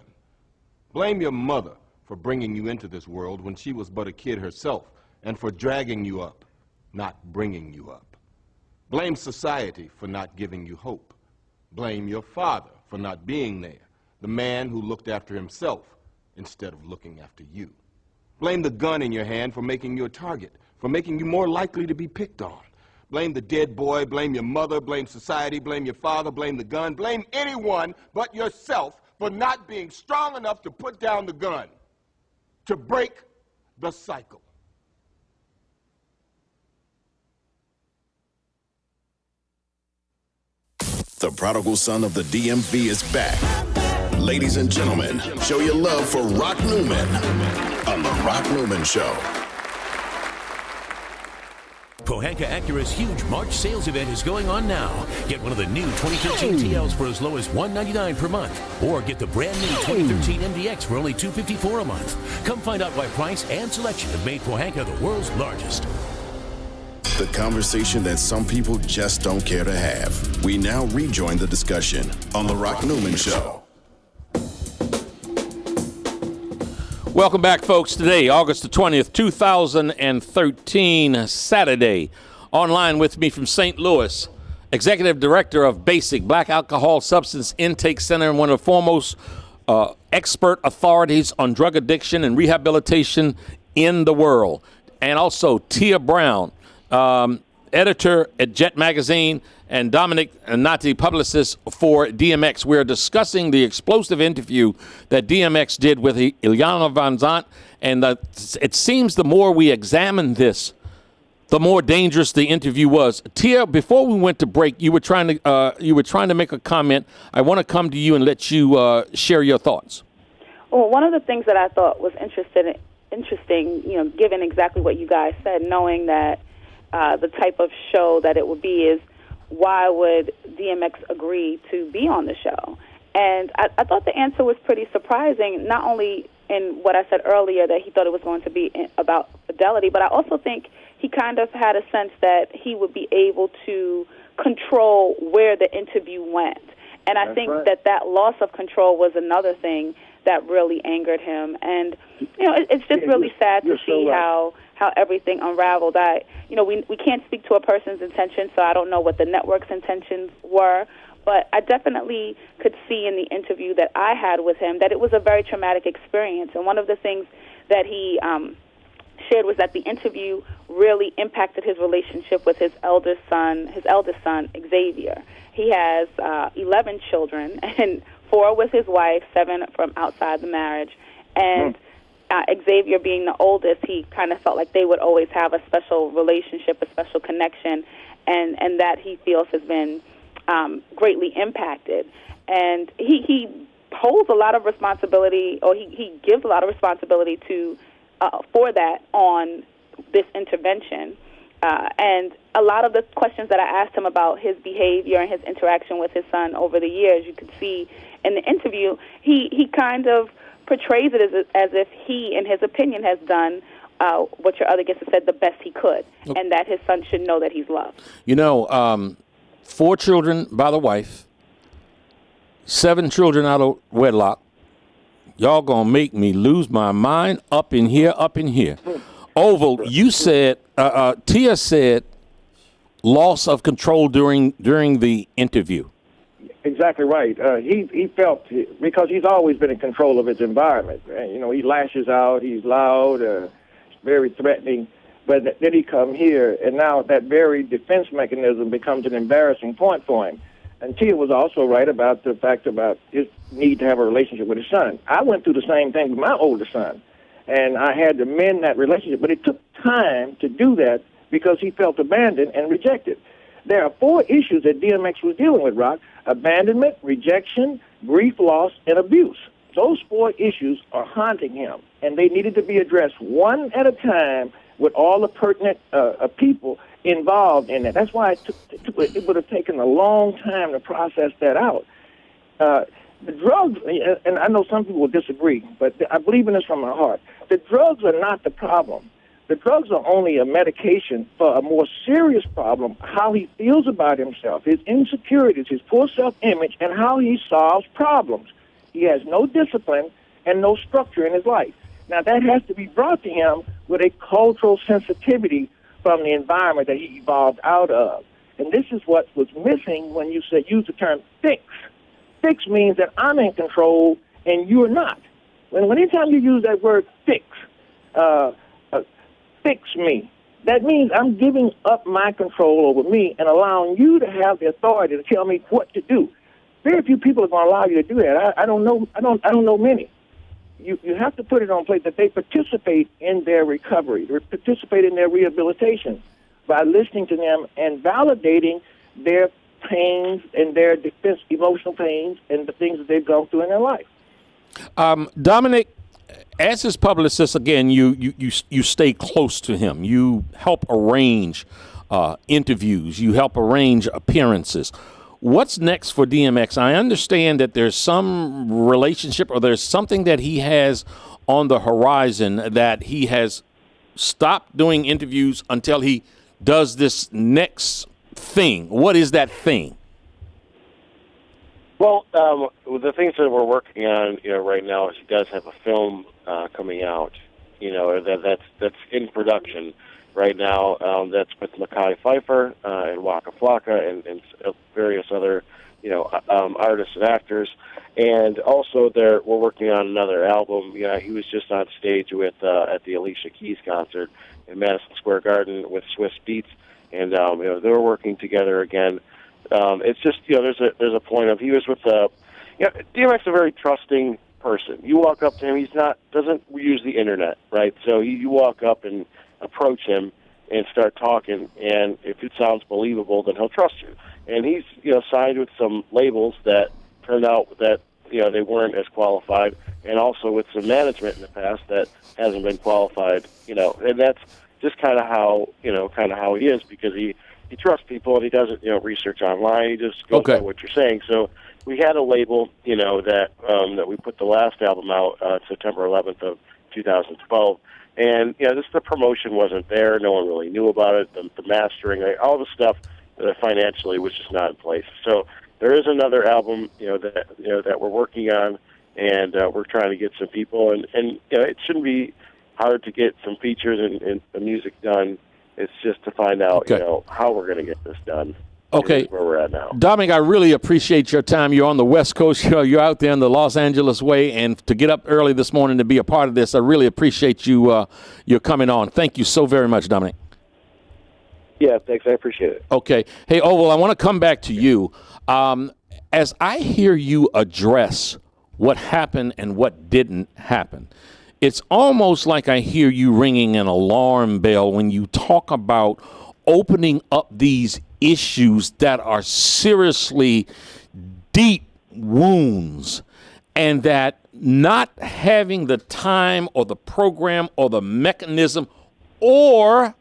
E: Blame your mother for bringing you into this world when she was but a kid herself and for dragging you up, not bringing you up. Blame society for not giving you hope. Blame your father for not being there, the man who looked after himself instead of looking after you. Blame the gun in your hand for making you a target, for making you more likely to be picked on. Blame the dead boy, blame your mother, blame society, blame your father, blame the gun, blame anyone but yourself for not being strong enough to put down the gun, to break the cycle.
H: The prodigal son of the DMV is back. Ladies and gentlemen, show your love for Rock Newman on The Rock Newman Show.
F: Pohanka Acura's huge March sales event is going on now. Get one of the new 2013 TLs for as low as $199 per month, or get the brand new 2013 MDX for only $254 a month. Come find out why price and selection have made Pohanka the world's largest.
H: The conversation that some people just don't care to have. We now rejoin the discussion on The Rock Newman Show.
O: Welcome back, folks. Today, August the 20th, 2013, Saturday. Online with me from St. Louis, Executive Director of BASIC, Black Alcohol Substance Intake Center, and one of the foremost expert authorities on drug addiction and rehabilitation in the world. And also Tia Brown, editor at Jet Magazine, and Dominic Nati, publicist for DMX. We're discussing the explosive interview that DMX did with Ilyana Van Zant, and it seems the more we examine this, the more dangerous the interview was. Tia, before we went to break, you were trying to make a comment. I want to come to you and let you share your thoughts.
A: Well, one of the things that I thought was interesting, given exactly what you guys said, knowing that the type of show that it would be is, why would DMX agree to be on the show? And I thought the answer was pretty surprising, not only in what I said earlier, that he thought it was going to be about fidelity, but I also think he kind of had a sense that he would be able to control where the interview went. And I think that loss of control was another thing that really angered him. And, it's just really sad to see how everything unraveled. We can't speak to a person's intentions, so I don't know what the network's intentions were, but I definitely could see in the interview that I had with him that it was a very traumatic experience. And one of the things that he shared was that the interview really impacted his relationship with his eldest son, Xavier. He has 11 children, and 4 with his wife, 7 from outside the marriage. And Xavier being the oldest, he kind of felt like they would always have a special relationship, a special connection, and that he feels has been greatly impacted. And he holds a lot of responsibility, or he gives a lot of responsibility to for that on this intervention. And a lot of the questions that I asked him about his behavior and his interaction with his son over the years, you could see in the interview, he kind of portrays it as if he, in his opinion, has done what your other guest has said, the best he could, and that his son should know that he's loved.
O: 4 children by the wife, 7 children out of wedlock. Y'all gonna make me lose my mind up in here. Oval, you said, Tia said, loss of control during the interview.
C: Exactly right. He felt, because he's always been in control of his environment. He lashes out, he's loud, very threatening. But then he come here, and now that very defense mechanism becomes an embarrassing point for him. And Tia was also right about the fact about his need to have a relationship with his son. I went through the same thing with my older son, and I had to mend that relationship. But it took time to do that because he felt abandoned and rejected. There are 4 issues that DMX was dealing with, Rock: abandonment, rejection, grief, loss, and abuse. Those 4 issues are haunting him, and they needed to be addressed one at a time with all the pertinent people involved in it. That's why it would have taken a long time to process that out. The drugs, and I know some people will disagree, but I believe in this from my heart. The drugs are not the problem. The drugs are only a medication for a more serious problem: how he feels about himself, his insecurities, his poor self-image, and how he solves problems. He has no discipline and no structure in his life. Now, that has to be brought to him with a cultural sensitivity from the environment that he evolved out of. And this is what was missing when you use the term fix. Fix means that I'm in control and you're not. Anytime you use that word fix me, that means I'm giving up my control over me and allowing you to have the authority to tell me what to do. Very few people are going to allow you to do that. I don't know many. You have to put it on plate that they participate in their recovery, they participate in their rehabilitation by listening to them and validating their pains and their defense, emotional pains, and the things that they've gone through in their life.
O: Dominic, as his publicist, again, you stay close to him. You help arrange interviews. You help arrange appearances. What's next for DMX? I understand that there's some relationship or there's something that he has on the horizon, that he has stopped doing interviews until he does this next thing. What is that thing?
B: Well, the things that we're working on, right now is he does have a film coming out, that's in production right now. That's with Mackay Pfeiffer and Waka Flocka and various other, artists and actors. And also, we're working on another album. He was just on stage with at the Alicia Keys concert in Madison Square Garden with Swiss Beats, and they're working together again. It's just there's a point of he was with DMX is a very trusting person. You walk up to him, doesn't use the internet, right? So you walk up and approach him and start talking, and if it sounds believable, then he'll trust you. And he's signed with some labels that turned out that they weren't as qualified, and also with some management in the past that hasn't been qualified. And that's just kind of how he is, because he trusts people and he doesn't research online. He just goes by what you're saying. So we had a label that we put the last album out September 11th of 2012. And just the promotion wasn't there. No one really knew about it. The mastering, all the stuff financially was just not in place. So there is another album that we're working on, and we're trying to get some people. And it shouldn't be hard to get some features and the music done. It's just to find out how we're going to get this done.
O: Okay,
B: where we're at now.
O: Dominic, I really appreciate your time. You're on the West Coast. You're out there in the Los Angeles way, and to get up early this morning to be a part of this, I really appreciate you coming on. Thank you so very much, Dominic.
B: Yeah, thanks. I appreciate it.
O: Okay. Hey, Oval, I want to come back to you. As I hear you address what happened and what didn't happen, it's almost like I hear you ringing an alarm bell when you talk about opening up these issues that are seriously deep wounds, and that not having the time or the program or the mechanism or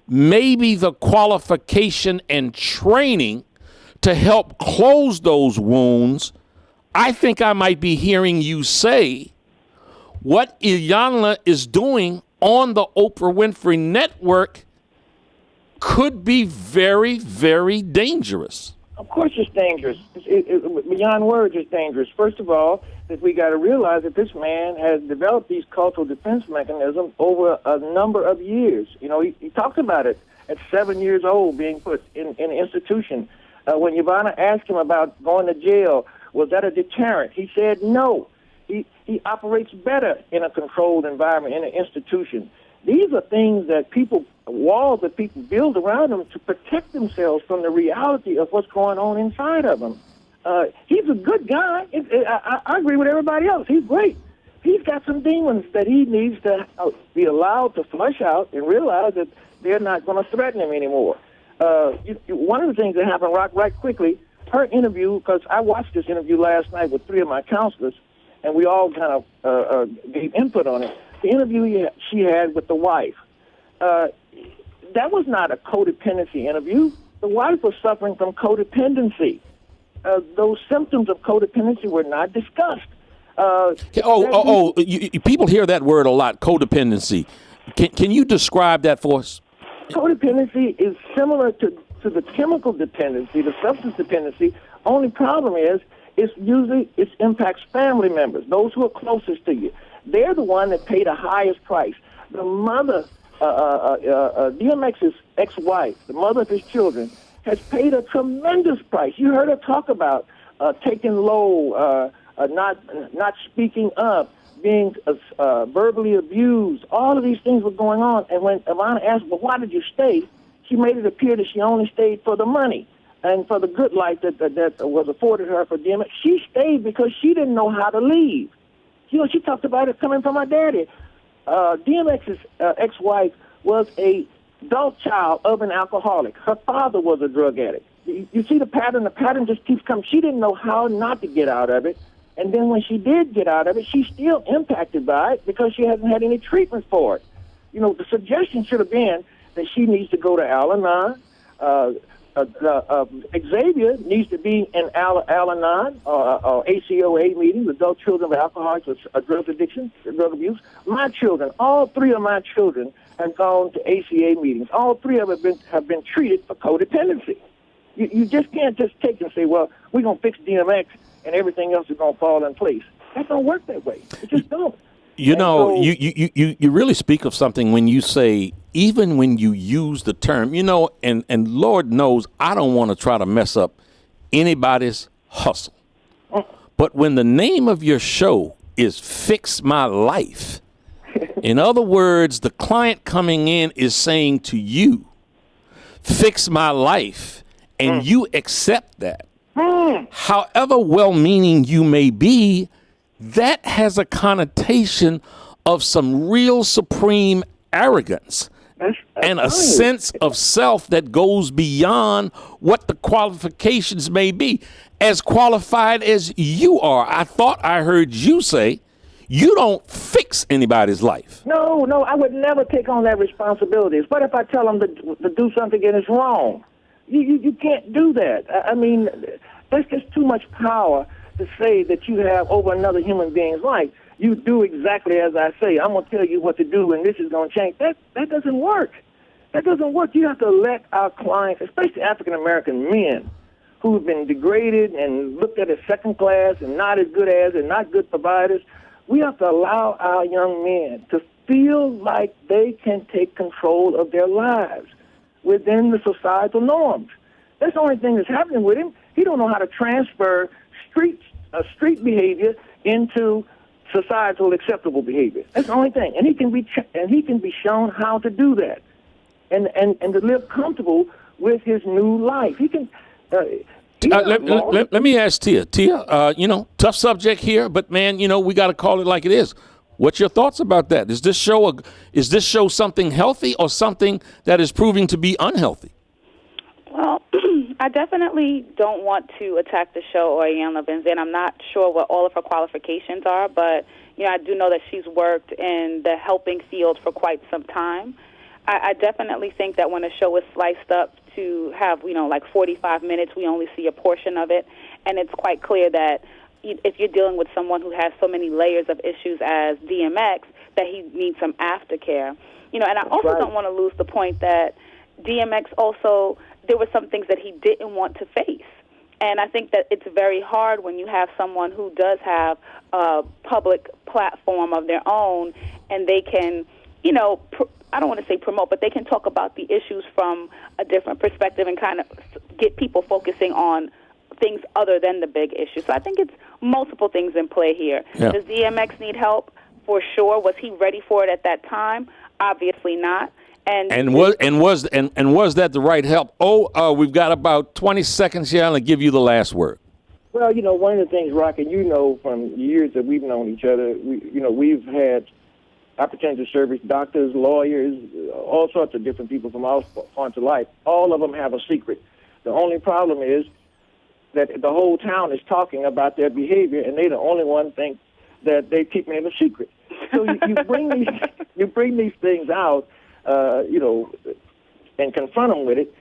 O: maybe the qualification and training to help close those wounds. I think I might be hearing you say what Iyanla is doing on the Oprah Winfrey Network could be very, very dangerous.
C: Of course it's dangerous. Beyond words, it's dangerous. First of all, that we got to realize that this man has developed these cultural defense mechanisms over a number of years. He talked about it at 7 years old, being put in an institution. When Ivana asked him about going to jail, was that a deterrent? He said no. He operates better in a controlled environment, in an institution. These are things that walls that people build around them to protect themselves from the reality of what's going on inside of them. He's a good guy. I agree with everybody else. He's great. He's got some demons that he needs to be allowed to flush out and realize that they're not going to threaten him anymore. One of the things that happened right quickly, her interview, because I watched this interview last night with 3 of my counselors, and we all kind of gave input on it. The interview she had with the wife, that was not a codependency interview. The wife was suffering from codependency. Those symptoms of codependency were not discussed.
O: People hear that word a lot, codependency. Can you describe that for us?
C: Codependency is similar to the chemical dependency, the substance dependency. Only problem is it impacts family members, those who are closest to you. They're the one that pay the highest price. The mother, DMX's ex-wife, the mother of his children, has paid a tremendous price. You heard her talk about taking low, not speaking up, being verbally abused. All of these things were going on. And when Ivana asked, well, why did you stay? She made it appear that she only stayed for the money and for the good life that was afforded her for DMX. She stayed because she didn't know how to leave. She talked about it coming from her daddy. DMX's ex-wife was a adult child of an alcoholic. Her father was a drug addict. You see the pattern? The pattern just keeps coming. She didn't know how not to get out of it. And then when she did get out of it, she's still impacted by it because she hasn't had any treatment for it. The suggestion should have been that she needs to go to Al-Anon. Xavier needs to be in Al-Anon or ACOA meetings, Adult Children of Alcoholics with Drug Addiction, Drug Abuse. My children, all 3 of my children have gone to ACA meetings. All 3 of them have been treated for codependency. You just can't just take and say, well, we're going to fix DMX and everything else is going to fall in place. That don't work that way. It just don't.
O: You know, you really speak of something when you say, even when you use the term, you know, and Lord knows I don't want to try to mess up anybody's hustle. But when the name of your show is Fix My Life, in other words, the client coming in is saying to you, fix my life, and you accept that. However well-meaning you may be, that has a connotation of some real supreme arrogance and a sense of self that goes beyond what the qualifications may be. As qualified as you are, I thought I heard you say you don't fix anybody's life.
C: No, I would never take on that responsibility. What if I tell them to do something and it's wrong? You can't do that. I mean, that's just too much power to say that you have over another human being's life. You do exactly as I say. I'm going to tell you what to do, and this is going to change. That doesn't work. That doesn't work. You have to let our clients, especially African-American men, who've been degraded and looked at as second class and not as good as and not good providers, we have to allow our young men to feel like they can take control of their lives within the societal norms. That's the only thing that's happening with him. He don't know how to transfer street behavior into societal acceptable behavior. That's the only thing. And he can be shown how to do that and to live comfortable with his new life. He can
O: let me ask Tia. Tia, tough subject here, but man, we got to call it like it is. What's your thoughts about that? Is this show something healthy or something that is proving to be unhealthy?
A: Well, I definitely don't want to attack the show or Iyanla Vanzant. I'm not sure what all of her qualifications are, but I do know that she's worked in the helping field for quite some time. I definitely think that when a show is sliced up to have, like 45 minutes, we only see a portion of it, and it's quite clear that if you're dealing with someone who has so many layers of issues as DMX, that he needs some aftercare. And I also don't want to lose the point that DMX also, there were some things that he didn't want to face. And I think that it's very hard when you have someone who does have a public platform of their own, and they can, I don't want to say promote, but they can talk about the issues from a different perspective and kind of get people focusing on things other than the big issue. So I think it's multiple things in play here. Yeah. Does DMX need help? For sure. Was he ready for it at that time? Obviously not. And
O: was that the right help? We've got about 20 seconds here. I'll give you the last word.
C: Well, one of the things, Rock, and from years that we've known each other, we've had opportunity to service doctors, lawyers, all sorts of different people from all parts of life. All of them have a secret. The only problem is that the whole town is talking about their behavior, and they're the only one think that they keep it a secret. So you bring these things out, and confront them with it,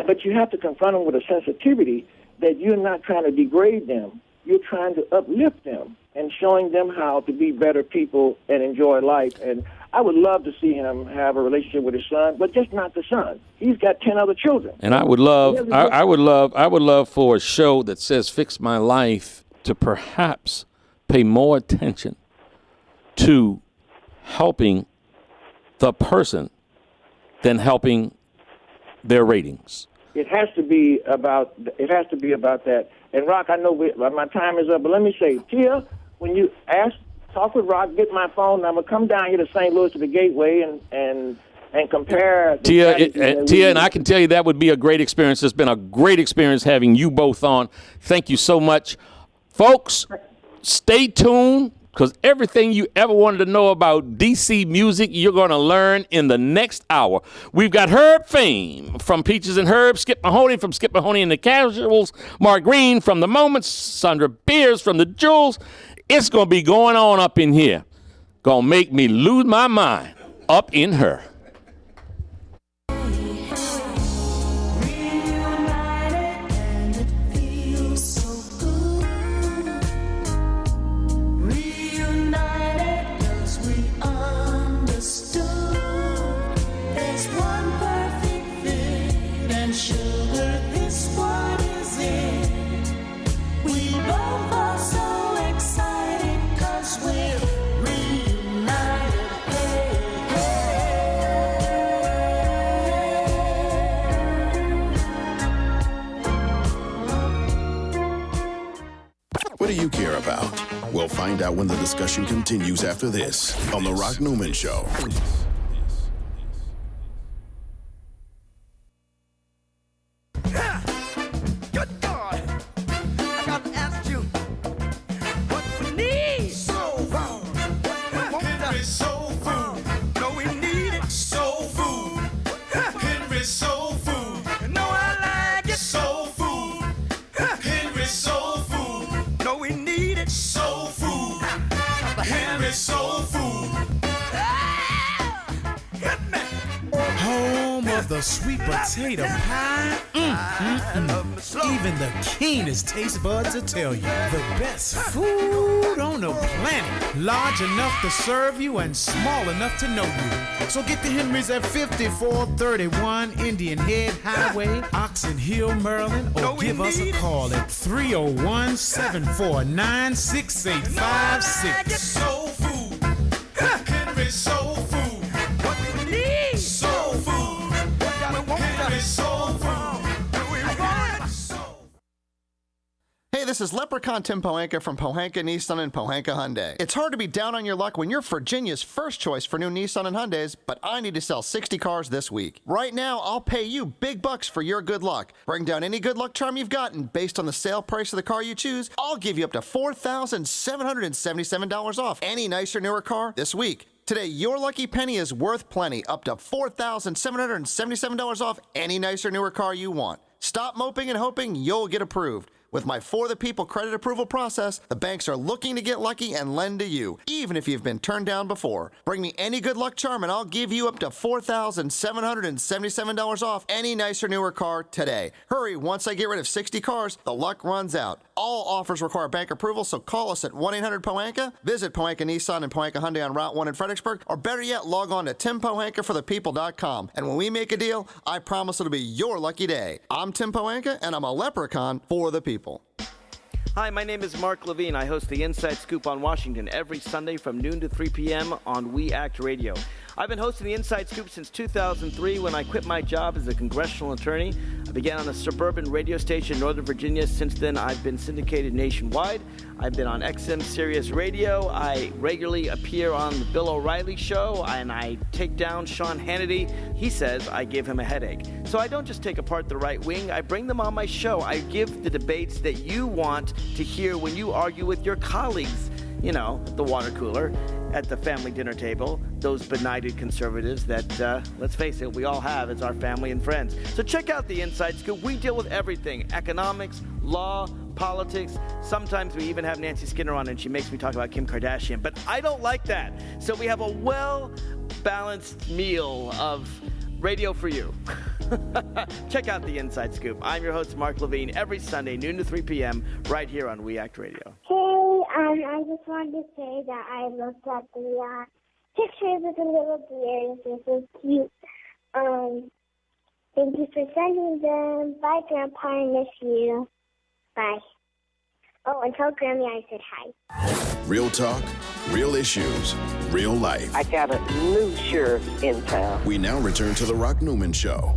C: but you have to confront them with a sensitivity that you're not trying to degrade them. You're trying to uplift them and showing them how to be better people and enjoy life. And I would love to see him have a relationship with his son, but just not the son. He's got 10 other children.
O: And I would love for a show that says Fix My Life to perhaps pay more attention to helping the person than helping their ratings.
C: It has to be about that. And Rock, I know my time is up, but let me say, Tia, when you talk with Rock, get my phone, and I'm gonna come down here to St. Louis to the Gateway and compare.
O: Tia, and I can tell you that would be a great experience. It's been a great experience having you both on. Thank you so much, folks. Stay tuned, because everything you ever wanted to know about DC music, you're going to learn in the next hour. We've got Herb Fame from Peaches and Herb, Skip Mahoney from Skip Mahoney and the Casuals, Mark Green from The Moments, Sandra Beers from The Jewels. It's going to be going on up in here. Going to make me lose my mind up in her.
M: Sugar, this one is it. We both are
H: What do you care about? We'll find out when the discussion continues after this on The Rock Newman Show.
M: Good God. I got to ask you, what we need? Soul food. Henry Soul Food. No, we need it. Soul Food. Henry Soul Food. No, I like it. Soul Food. Henry Soul Food. No, we need it. Soul Food. Henry Soul Food. Hit me.
U: Home of the sweet potato pie. Even the keenest taste buds will tell you the best food on the planet. Large enough to serve you and small enough to know you. So get to Henry's at 5431 Indian Head Highway, Oxon Hill, Maryland, or give us a call at 301-749-6856.
M: Soul food. Henry Soul Food. What we need? Soul food. Henry Soul Food.
K: Hey, this is Leprechaun Tim Pohanka from Pohanka Nissan and Pohanka Hyundai. It's hard to be down on your luck when you're Virginia's first choice for new Nissan and Hyundais, but I need to sell 60 cars this week. Right now, I'll pay you big bucks for your good luck. Bring down any good luck charm you've gotten based on the sale price of the car you choose. I'll give you up to $4,777 off any nicer, newer car this week. Today, your lucky penny is worth plenty, up to $4,777 off any nicer, newer car you want. Stop moping and hoping you'll get approved. With my For the People credit approval process, the banks are looking to get lucky and lend to you, even if you've been turned down before. Bring me any good luck charm and I'll give you up to $4,777 off any nicer, newer car today. Hurry, once I get rid of 60 cars, the luck runs out. All offers require bank approval, so call us at 1-800-POHANKA, visit Pohanka Nissan and Pohanka Hyundai on Route 1 in Fredericksburg, or better yet, log on to timpohankaforthepeople.com. And when we make a deal, I promise it'll be your lucky day. I'm Tim Pohanka, and I'm a leprechaun for the people.
G: Hi, my name is Mark Levine. I host the Inside Scoop on Washington every Sunday from noon to 3 p.m. on We Act Radio. I've been hosting the Inside Scoop since 2003 when I quit my job as a congressional attorney. I began on a suburban radio station in Northern Virginia. Since then, I've been syndicated nationwide. I've been on XM Sirius Radio. I regularly appear on the Bill O'Reilly Show, and I take down Sean Hannity. He says I give him a headache. So I don't just take apart the right wing. I bring them on my show. I give the debates that you want to hear when you argue with your colleagues. You know, at the water cooler, at the family dinner table, those benighted conservatives that, let's face it, we all have as our family and friends. So check out the Inside Scoop. We deal with everything: economics, law, politics. Sometimes we even have Nancy Skinner on and she makes me talk about Kim Kardashian. But I don't like that. So we have a well-balanced meal of radio for you. Check out the Inside Scoop. I'm your host, Mark Levine, every Sunday, noon to 3 p.m., right here on We Act Radio.
L: Hey, I just wanted to say that I looked at the pictures with the little deers. They're so cute. Thank you for sending them. Bye, Grandpa. I miss you. Bye. Oh, and tell Grammy I said hi.
H: Real talk, real issues, real life.
V: I got a new sheriff in town.
H: We now return to The Rock Newman Show.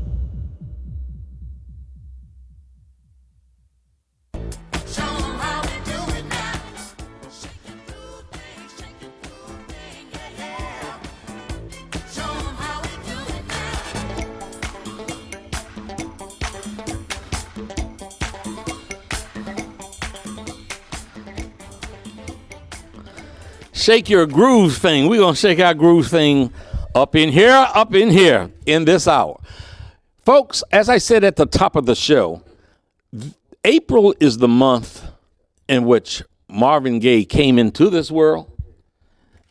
O: Shake your groove thing. We're going to shake our groove thing up in here in this hour. Folks, as I said at the top of the show, April is the month in which Marvin Gaye came into this world,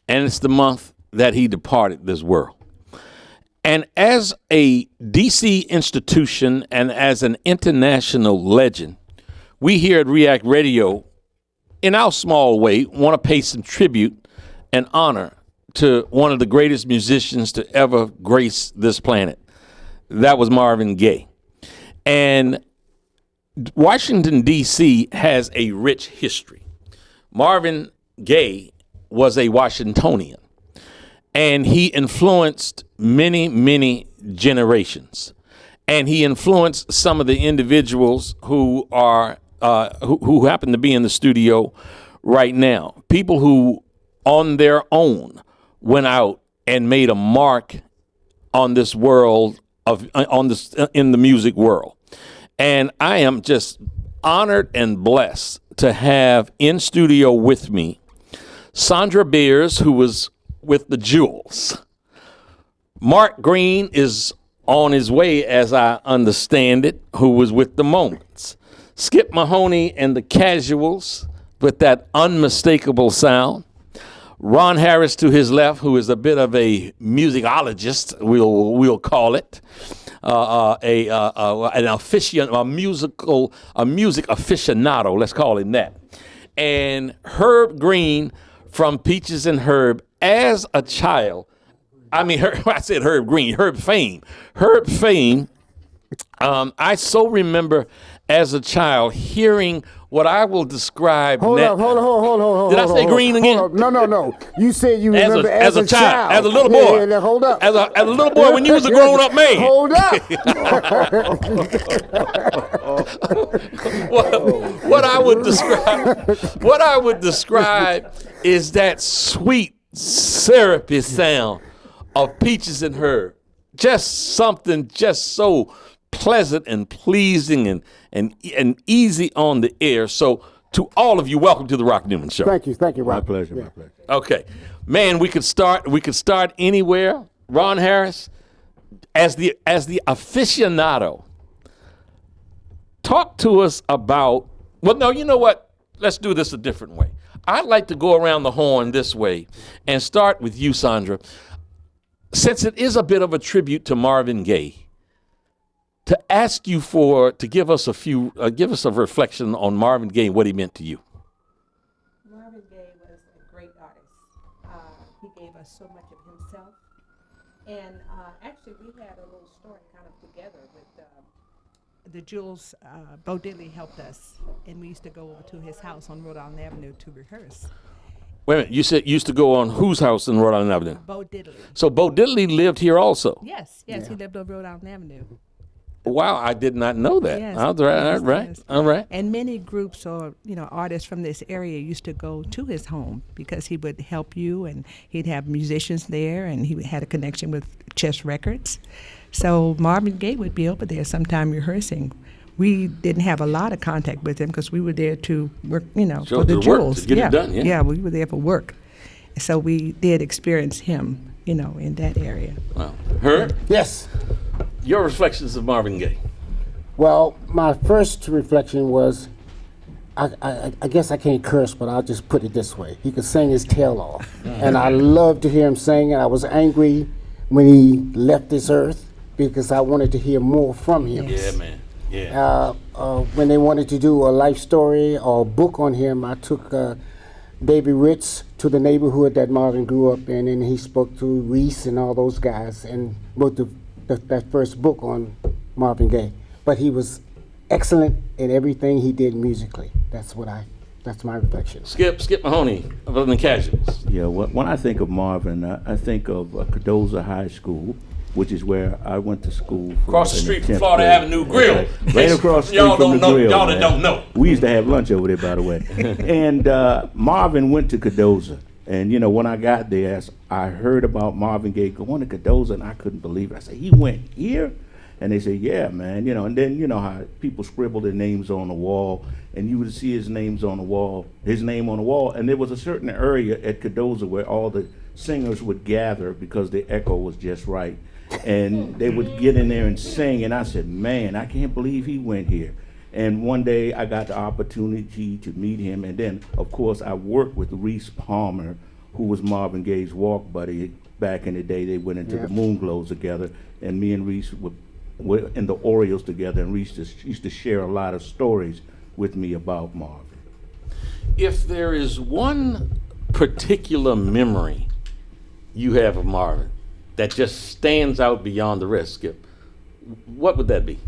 O: and it's the month that he departed this world. And as a D.C. institution and as an international legend, we here at React Radio, in our small way, want to pay some tribute and honor to one of the greatest musicians to ever grace this planet. That was Marvin Gaye. And Washington, D.C. has a rich history. Marvin Gaye was a Washingtonian, and he influenced many, many generations. And he influenced some of the individuals who are who happen to be in the studio right now. People who, on their own, went out and made a mark on this world in the music world. And I am just honored and blessed to have in studio with me Sandra Beers, who was with the Jewels. Mark Green is on his way, as I understand it, who was with the Moments. Skip Mahoney and the Casuals with that unmistakable sound. Ron Harris to his left, who is a bit of a musicologist, we'll call it, a music aficionado, let's call him that. And Herb Green from Peaches and Herb. As a child, I said Herb Green, Herb Fame. Herb Fame, I so remember as a child hearing what I will describe.
N: Hold on.
O: Did I say Green again?
N: Hold up. No. You said you remember
O: as a child, as a little boy.
N: Yeah, hold up.
O: As a little boy when you was a grown-up man.
N: Hold up.
O: What I would describe is that sweet, syrupy sound of Peaches and Herb. Just something just so pleasant and pleasing and easy on the air. So to all of you, welcome to the Rock Newman Show.
N: Thank you, Rock.
J: My pleasure.
O: Okay. Man, we could start anywhere. Ron Harris, as the aficionado, talk to us about, well, no, you know what? Let's do this a different way. I'd like to go around the horn this way and start with you, Sandra. Since it is a bit of a tribute to Marvin Gaye, to ask you to give us a reflection on Marvin Gaye, what he meant to you.
T: Marvin Gaye was a great artist. He gave us so much of himself. And actually, we had a little story kind of together with the Jewels. Bo Diddley helped us, and we used to go over to his house on Rhode Island Avenue to rehearse.
O: Wait a minute, you said you used to go on whose house in Rhode Island Avenue?
T: Bo Diddley.
O: So Bo Diddley lived here also?
T: Yes, he lived on Rhode Island Avenue.
O: Wow, I did not know that.
T: Yes,
O: All right.
T: And many groups or artists from this area used to go to his home because he would help you, and he'd have musicians there, and he had a connection with Chess Records. So Marvin Gaye would be over there sometime rehearsing. We didn't have a lot of contact with him because we were there to work, for the Jewels.
O: To get it done, yeah.
T: Yeah, we were there for work. So we did experience him, in that area.
O: Wow. Herb?
N: Yes.
O: Your reflections of Marvin Gaye.
N: Well, my first reflection was, I guess I can't curse, but I'll just put it this way. He could sing his tail off. And I loved to hear him sing, and I was angry when he left this earth because I wanted to hear more from him.
O: Yeah, man. Yeah.
N: When they wanted to do a life story or a book on him, I took Davy Ritz to the neighborhood that Marvin grew up in, and he spoke to Reese and all those guys and wrote that first book on Marvin Gaye. But he was excellent in everything he did musically. That's my reflection.
O: Skip Mahoney of the Casuals.
J: Yeah, when I think of Marvin, I think of Cardozo High School, which is where I went to school.
O: Across the street from Florida Avenue Grill.
J: Right across the street from the grill.
O: Y'all that don't know.
J: We used to have lunch over there, by the way. And Marvin went to Cardozo. And, when I got there, I heard about Marvin Gaye going to Cardozo, and I couldn't believe it. I said, he went here? And they said, yeah, man. And then how people scribble their names on the wall, and you would see his name on the wall, and there was a certain area at Cardozo where all the singers would gather because the echo was just right. And they would get in there and sing, and I said, man, I can't believe he went here. And one day I got the opportunity to meet him, and then, of course, I worked with Reese Palmer, who was Marvin Gaye's walk buddy back in the day. They went into the Moonglows together, and me and Reese were in the Orioles together, and Reese used to share a lot of stories with me about Marvin.
O: If there is one particular memory you have of Marvin that just stands out beyond the rest, Skip, what would that be?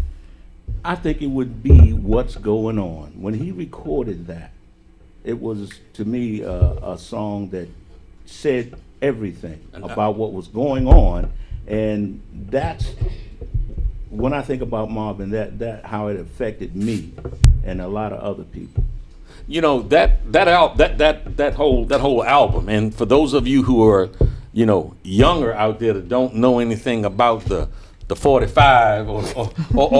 J: I think it would be What's Going On. When he recorded that, it was, to me, a song that said everything about what was going on, and that's when I think about Marvin, that how it affected me and a lot of other people.
O: You know, that whole album, and for those of you who are, you know, younger out there that don't know anything about the 45 or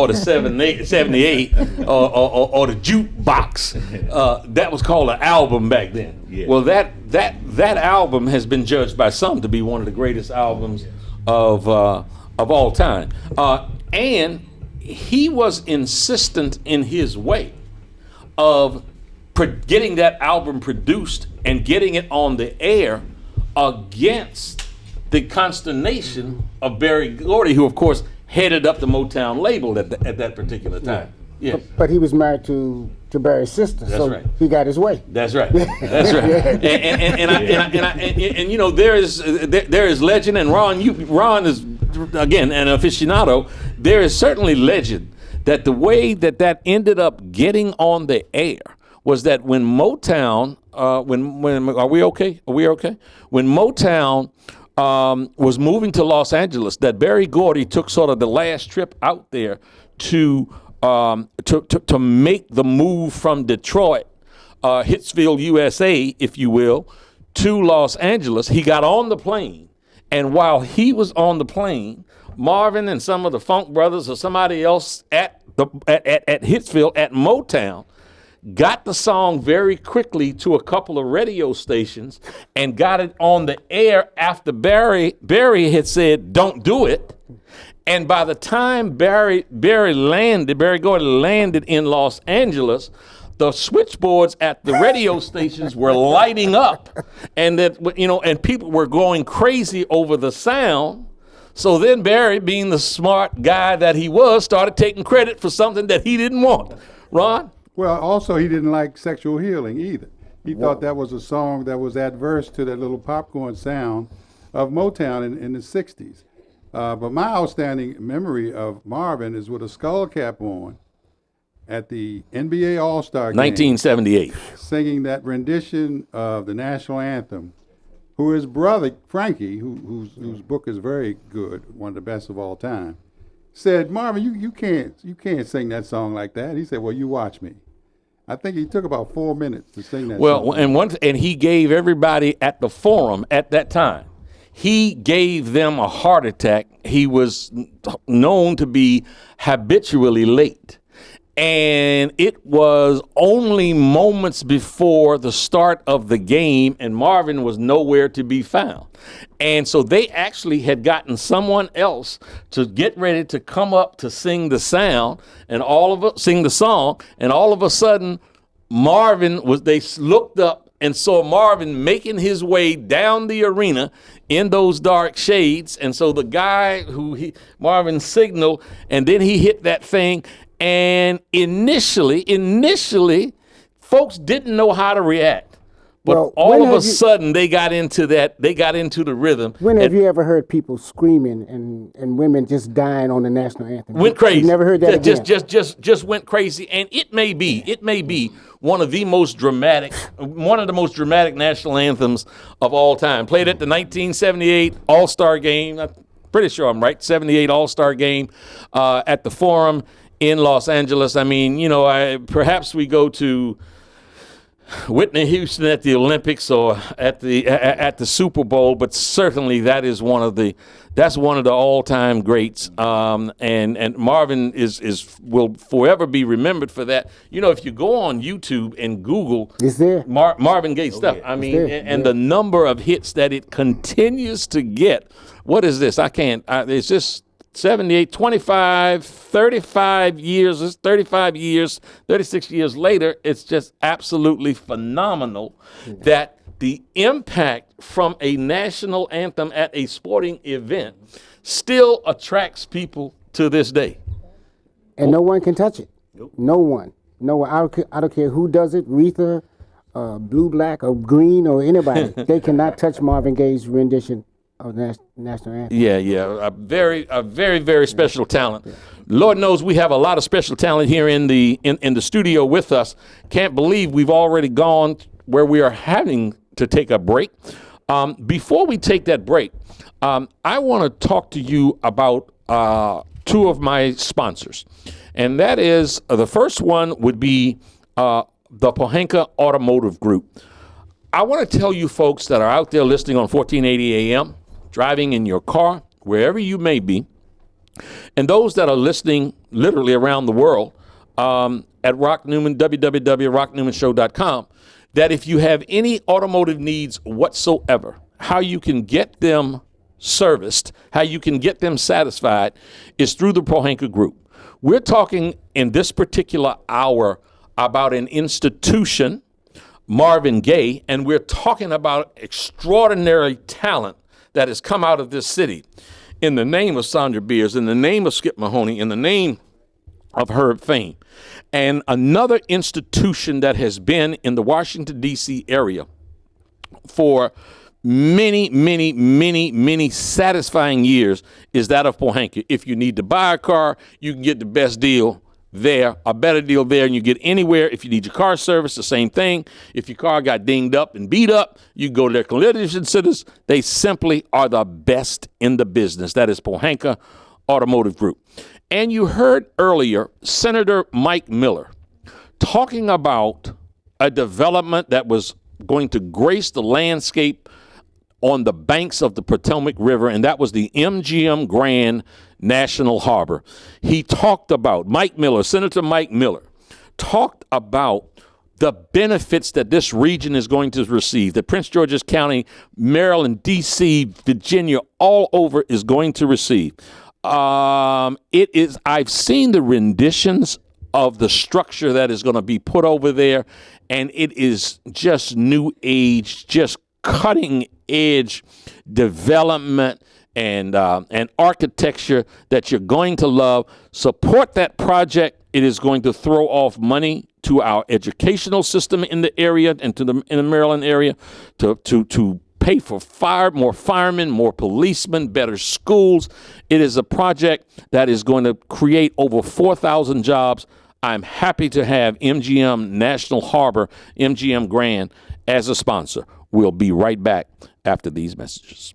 O: the 78 or the jukebox, that was called an album back then.
J: Yeah.
O: Well, that album has been judged by some to be one of the greatest albums of all time. And he was insistent in his way of getting that album produced and getting it on the air against the consternation of Berry Gordy, who of course headed up the Motown label at that particular time. Yeah.
N: But he was married to Barry's sister,
O: That's
N: so
O: right.
N: he got his way.
O: That's right. That's right. And you know, there is legend, and Ron is again an aficionado. There is certainly legend that the way that ended up getting on the air was that when Motown, when are we okay? Are we okay? When Motown was moving to Los Angeles, that Berry Gordy took sort of the last trip out there to make the move from Detroit, Hitsville, USA, if you will, to Los Angeles. He got on the plane, and while he was on the plane, Marvin and some of the Funk Brothers or somebody else at Hitsville at Motown got the song very quickly to a couple of radio stations and got it on the air after Berry had said, "Don't do it." And by the time Berry Gordy landed in Los Angeles, the switchboards at the radio stations were lighting up, and and people were going crazy over the sound. So then Berry, being the smart guy that he was, started taking credit for something that he didn't want. Ron?
I: Well, also he didn't like Sexual Healing either. He thought that was a song that was adverse to that little popcorn sound of Motown in the 60s. But my outstanding memory of Marvin is with a skull cap on at the NBA All-Star game.
O: 1978.
I: Singing that rendition of the national anthem, who his brother, Frankie, whose book is very good, one of the best of all time, said, "Marvin, you can't sing that song like that." He said, "Well, you watch me." I think he took about 4 minutes to sing that song.
O: Well, and he gave everybody at the Forum at that time, he gave them a heart attack. He was known to be habitually late. And it was only moments before the start of the game, and Marvin was nowhere to be found. And so they actually had gotten someone else to get ready to come up to sing the song, and all of a sudden, they looked up and saw Marvin making his way down the arena in those dark shades. And so the guy Marvin signaled, and then he hit that thing. And initially, folks didn't know how to react. But all of a sudden, they got into the rhythm.
N: When have you ever heard people screaming and women just dying on the national anthem?
O: Went crazy.
N: You never heard that again?
O: Just went crazy. And it may be one of the most dramatic national anthems of all time. Played at the 1978 All-Star game. I'm pretty sure I'm right. 78 All-Star game at the Forum in Los Angeles. I mean, perhaps we go to Whitney Houston at the Olympics or at the Super Bowl, but certainly that's one of the all-time greats. And Marvin will forever be remembered for that. If you go on YouTube and Google,
N: it's there.
O: Marvin Gaye stuff.
N: Yeah.
O: I mean, and the number of hits that it continues to get. What is this? It's just 78, 25, 35 years, 36 years later, it's just absolutely phenomenal that the impact from a national anthem at a sporting event still attracts people to this day.
N: And no one can touch it. Nope. No one. I don't care who does it, Aretha, Blue, Black, or Green, or anybody. They cannot touch Marvin Gaye's rendition of the national anthem.
O: Yeah, a very, very special talent. Yeah. Lord knows we have a lot of special talent here in the studio with us. Can't believe we've already gone where we are having to take a break. Before we take that break, I want to talk to you about two of my sponsors. And that is, the first one would be the Pohanka Automotive Group. I want to tell you folks that are out there listening on 1480 AM, driving in your car, wherever you may be, and those that are listening literally around the world at Rock Newman, www.rocknewmanshow.com, that if you have any automotive needs whatsoever, how you can get them serviced, how you can get them satisfied is through the Pohanka Group. We're talking in this particular hour about an institution, Marvin Gaye, and we're talking about extraordinary talent that has come out of this city in the name of Sandra Beers, in the name of Skip Mahoney, in the name of Herb Fain. And another institution that has been in the Washington, D.C. area for many, many, many, many satisfying years is that of Pohanka. If you need to buy a car, you can get the best deal there, a better deal there, and you get anywhere. If you need your car service, the same thing. If your car got dinged up and beat up, you go to their collision centers. They simply are the best in the business. That is Pohanka Automotive Group. And you heard earlier Senator Mike Miller talking about a development that was going to grace the landscape on the banks of the Potomac River, and that was the MGM Grand National Harbor. He talked about, Senator Mike Miller, talked about the benefits that this region is going to receive, that Prince George's County, Maryland, D.C., Virginia, all over is going to receive. I've seen the renditions of the structure that is going to be put over there, and it is just new age, just cutting edge development and architecture that you're going to love. Support that project. It is going to throw off money to our educational system in the area and in the Maryland area to pay for more firemen, more policemen, better schools. It is a project that is going to create over 4,000 jobs. I'm happy to have MGM National Harbor, MGM Grand, as a sponsor. We'll be right back after these messages.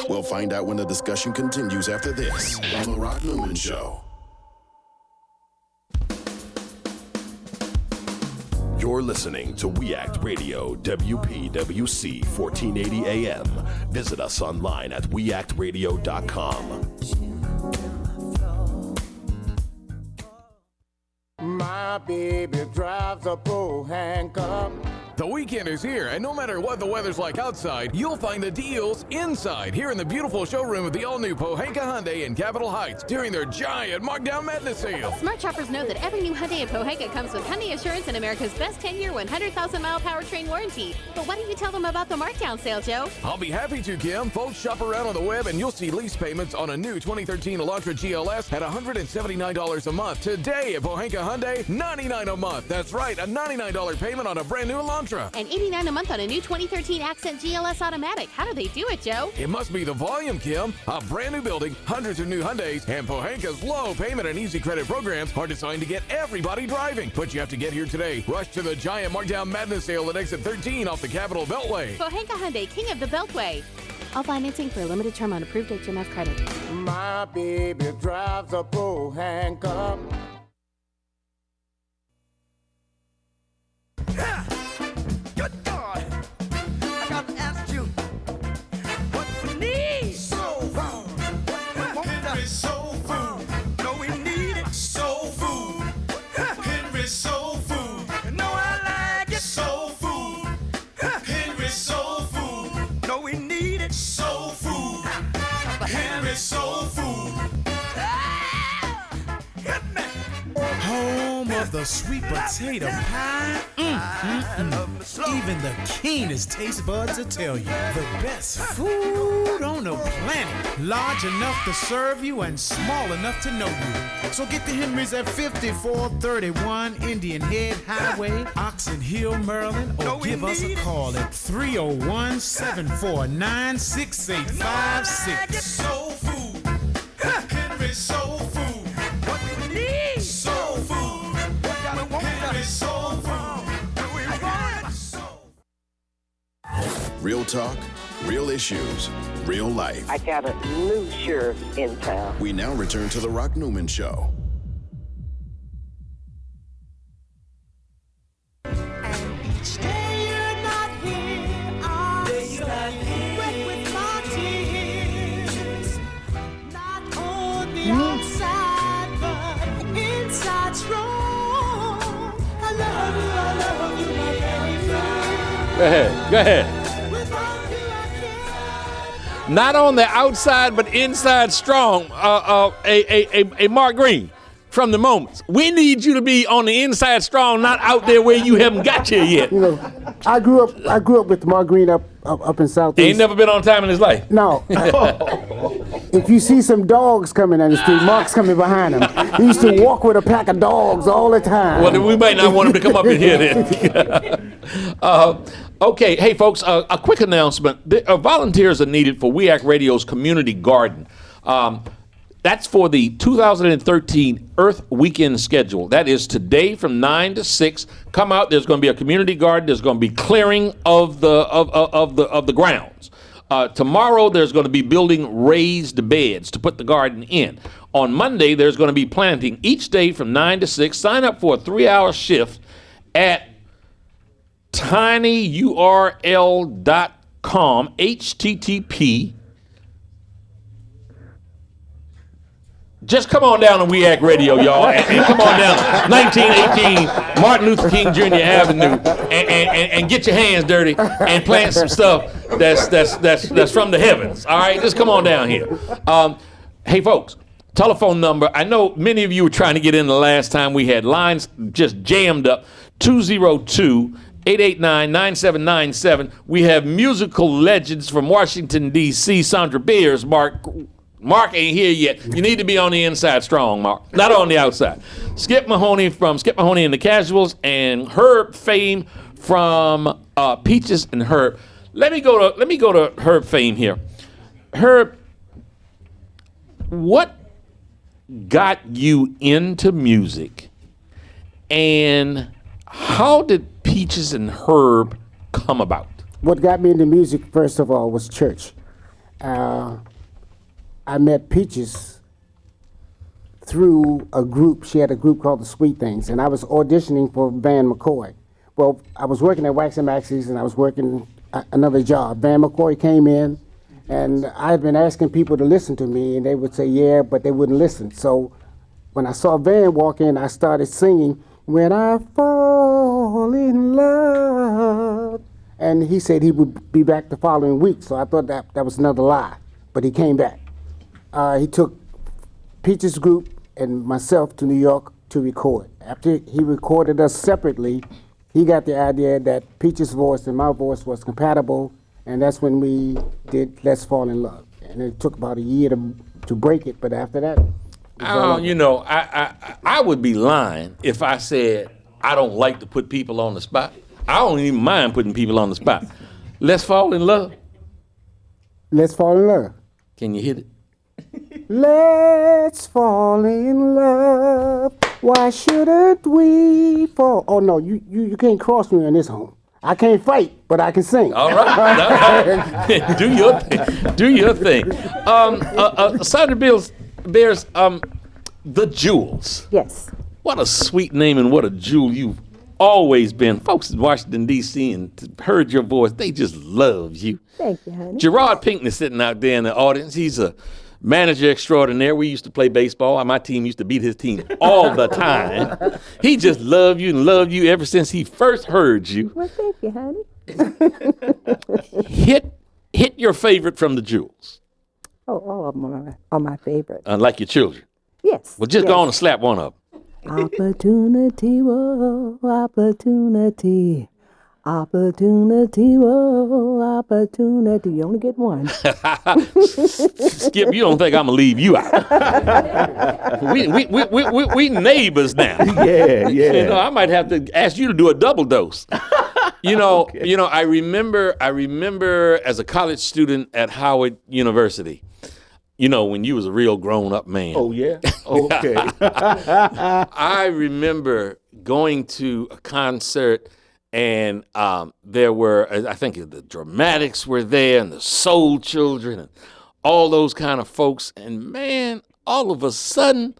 H: We'll find out when the discussion continues after this on The Rock Newman Show. You're listening to We Act Radio, WPWC 1480 AM. Visit us online at weactradio.com.
P: My baby drives a Pohanka.
R: The weekend is here, and no matter what the weather's like outside, you'll find the deals inside here in the beautiful showroom of the all-new Pohanka Hyundai in Capitol Heights during their giant Markdown Madness sale.
Q: Smart shoppers know that every new Hyundai in Pohanka comes with Hyundai Assurance and America's best 10-year, 100,000-mile powertrain warranty. But why don't you tell them about the Markdown sale, Joe?
R: I'll be happy to, Kim. Folks, shop around on the web, and you'll see lease payments on a new 2013 Elantra GLS at $179 a month. Today at Pohanka Hyundai, $99 a month. That's right, a $99 payment on a brand new Elantra.
Q: And $89 a month on a new 2013 Accent GLS Automatic. How do they do it, Joe?
R: It must be the volume, Kim. A brand new building, hundreds of new Hyundais, and Pohanka's low payment and easy credit programs are designed to get everybody driving. But you have to get here today. Rush to the giant Markdown Madness sale at exit 13 off the Capitol Beltway.
Q: Pohanka Hyundai, king of the Beltway. All financing for a limited term on approved HMF credit.
P: My baby drives a Pohanka.
M: Good God! I got to ask you, what we need? Soul food. Henry Soul Food. No, we need it. Soul Food. Henry Soul Food. No, I like it. Soul Food. Henry Soul Food. No, we need it. Soul Food. Henry Soul Food.
U: Home of the the sweet potato pie. Even the keenest taste buds will tell you the best food on the planet. Large enough to serve you and small enough to know you. So get the Henrys at 5431 Indian Head Highway, Oxon Hill, Maryland, or give us a call at 301-749-6856.
M: Soul food. Henry's soul food. What we need? Soul food. What gotta want? Henry's soul food. Do we want soul?
H: Real talk, real issues, real life.
V: I got a new sheriff in town.
H: We now return to the Rock Newman Show.
M: Each day you're not here, I'm wet with my tears. Not on the outside, but inside strong. I love you, my baby.
O: Go ahead. Not on the outside, but inside strong. A Mark Green from the Moments. We need you to be on the inside strong, not out there where you haven't got here yet.
N: You know, I grew up with Mark Green up in Southeast.
O: Ain't never been on time in his life.
N: No. If you see some dogs coming down the street, Mark's coming behind him. He used to walk with a pack of dogs all the time.
O: Well, then we might not want him to come up in here then. Okay, hey folks, a quick announcement. Volunteers are needed for We Act Radio's community garden. That's for the 2013 Earth Weekend schedule. That is today from 9 to 6. Come out. There's going to be a community garden. There's going to be clearing of the grounds. Tomorrow there's going to be building raised beds to put the garden in. On Monday there's going to be planting each day from 9 to 6. Sign up for a 3-hour shift at tinyurl.com, HTTP. Just come on down to We Act Radio, y'all, and come on down 1918 Martin Luther King Jr. Avenue and get your hands dirty and plant some stuff that's from the heavens. All right, just come on down here. Hey, folks, telephone number. I know many of you were trying to get in the last time. We had lines just jammed up. 202-889-9797. We have musical legends from Washington, D.C., Sandra Beers, Mark ain't here yet. You need to be on the inside strong, Mark, not on the outside. Skip Mahoney from Skip Mahoney and the Casuals, and Herb Fame from Peaches and Herb. Let me go to Herb Fame here. Herb, what got you into music, and how did Peaches and Herb come about?
N: What got me into music, first of all, was church. I met Peaches through a group. She had a group called the Sweet Things, and I was auditioning for Van McCoy. Well, I was working at Wax and Maxie's, and I was working another job. Van McCoy came in, and I had been asking people to listen to me, and they would say, yeah, but they wouldn't listen. So when I saw Van walk in, I started singing, When I Fall in Love. And he said he would be back the following week, so I thought that was another lie, but he came back. He took Peaches' group and myself to New York to record. After he recorded us separately, he got the idea that Peaches' voice and my voice was compatible, and that's when we did Let's Fall in Love. And it took about a year to break it, but after that,
O: I would be lying if I said I don't like to put people on the spot. I don't even mind putting people on the spot. Let's Fall in Love.
N: Let's Fall in Love.
O: Can you hit it?
N: Let's fall in love. Why shouldn't we fall? Oh no, you can't cross me on this home. I can't fight, but I can sing.
O: All right. Do your thing. Do your thing. Sandra Beers, The Jewels.
D: Yes.
O: What a sweet name and what a jewel you've always been. Folks in Washington, D.C. and heard your voice, they just love you.
D: Thank you, honey.
O: Gerard Pinkney sitting out there in the audience. He's a manager extraordinaire. We used to play baseball. My team used to beat his team all the time. He just loved you and loved you ever since he first heard you.
D: Well, thank you, honey.
O: Hit your favorite from the Jewels.
D: Oh, all of them are my favorite.
O: Like your children.
D: Yes.
O: Well, just go on and slap one up.
D: Opportunity, whoa, opportunity. Opportunity, whoa, opportunity. You only get one.
O: Skip, you don't think I'm gonna leave you out? We neighbors now.
J: Yeah.
O: You know, I might have to ask you to do a double dose. You know, I remember as a college student at Howard University. You know, when you was a real grown-up man.
J: Oh, yeah? Okay.
O: I remember going to a concert, and there were, I think the Dramatics were there, and the Soul Children, and all those kind of folks. And, man, all of a sudden,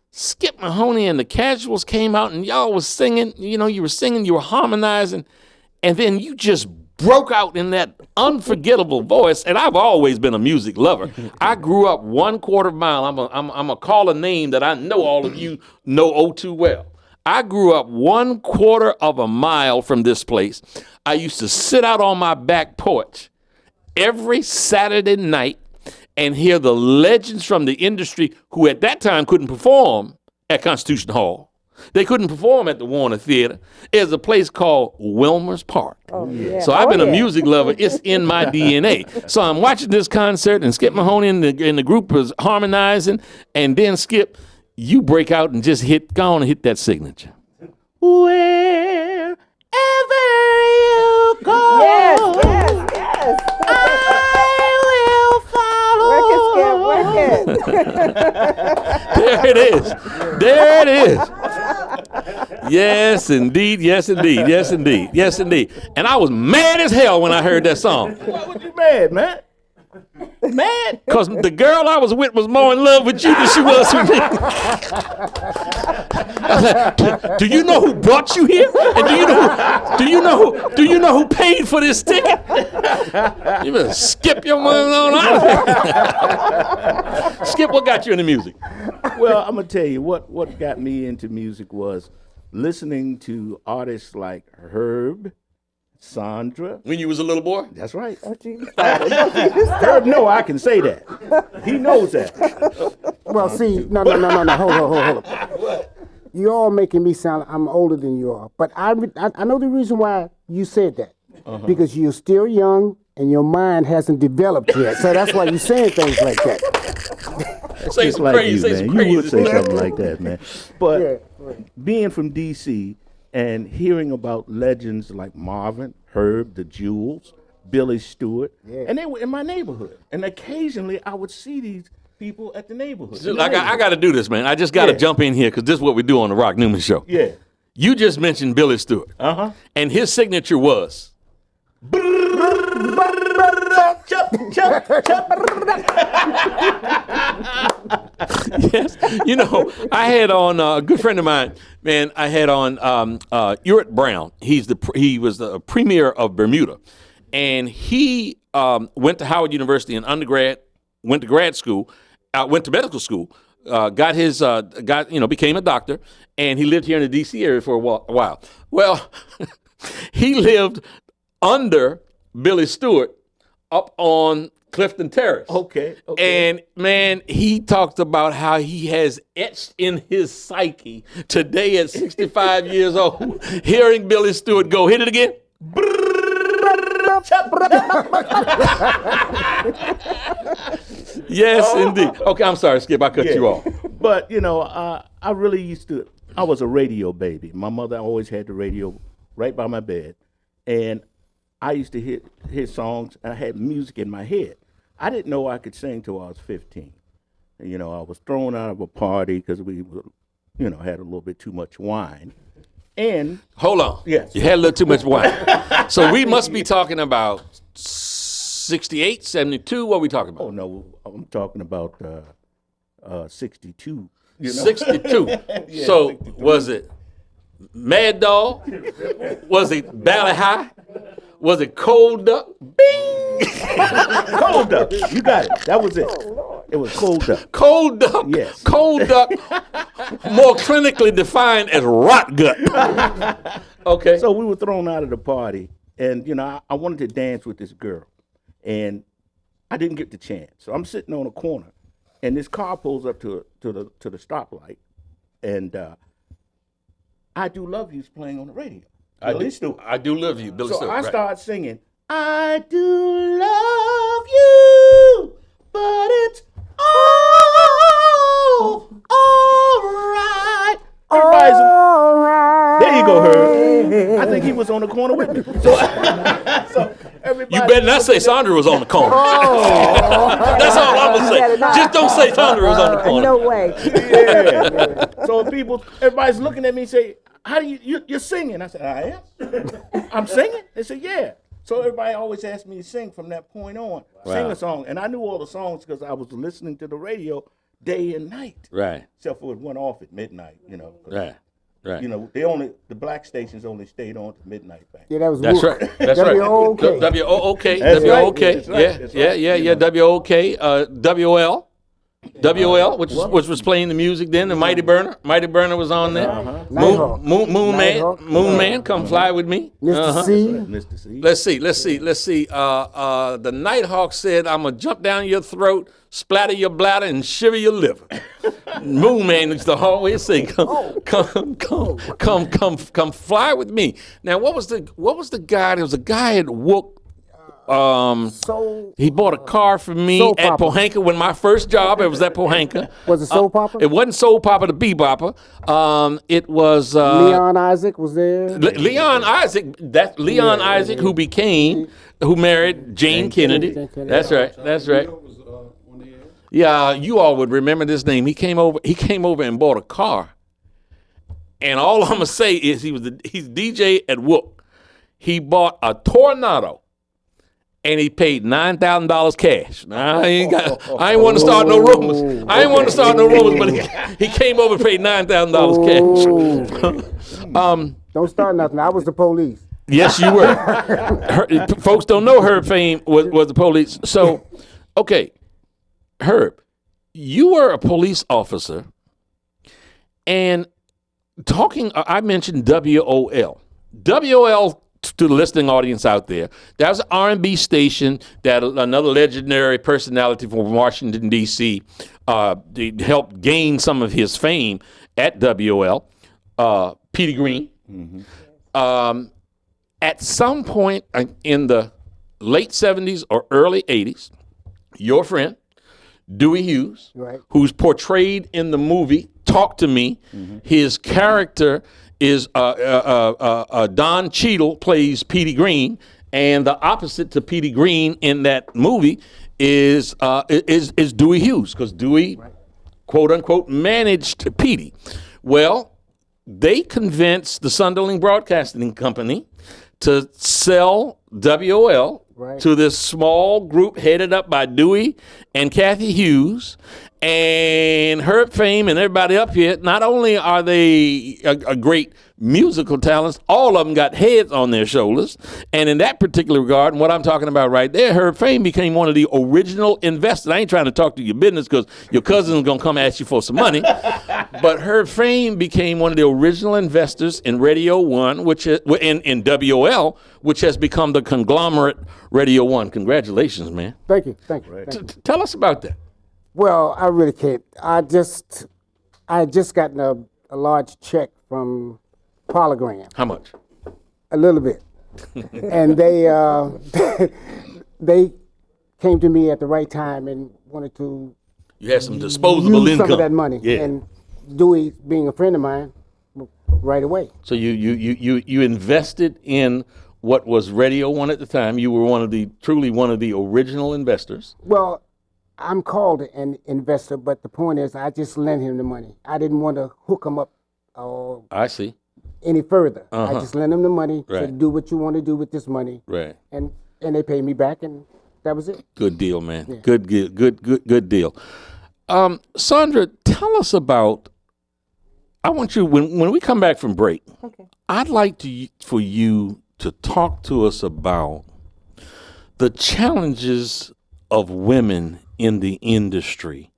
O: Skip Mahoney and the Casuals came out, and y'all was singing. You know, you were singing, you were harmonizing, and then you just broke out in that unforgettable voice. And I've always been a music lover. I grew up 1/4 mile. I'm gonna call a name that I know all of you know oh too well. I grew up 1/4 mile from this place. I used to sit out on my back porch every Saturday night and hear the legends from the industry who at that time couldn't perform at Constitution Hall. They couldn't perform at the Warner Theater. There's a place called Wilmer's Park.
D: Oh, yeah.
O: So I've been a music lover. It's in my DNA. So I'm watching this concert, and Skip Mahoney and the group was harmonizing, and then Skip, you break out and just go on and hit that signature.
J: Wherever you go,
D: Yes.
J: I will follow.
D: Work it.
O: There it is. Yes, indeed. And I was mad as hell when I heard that song.
J: Why was you mad, man? Mad?
O: Because the girl I was with was more in love with you than she was with me. Do you know who brought you here? And do you know who paid for this ticket? You better skip your money on out of here. Skip, what got you into music?
J: Well, I'm gonna tell you what got me into music was listening to artists like Herb, Sandra.
O: When you was a little boy?
J: That's right.
D: Oh, geez.
J: Herb, no, I can say that. He knows that.
N: Well, see, no. Hold up. You're all making me sound I'm older than you are. But I know the reason why you said that. Because you're still young and your mind hasn't developed yet. So that's why you're saying things like that.
O: Say
J: Just
O: some
J: like
O: crazy,
J: you,
O: say
J: man.
O: some crazy.
J: You would say something like that, man. But
N: Yeah, right.
J: being from D.C. and hearing about legends like Marvin, Herb, the Jewels, Billy Stewart, and they were in my neighborhood. And occasionally I would see these people at the neighborhood.
O: I got to do this, man. I just got to jump in here because this is what we do on the Rock Newman Show.
J: Yeah.
O: You just mentioned Billy Stewart. And his signature was. Yes. You know, I had on a good friend of mine, man, I had on Uric Brown. He was the premier of Bermuda. And he went to Howard University in undergrad, went to grad school, went to medical school, became a doctor, and he lived here in the D.C. area for a while. Well, he lived under Billy Stewart up on Clifton Terrace.
J: Okay.
O: And, man, he talked about how he has etched in his psyche today at 65 years old, hearing Billy Stewart go, hit it again. Yes, indeed. Okay, I'm sorry, Skip, I cut you off.
J: But, I really I was a radio baby. My mother always had the radio right by my bed. And I used to hear songs. I had music in my head. I didn't know I could sing till I was 15. I was thrown out of a party because we, had a little bit too much wine. And
O: hold on.
J: Yes.
O: You had a little too much wine. So we must be talking about 68, 72. What are we talking about?
J: Oh, no. I'm talking about 62.
O: 62.
J: Yeah,
O: so
J: 62.
O: Was it Mad Dog? Was it Valley High? Was it Cold Duck? Bing!
J: Cold Duck. You got it. That was it. It was Cold Duck.
O: Cold Duck.
J: Yes.
O: Cold Duck, more clinically defined as Rot Gut. Okay.
J: So we were thrown out of the party, and I wanted to dance with this girl, and I didn't get the chance. So I'm sitting on a corner, and this car pulls up to the stoplight, and I Do Love You's playing on the radio.
O: I do love you, Billy
J: So
O: Stewart.
J: I
O: right.
J: started singing, I do love you, but it's all right. Everybody's there. You go, Herb. I think he was on the corner with me. So everybody.
O: You better not say Sandra was on the corner. That's all I'm gonna say. Just don't say Sandra was on the corner.
D: No way.
J: Yeah. So everybody's looking at me and say, "How do you're singing?" I said, "I am. I'm singing." They said, "Yeah." So everybody always asked me to sing from that point on. Sing a song, and I knew all the songs because I was listening to the radio day and night.
O: Right.
J: Except for it went off at midnight.
O: Right. Right.
J: The black stations only stayed on to midnight back.
N: Yeah, that was
O: That's
N: Wook.
O: right. That's right.
N: W-O-O-K.
O: W-O-O-K.
J: That's right.
O: W-O-O-K.
J: That's right.
O: Yeah. W-O-O-K. W-O-L. W-O-L, which was playing the music then. The Mighty Burner. Mighty Burner was on there. Moon Man, come fly with me.
N: Mr. C.
J: Mr. C.
O: Let's see. The Nighthawk said, "I'm gonna jump down your throat, splatter your bladder, and shiver your liver." Moon Man used to always say, "Come fly with me." Now, what was the guy? There was a guy at Wook. He bought a car for me at Pohanka when my first job. It was at Pohanka.
N: Was it Soul Popper?
O: It wasn't Soul Popper, the Bebopper. It was
N: Leon Isaac was there.
O: Leon Isaac. That Leon Isaac who married Jane Kennedy. That's right. Yeah, you all would remember this name. He came over and bought a car. And all I'm gonna say is he's DJ at Wook. He bought a Tornado. And he paid $9,000 cash. Now, I ain't want to start no rumors. But he came over and paid $9,000 cash.
N: Don't start nothing. I was the police.
O: Yes, you were. Folks don't know Herb Fame was the police. So, okay, Herb, you were a police officer, and I mentioned WOL. WOL, to the listening audience out there, that was an R&B station that another legendary personality from Washington, D.C. Helped gain some of his fame at WOL, Petey Green. Mm-hmm. At some point in the late 70s or early 80s, your friend, Dewey Hughes, who's portrayed in the movie Talk to Me, his character is Don Cheadle plays Petey Green, and the opposite to Petey Green in that movie is Dewey Hughes, because Dewey, quote unquote, managed Petey. Well, they convinced the Sunderland Broadcasting Company to sell WOL to this small group headed up by Dewey and Kathy Hughes. And Herb Fame and everybody up here, not only are they a great musical talents, all of them got heads on their shoulders. And in that particular regard, and what I'm talking about right there, Herb Fame became one of the original investors. I ain't trying to talk to your business because your cousin's going to come ask you for some money. But Herb Fame became one of the original investors in Radio 1, which is, in WOL, which has become the conglomerate Radio 1. Congratulations, man.
N: Thank you.
O: Tell us about that.
N: Well, I really can't. I had just gotten a large check from Polygram.
O: How much?
N: A little bit. And they they came to me at the right time and wanted to.
O: You had some disposable income.
N: Some of that money. Yeah. And Dewey, being a friend of mine, right away.
O: So you invested in what was Radio 1 at the time. You were truly one of the original investors.
N: Well, I'm called an investor, but the point is, I just lent him the money. I didn't want to hook him up.
O: I see.
N: Any further. I just lent him the money.
O: Right.
N: Said, do what you want to do with this money.
O: Right.
N: And they paid me back, and that was it.
O: Good deal, man. Yeah. Good deal. Sandra, tell us about. I want you when we come back from break.
D: Okay.
O: I'd like for you to talk to us about the challenges of women in the industry.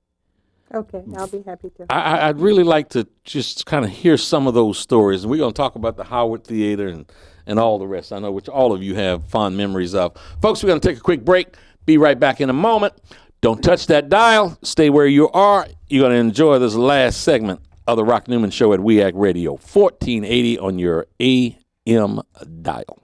D: Okay, I'll be happy to.
O: I'd really like to just kind of hear some of those stories. And we're going to talk about the Howard Theater and all the rest, I know, which all of you have fond memories of. Folks, we're going to take a quick break. Be right back in a moment. Don't touch that dial. Stay where you are. You're going to enjoy this last segment of the Rock Newman Show at WEAC Radio, 1480 on your AM dial.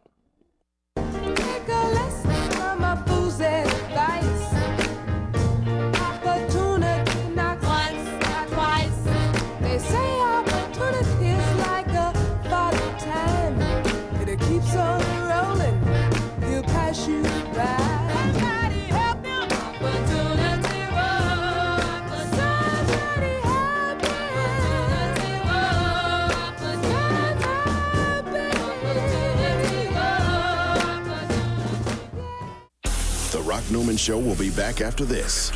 H: Rock Newman Show will be back after this.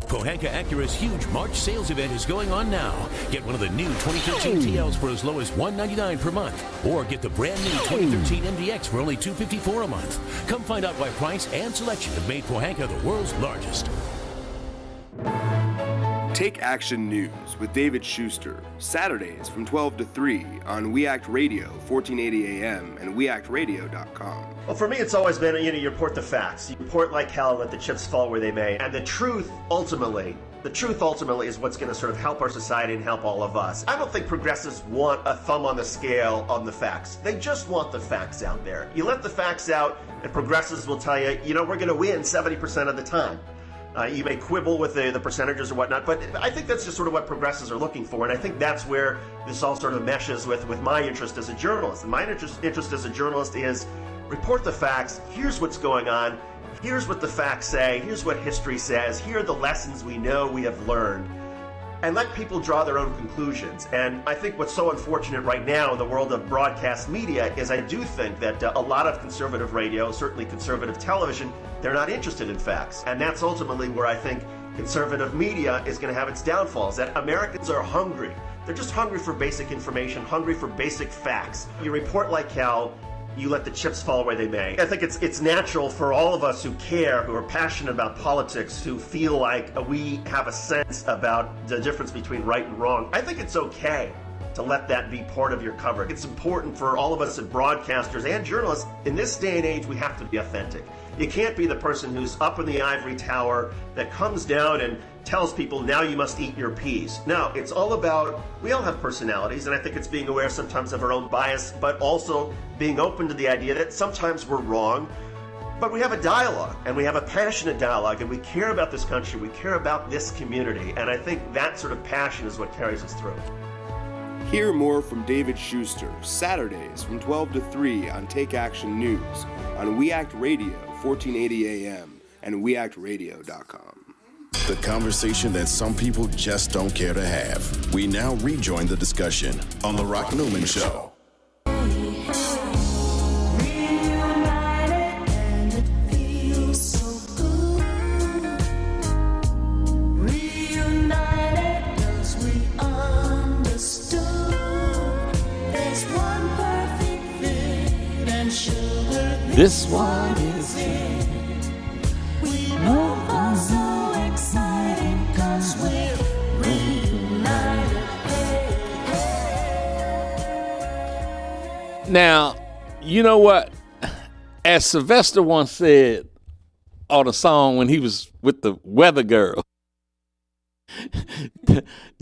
F: Pohanka Acura's huge March sales event is going on now. Get one of the new 2013 TLs for as low as $199 per month, or get the brand new 2013 MDX for only $254 a month. Come find out why price and selection have made Pohanka the world's largest.
E: Take Action News with David Schuster, Saturdays from 12 to 3 on We Act Radio, 1480 AM, and weactradio.com.
S: Well, for me, it's always been, you report the facts. You report like hell and let the chips fall where they may. And the truth ultimately is what's going to sort of help our society and help all of us. I don't think progressives want a thumb on the scale on the facts. They just want the facts out there. You let the facts out, and progressives will tell you, we're going to win 70% of the time. You may quibble with the percentages or whatnot, but I think that's just sort of what progressives are looking for, and I think that's where this all sort of meshes with my interest as a journalist. And my interest as a journalist is report the facts. Here's what's going on. Here's what the facts say. Here's what history says. Here are the lessons we know we have learned. And let people draw their own conclusions. And I think what's so unfortunate right now in the world of broadcast media is I do think that a lot of conservative radio, certainly conservative television, they're not interested in facts. And that's ultimately where I think conservative media is going to have its downfalls, that Americans are hungry. They're just hungry for basic information, hungry for basic facts. You report like hell, you let the chips fall where they may. I think it's natural for all of us who care, who are passionate about politics, who feel like we have a sense about the difference between right and wrong. I think it's okay to let that be part of your coverage. It's important for all of us as broadcasters and journalists. In this day and age, we have to be authentic. You can't be the person who's up in the ivory tower that comes down and tells people, now you must eat your peas. No, it's all about, we all have personalities, and I think it's being aware sometimes of our own bias, but also being open to the idea that sometimes we're wrong, but we have a dialogue, and we have a passionate dialogue, and we care about this country, we care about this community, and I think that sort of passion is what carries us through.
E: Hear more from David Schuster, Saturdays from 12 to 3 on Take Action News, on We Act Radio, 1480 AM, and weactradio.com.
H: The conversation that some people just don't care to have. We now rejoin the discussion on The Rock Newman Show.
O: This one is it.
M: We both are so excited 'cause we're reunited.
O: Now, you know what? As Sylvester once said on a song when he was with the Weather Girl,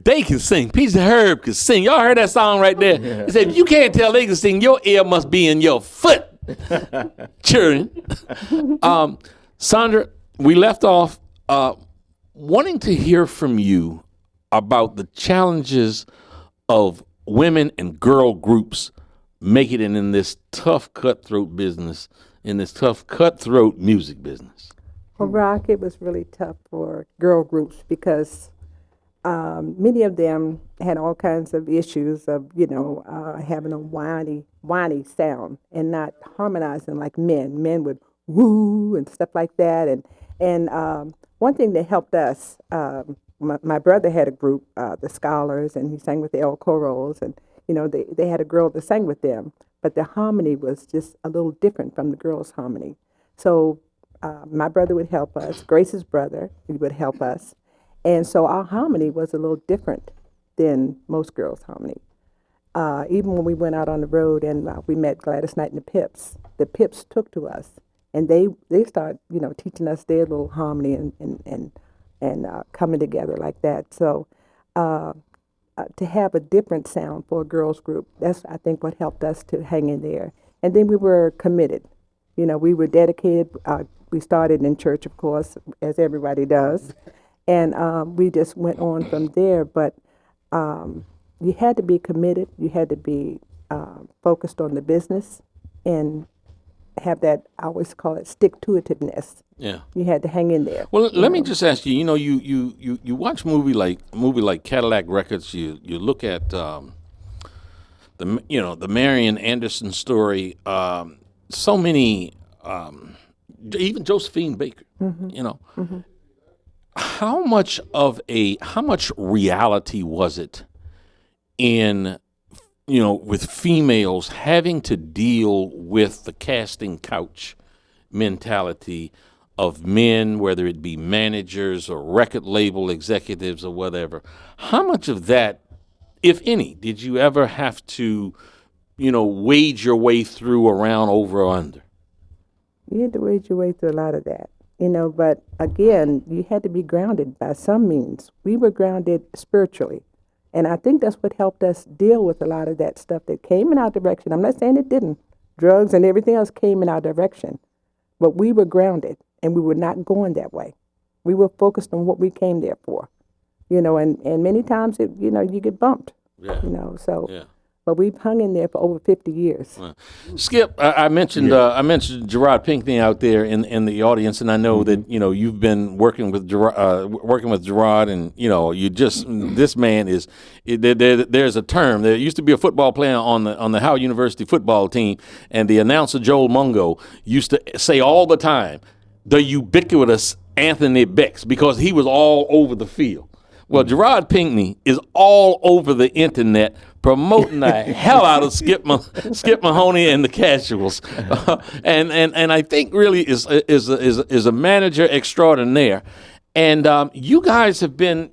O: they can sing. Peach and Herb can sing. Y'all heard that song right there?
J: Yeah.
O: He said, if you can't tell they can sing, your ear must be in your foot. Children. Sandra, we left off wanting to hear from you about the challenges of women and girl groups making it in this tough cutthroat business, in this tough cutthroat music business.
D: Well, Rock, it was really tough for girl groups because many of them had all kinds of issues of, having a whiny sound and not harmonizing like men. Men would woo and stuff like that. And one thing that helped us, my brother had a group, the Scholars, and he sang with the El Coros, and they had a girl that sang with them, but the harmony was just a little different from the girls' harmony. So my brother would help us. Grace's brother, he would help us. And so our harmony was a little different than most girls' harmony. Even when we went out on the road and we met Gladys Knight and the Pips took to us, and they started, teaching us their little harmony and coming together like that. So to have a different sound for a girls group. That's, I think, what helped us to hang in there. And then we were committed. You know, we were dedicated. We started in church, of course, as everybody does. And we just went on from there. But you had to be committed. You had to be focused on the business and have that, I always call it stick-to-itiveness.
O: Yeah.
D: You had to hang in there.
O: Well, let me just ask you. You know, you watch movie like Cadillac Records. You look at the Marian Anderson story. So many, even Josephine Baker.
D: Mm-hmm.
O: You know,
D: Mm-hmm.
O: how much reality was it in, with females having to deal with the casting couch mentality of men, whether it be managers or record label executives or whatever? How much of that, if any, did you ever have to, wage your way through, around, over, or under?
D: You had to wade your way through a lot of that, but again, you had to be grounded by some means. We were grounded spiritually. And I think that's what helped us deal with a lot of that stuff that came in our direction. I'm not saying it didn't. Drugs and everything else came in our direction. But we were grounded, and we were not going that way. We were focused on what we came there for, and many times, you get bumped,
O: Yeah.
D: so.
O: Yeah.
D: But we've hung in there for over 50 years.
O: Skip, I mentioned Gerard Pinckney out there in the audience, and I know that you've been working with Gerard, and you just this man is there's a term. There used to be a football player on the Howard University football team, and the announcer Joel Mungo used to say all the time, the ubiquitous Anthony Bex, because he was all over the field. Well, Gerard Pinckney is all over the internet promoting the hell out of Skip Mahoney and the Casuals, and I think really is a manager extraordinaire, and you guys have been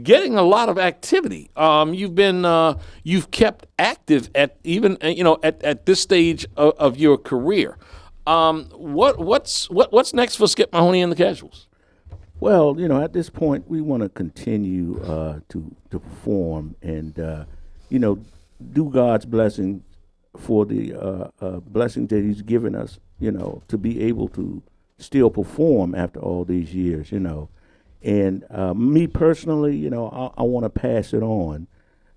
O: getting a lot of activity. You've kept active at even at this stage of your career. What's next for Skip Mahoney and the Casuals?
J: Well, at this point, we want to continue to perform and, do God's blessing for the blessings that He's given us, to be able to still perform after all these years, And me personally, I want to pass it on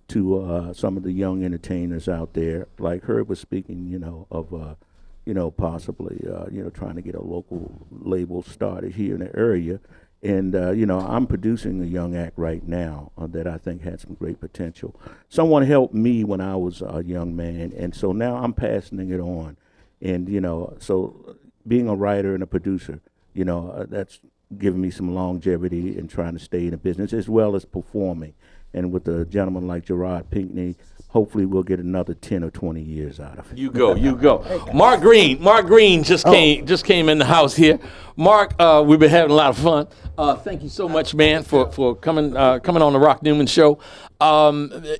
J: to some of the young entertainers out there. Like Herb was speaking, of, possibly, trying to get a local label started here in the area. And, I'm producing a young act right now that I think had some great potential. Someone helped me when I was a young man, and so now I'm passing it on. And, so being a writer and a producer, that's given me some longevity in trying to stay in the business as well as performing. And with a gentleman like Gerard Pinckney, hopefully we'll get another 10 or 20 years out of it.
O: You go. Mark Green just came in the house here. Mark, we've been having a lot of fun. Thank you so much, man, for coming on the Rock Newman Show.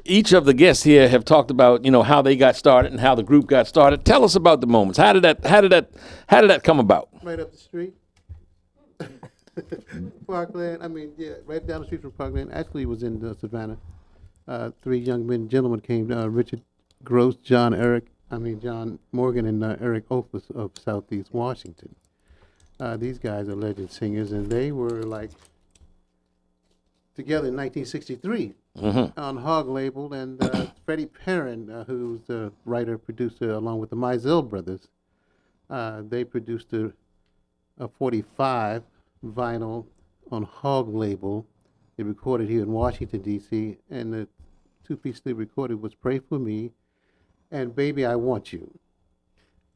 O: Each of the guests here have talked about how they got started and how the group got started. Tell us about the moments. How did that come about?
A: Right up the street. Parkland, right down the street from Parkland. Actually, it was in Savannah. Three young gentlemen came, Richard Gross, John Morgan, and Eric Oakless of Southeast Washington. These guys are legend singers, and they were together in 1963 on Hog label, and Freddie Perrin, who's the writer, producer, along with the Mizell brothers, they produced a 45 vinyl on Hog label. They recorded here in Washington, D.C., and the two-piece they recorded was Pray For Me and Baby, I Want You.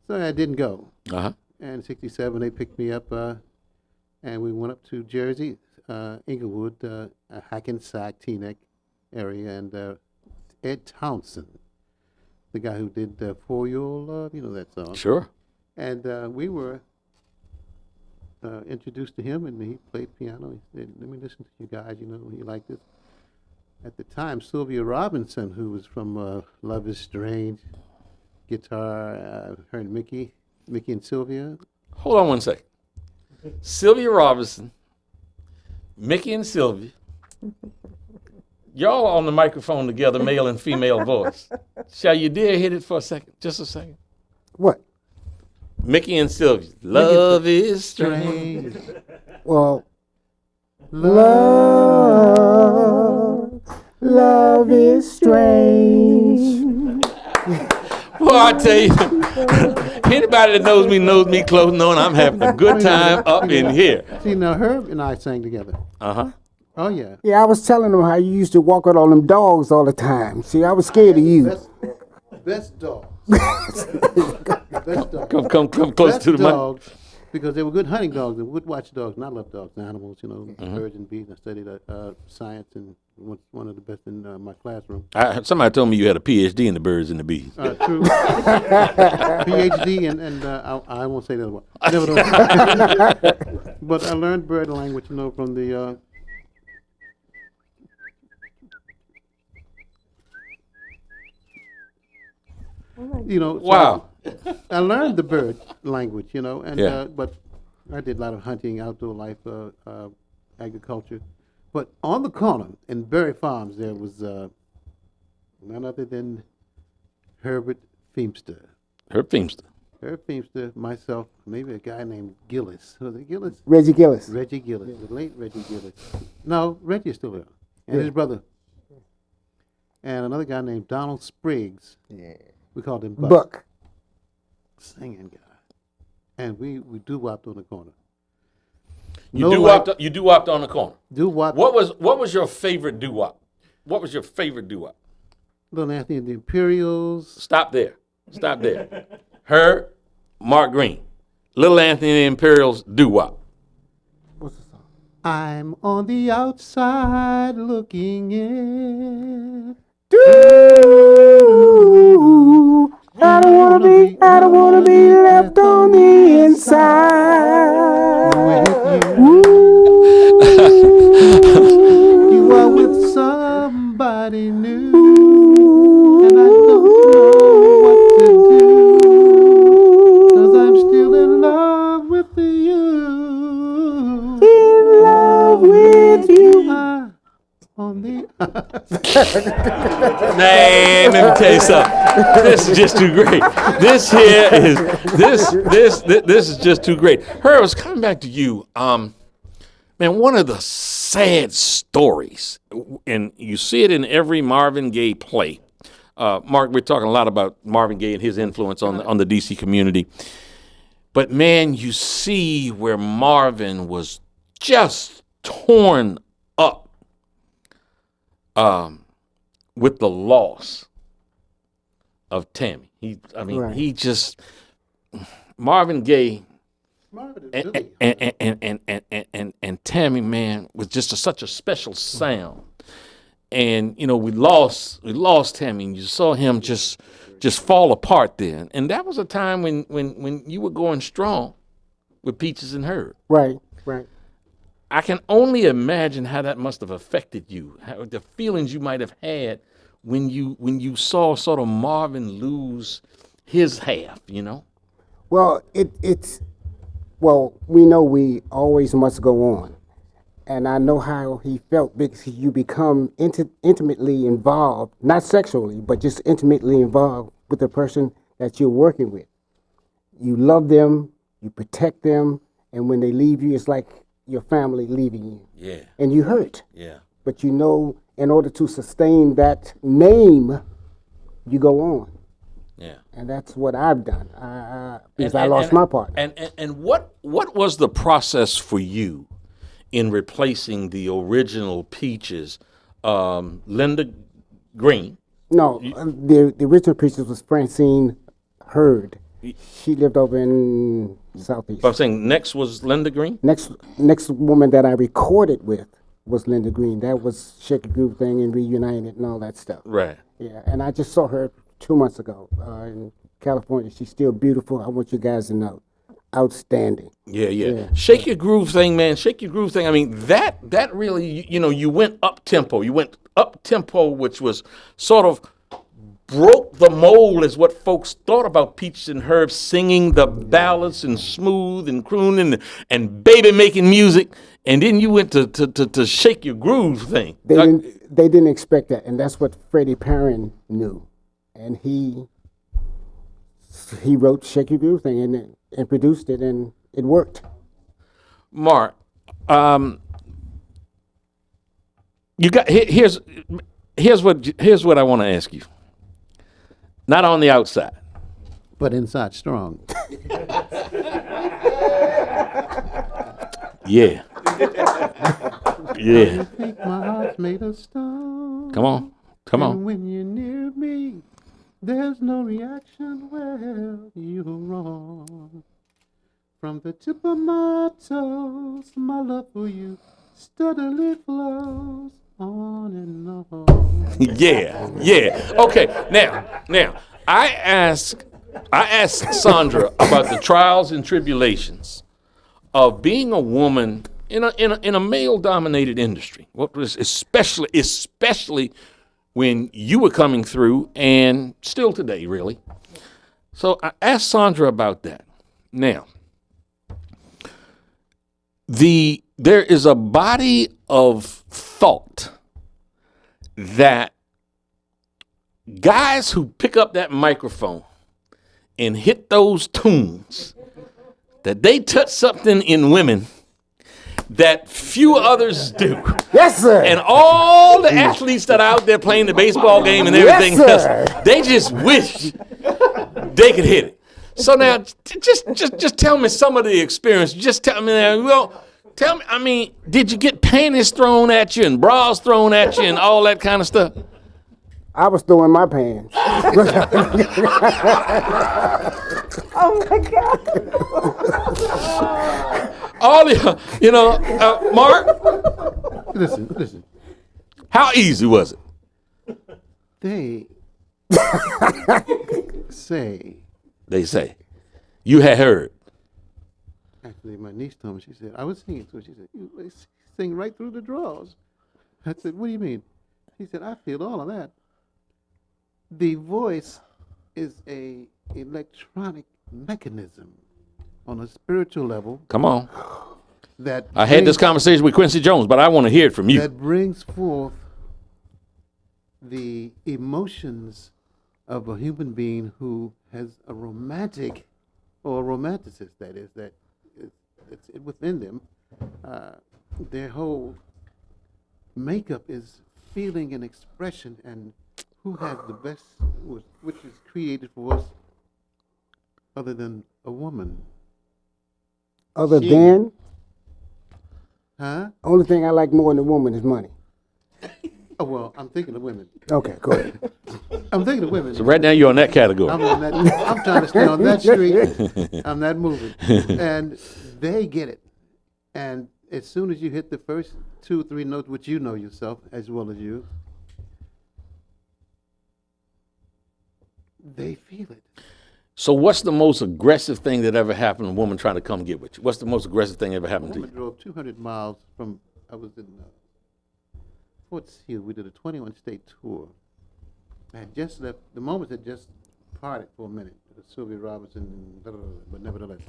A: So I didn't go.
O: Uh-huh.
A: And in 67, they picked me up, and we went up to Jersey, Inglewood, Hackensack, Teaneck area, and Ed Townsend, the guy who did For Your Love, that song.
O: Sure.
A: And we were introduced to him, and he played piano. He said, let me listen to you guys, you like this. At the time, Sylvia Robinson, who was from Love is Strange, guitar, her and Mickey and Sylvia.
O: Hold on one second. Sylvia Robinson, Mickey and Sylvia, Y'all on the microphone together, male and female voice. Shall you dare hit it for a second? Just a second.
N: What?
O: Mickey and Sylvia. Love is strange.
N: Well, love is strange.
O: Well, I tell you, anybody that knows me close, knowing I'm having a good time up in here.
A: See, now Herb and I sang together.
O: Uh-huh.
A: Oh, yeah.
N: Yeah, I was telling them how you used to walk out on them dogs all the time. See, I was scared of you.
A: Best dogs. Best dogs.
O: Come close
A: Best
O: to the mic.
A: dogs, because they were good hunting dogs and good watch dogs. And I love dogs and animals, you know, birds and bees. I studied science and was one of the best in my classroom.
O: Somebody told me you had a PhD in the birds and the bees.
A: True. PhD and I won't say the other one. Nevertheless. But I learned bird language, you know, from the you know.
O: Wow.
A: So I learned the bird language, you know, and
O: Yeah.
A: but I did a lot of hunting, outdoor life, agriculture. But on the corner in Berry Farms, there was none other than Herbert Feimster.
O: Herb Feimster.
A: Herb Feimster, myself, maybe a guy named Gillis. Was it Gillis?
N: Reggie Gillis.
A: Reggie Gillis, the late Reggie Gillis. No, Reggie's still there. And
N: Yeah.
A: his brother. And another guy named Donald Spriggs.
N: Yeah.
A: We called him
N: Buck.
A: Singing guy. And we doo-wopped on the corner.
O: You doo-wopped on the corner.
A: Doo-wop.
O: What was your favorite doo-wop? What was your favorite doo-wop?
A: Little Anthony and the Imperials.
O: Stop there. Her, Mark Green. Little Anthony and the Imperials doo-wop.
A: I'm on the outside looking in.
N: I don't wanna be left on the inside.
A: You are with somebody new, and I don't know what to do, 'cause I'm still in love with you.
N: In love with you.
A: On the
O: Hey, let me tell you something. This is just too great. This is just too great. Herb, I was coming back to you. Man, one of the sad stories, and you see it in every Marvin Gaye play. Mark, we're talking a lot about Marvin Gaye and his influence on the DC community. But man, you see where Marvin was just torn up with the loss of Tammy. He just Marvin Gaye and Tammy, man, was just such a special sound. And you know, we lost Tammy, and you saw him just fall apart there. And that was a time when you were going strong with Peaches and Herb.
N: Right.
O: I can only imagine how that must have affected you, how the feelings you might have had when you saw sort of Marvin lose his half, you know?
N: Well, we know we always must go on. And I know how he felt because you become intimately involved, not sexually, but just intimately involved with the person that you're working with. You love them, you protect them, and when they leave you, it's like your family leaving you.
O: Yeah.
N: And you hurt.
O: Yeah.
N: But you know, in order to sustain that name, you go on.
O: Yeah.
N: And that's what I've done. Because I lost my partner.
O: And what was the process for you in replacing the original Peaches, Linda Green?
N: No, the original Peaches was Francine Hurd. She lived over in Southeast.
O: But I'm saying next was Linda Green?
N: Next woman that I recorded with was Linda Green. That was Shake a Groove Thing and Reunited and all that stuff.
O: Right.
N: Yeah, and I just saw her 2 months ago in California. She's still beautiful. I want you guys to know. Outstanding.
O: Yeah. Shake Your Groove Thing, man. Shake Your Groove Thing. I mean, that really, you know, you went up tempo. You went up tempo, which was sort of broke the mold as what folks thought about Peaches and Herb singing the ballads and smooth and crooning and baby making music, and then you went to Shake Your Groove thing.
N: They didn't expect that, and that's what Freddie Perrin knew, and he wrote Shake Your Groove thing and produced it, and it worked.
O: Mark, you got here's what I want to ask you. Not on the outside,
A: but inside strong.
O: Yeah. Yeah.
A: I think my heart's made of stone.
O: Come on. Come on.
A: And when you're near me, there's no reaction. Well, you're wrong. From the tip of my toes, my love for you steadily flows on and on.
O: Yeah. Okay. Now, I asked Sandra about the trials and tribulations of being a woman in a male-dominated industry. What was especially when you were coming through, and still today, really. So I asked Sandra about that. Now, there is a body of thought that guys who pick up that microphone and hit those tunes, that they touch something in women that few others do.
N: Yes, sir.
O: And all the athletes that are out there playing the baseball game and everything else, they just wish they could hit it. So now, just tell me some of the experience. Just tell me now. Well, tell me. I mean, did you get panties thrown at you and bras thrown at you and all that kind of stuff?
N: I was throwing my pants.
D: Oh my God.
O: All the, Mark.
A: Listen.
O: How easy was it?
A: They say.
O: They say. You had heard.
A: Actually, my niece told me, she said, I was singing to her. She said, you sing right through the drawers. I said, what do you mean? She said, I feel all of that. The voice is a electronic mechanism on a spiritual level.
O: Come on.
A: That
O: I had this conversation with Quincy Jones, but I want to hear it from you.
A: That brings forth the emotions of a human being who has a romantic, or a romanticist, that is, that it's within them. Their whole makeup is feeling and expression, and who has the best, which is created for us, other than a woman?
N: Other than?
A: Huh?
N: Only thing I like more than a woman is money.
A: Oh, well, I'm thinking of women.
N: Okay, go ahead.
A: I'm thinking of women.
O: So right now you're on that category.
A: I'm trying to stay on that street. I'm not moving. And they get it. And as soon as you hit the first 2 or 3 notes, which you know yourself as well as you, they feel it.
O: So what's the most aggressive thing that ever happened to a woman trying to come get with you? What's the most aggressive thing that ever happened to you?
A: I drove 200 miles from, I was in Fort Sill. We did a 21-state tour. I had just left, the moments had just parted for a minute. Sylvia Robinson, and blah, blah, blah, but nevertheless.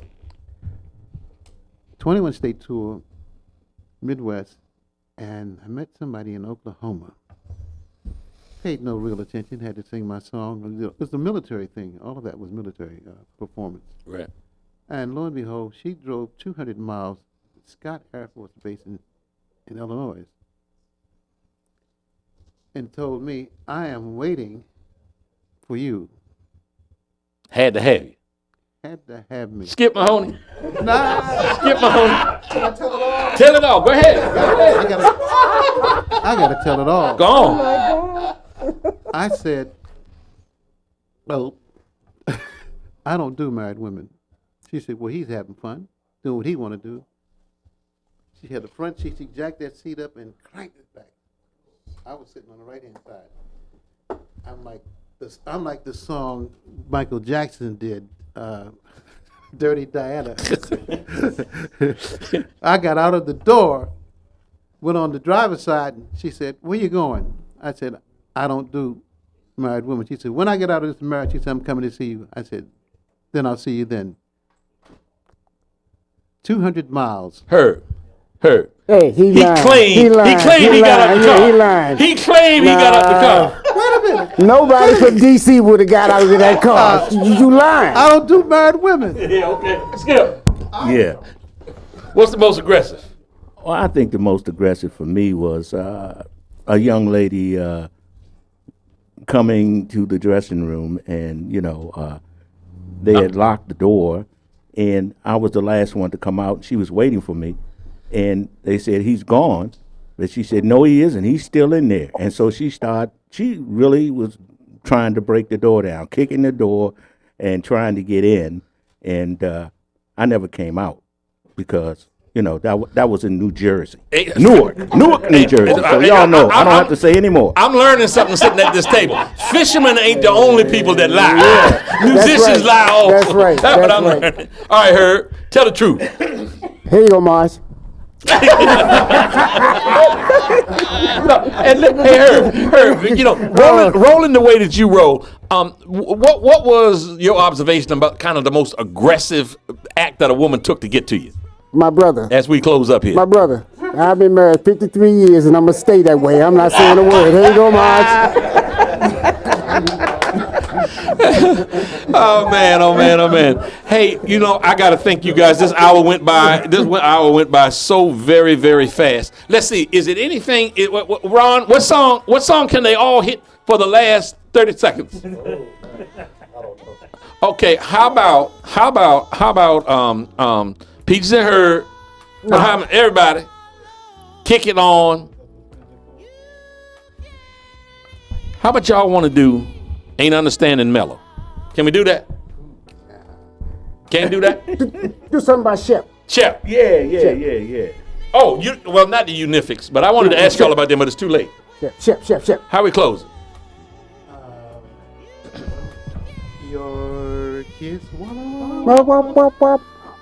A: 21-state tour, Midwest, and I met somebody in Oklahoma. Paid no real attention, had to sing my song. It was a military thing. All of that was military performance.
O: Right.
A: And lo and behold, she drove 200 miles to Scott Air Force Base in Illinois and told me, I am waiting for you.
O: Had to have you.
A: Had to have me.
O: Skip Mahoney.
A: Nah.
O: Skip Mahoney. Tell it all. Go ahead.
A: I gotta tell it all.
O: Go on.
A: I said, oh, I don't do married women. She said, well, he's having fun, doing what he want to do. She had the front seat. She jacked that seat up and cranked it back. I was sitting on the right-hand side. I'm like the song Michael Jackson did, Dirty Diana. I got out of the door, went on the driver's side, and she said, where you going? I said, I don't do married woman. She said, when I get out of this marriage, she said, I'm coming to see you. I said, then I'll see you then. 200 miles.
O: Herb.
N: Hey, he lied.
O: He claimed he got out the car.
N: Yeah, he lied.
O: He claimed he got out the car.
A: Wait a minute.
N: Nobody from D.C. would have got out of that car. You lying.
A: I don't do married women.
O: Yeah, okay. Skip.
J: Yeah.
O: What's the most aggressive?
J: Well, I think the most aggressive for me was a young lady coming to the dressing room, and they had locked the door, and I was the last one to come out. She was waiting for me, and they said he's gone, but she said no, he isn't. He's still in there, and so she really was trying to break the door down, kicking the door, and trying to get in, and I never came out because. That was in New Jersey. Newark, New Jersey. So y'all know. I don't have to say anymore.
O: I'm learning something sitting at this table. Fishermen ain't the only people that lie. Yeah, musicians lie also.
N: That's right.
O: That's what I'm learning. All right, Herb, tell the truth.
N: Here you go, Mars.
O: Herb, rolling the way that you roll. What was your observation about kind of the most aggressive act that a woman took to get to you?
N: My brother.
O: As we close up here.
N: My brother. I've been married 53 years, and I'm going to stay that way. I'm not saying a word. Here you go, Marge.
O: Oh man. Hey, I got to thank you guys. This hour went by so very, very fast. Let's see. Is it anything, Ron, what song can they all hit for the last 30 seconds? Okay, how about Peaches and Herb, everybody, kick it on. How about y'all want to do Ain't Understanding Mellow? Can we do that? Can't do that?
N: Do something by Shep.
O: Shep.
J: Yeah.
O: Oh, not the Unifics, but I wanted to ask y'all about them, but it's too late.
N: Shep.
O: How we close?
A: Your kiss,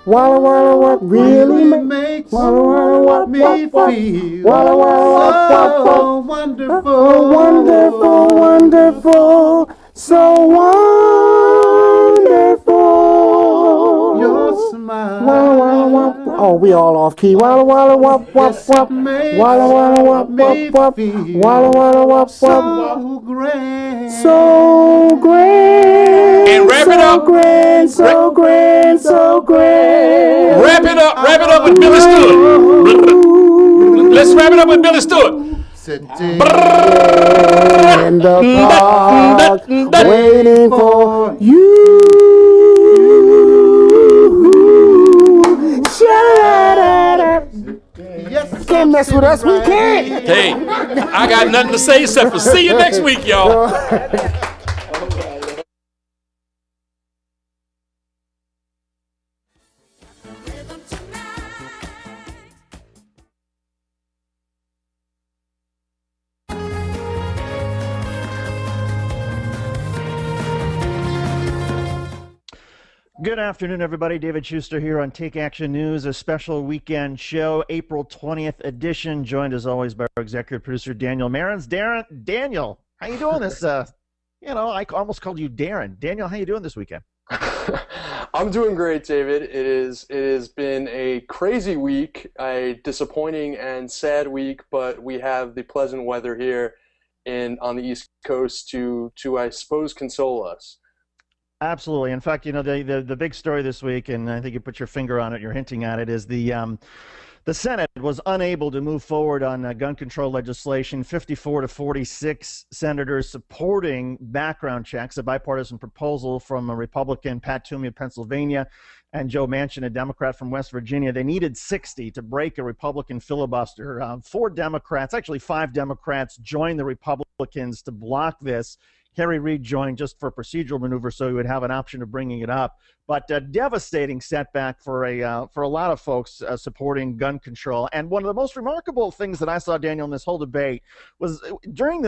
N: Walla walla what really makes walla walla what
A: me feel
N: walla walla
A: so wonderful,
N: so wonderful.
A: Your smile.
N: Walla walla wop. Oh, we all off key. Walla walla wop wop wop. Walla walla wop wop wop. Walla walla wop wop.
A: So grand.
N: So grand.
O: And wrap it up.
N: So grand.
O: Wrap it up with Billy Stewart. Let's wrap it up with Billy Stewart.
N: In the park, waiting for you. Shut up.
A: Yes,
N: Can't mess with us, we can't.
O: Hey, I got nothing to say except for see you next week, y'all.
B: Good afternoon, everybody. David Schuster here on Take Action News, a special weekend show, April 20th edition, joined as always by our executive producer, Daniel Marins. Daniel, how you doing this? I almost called you Darren. Daniel, how you doing this weekend?
C: I'm doing great, David. It has been a crazy week, a disappointing and sad week, but we have the pleasant weather here on the East Coast to I suppose console us.
B: Absolutely. In fact, the big story this week, and I think you put your finger on it, you're hinting at it, is the Senate was unable to move forward on gun control legislation. 54 to 46 senators supporting background checks, a bipartisan proposal from a Republican, Pat Toomey of Pennsylvania, and Joe Manchin, a Democrat from West Virginia. They needed 60 to break a Republican filibuster. 5 Democrats joined the Republicans to block this. Harry Reid joined just for procedural maneuver, so he would have an option of bringing it up. But a devastating setback for a lot of folks supporting gun control. And one of the most remarkable things that I saw, Daniel, in this whole debate was during this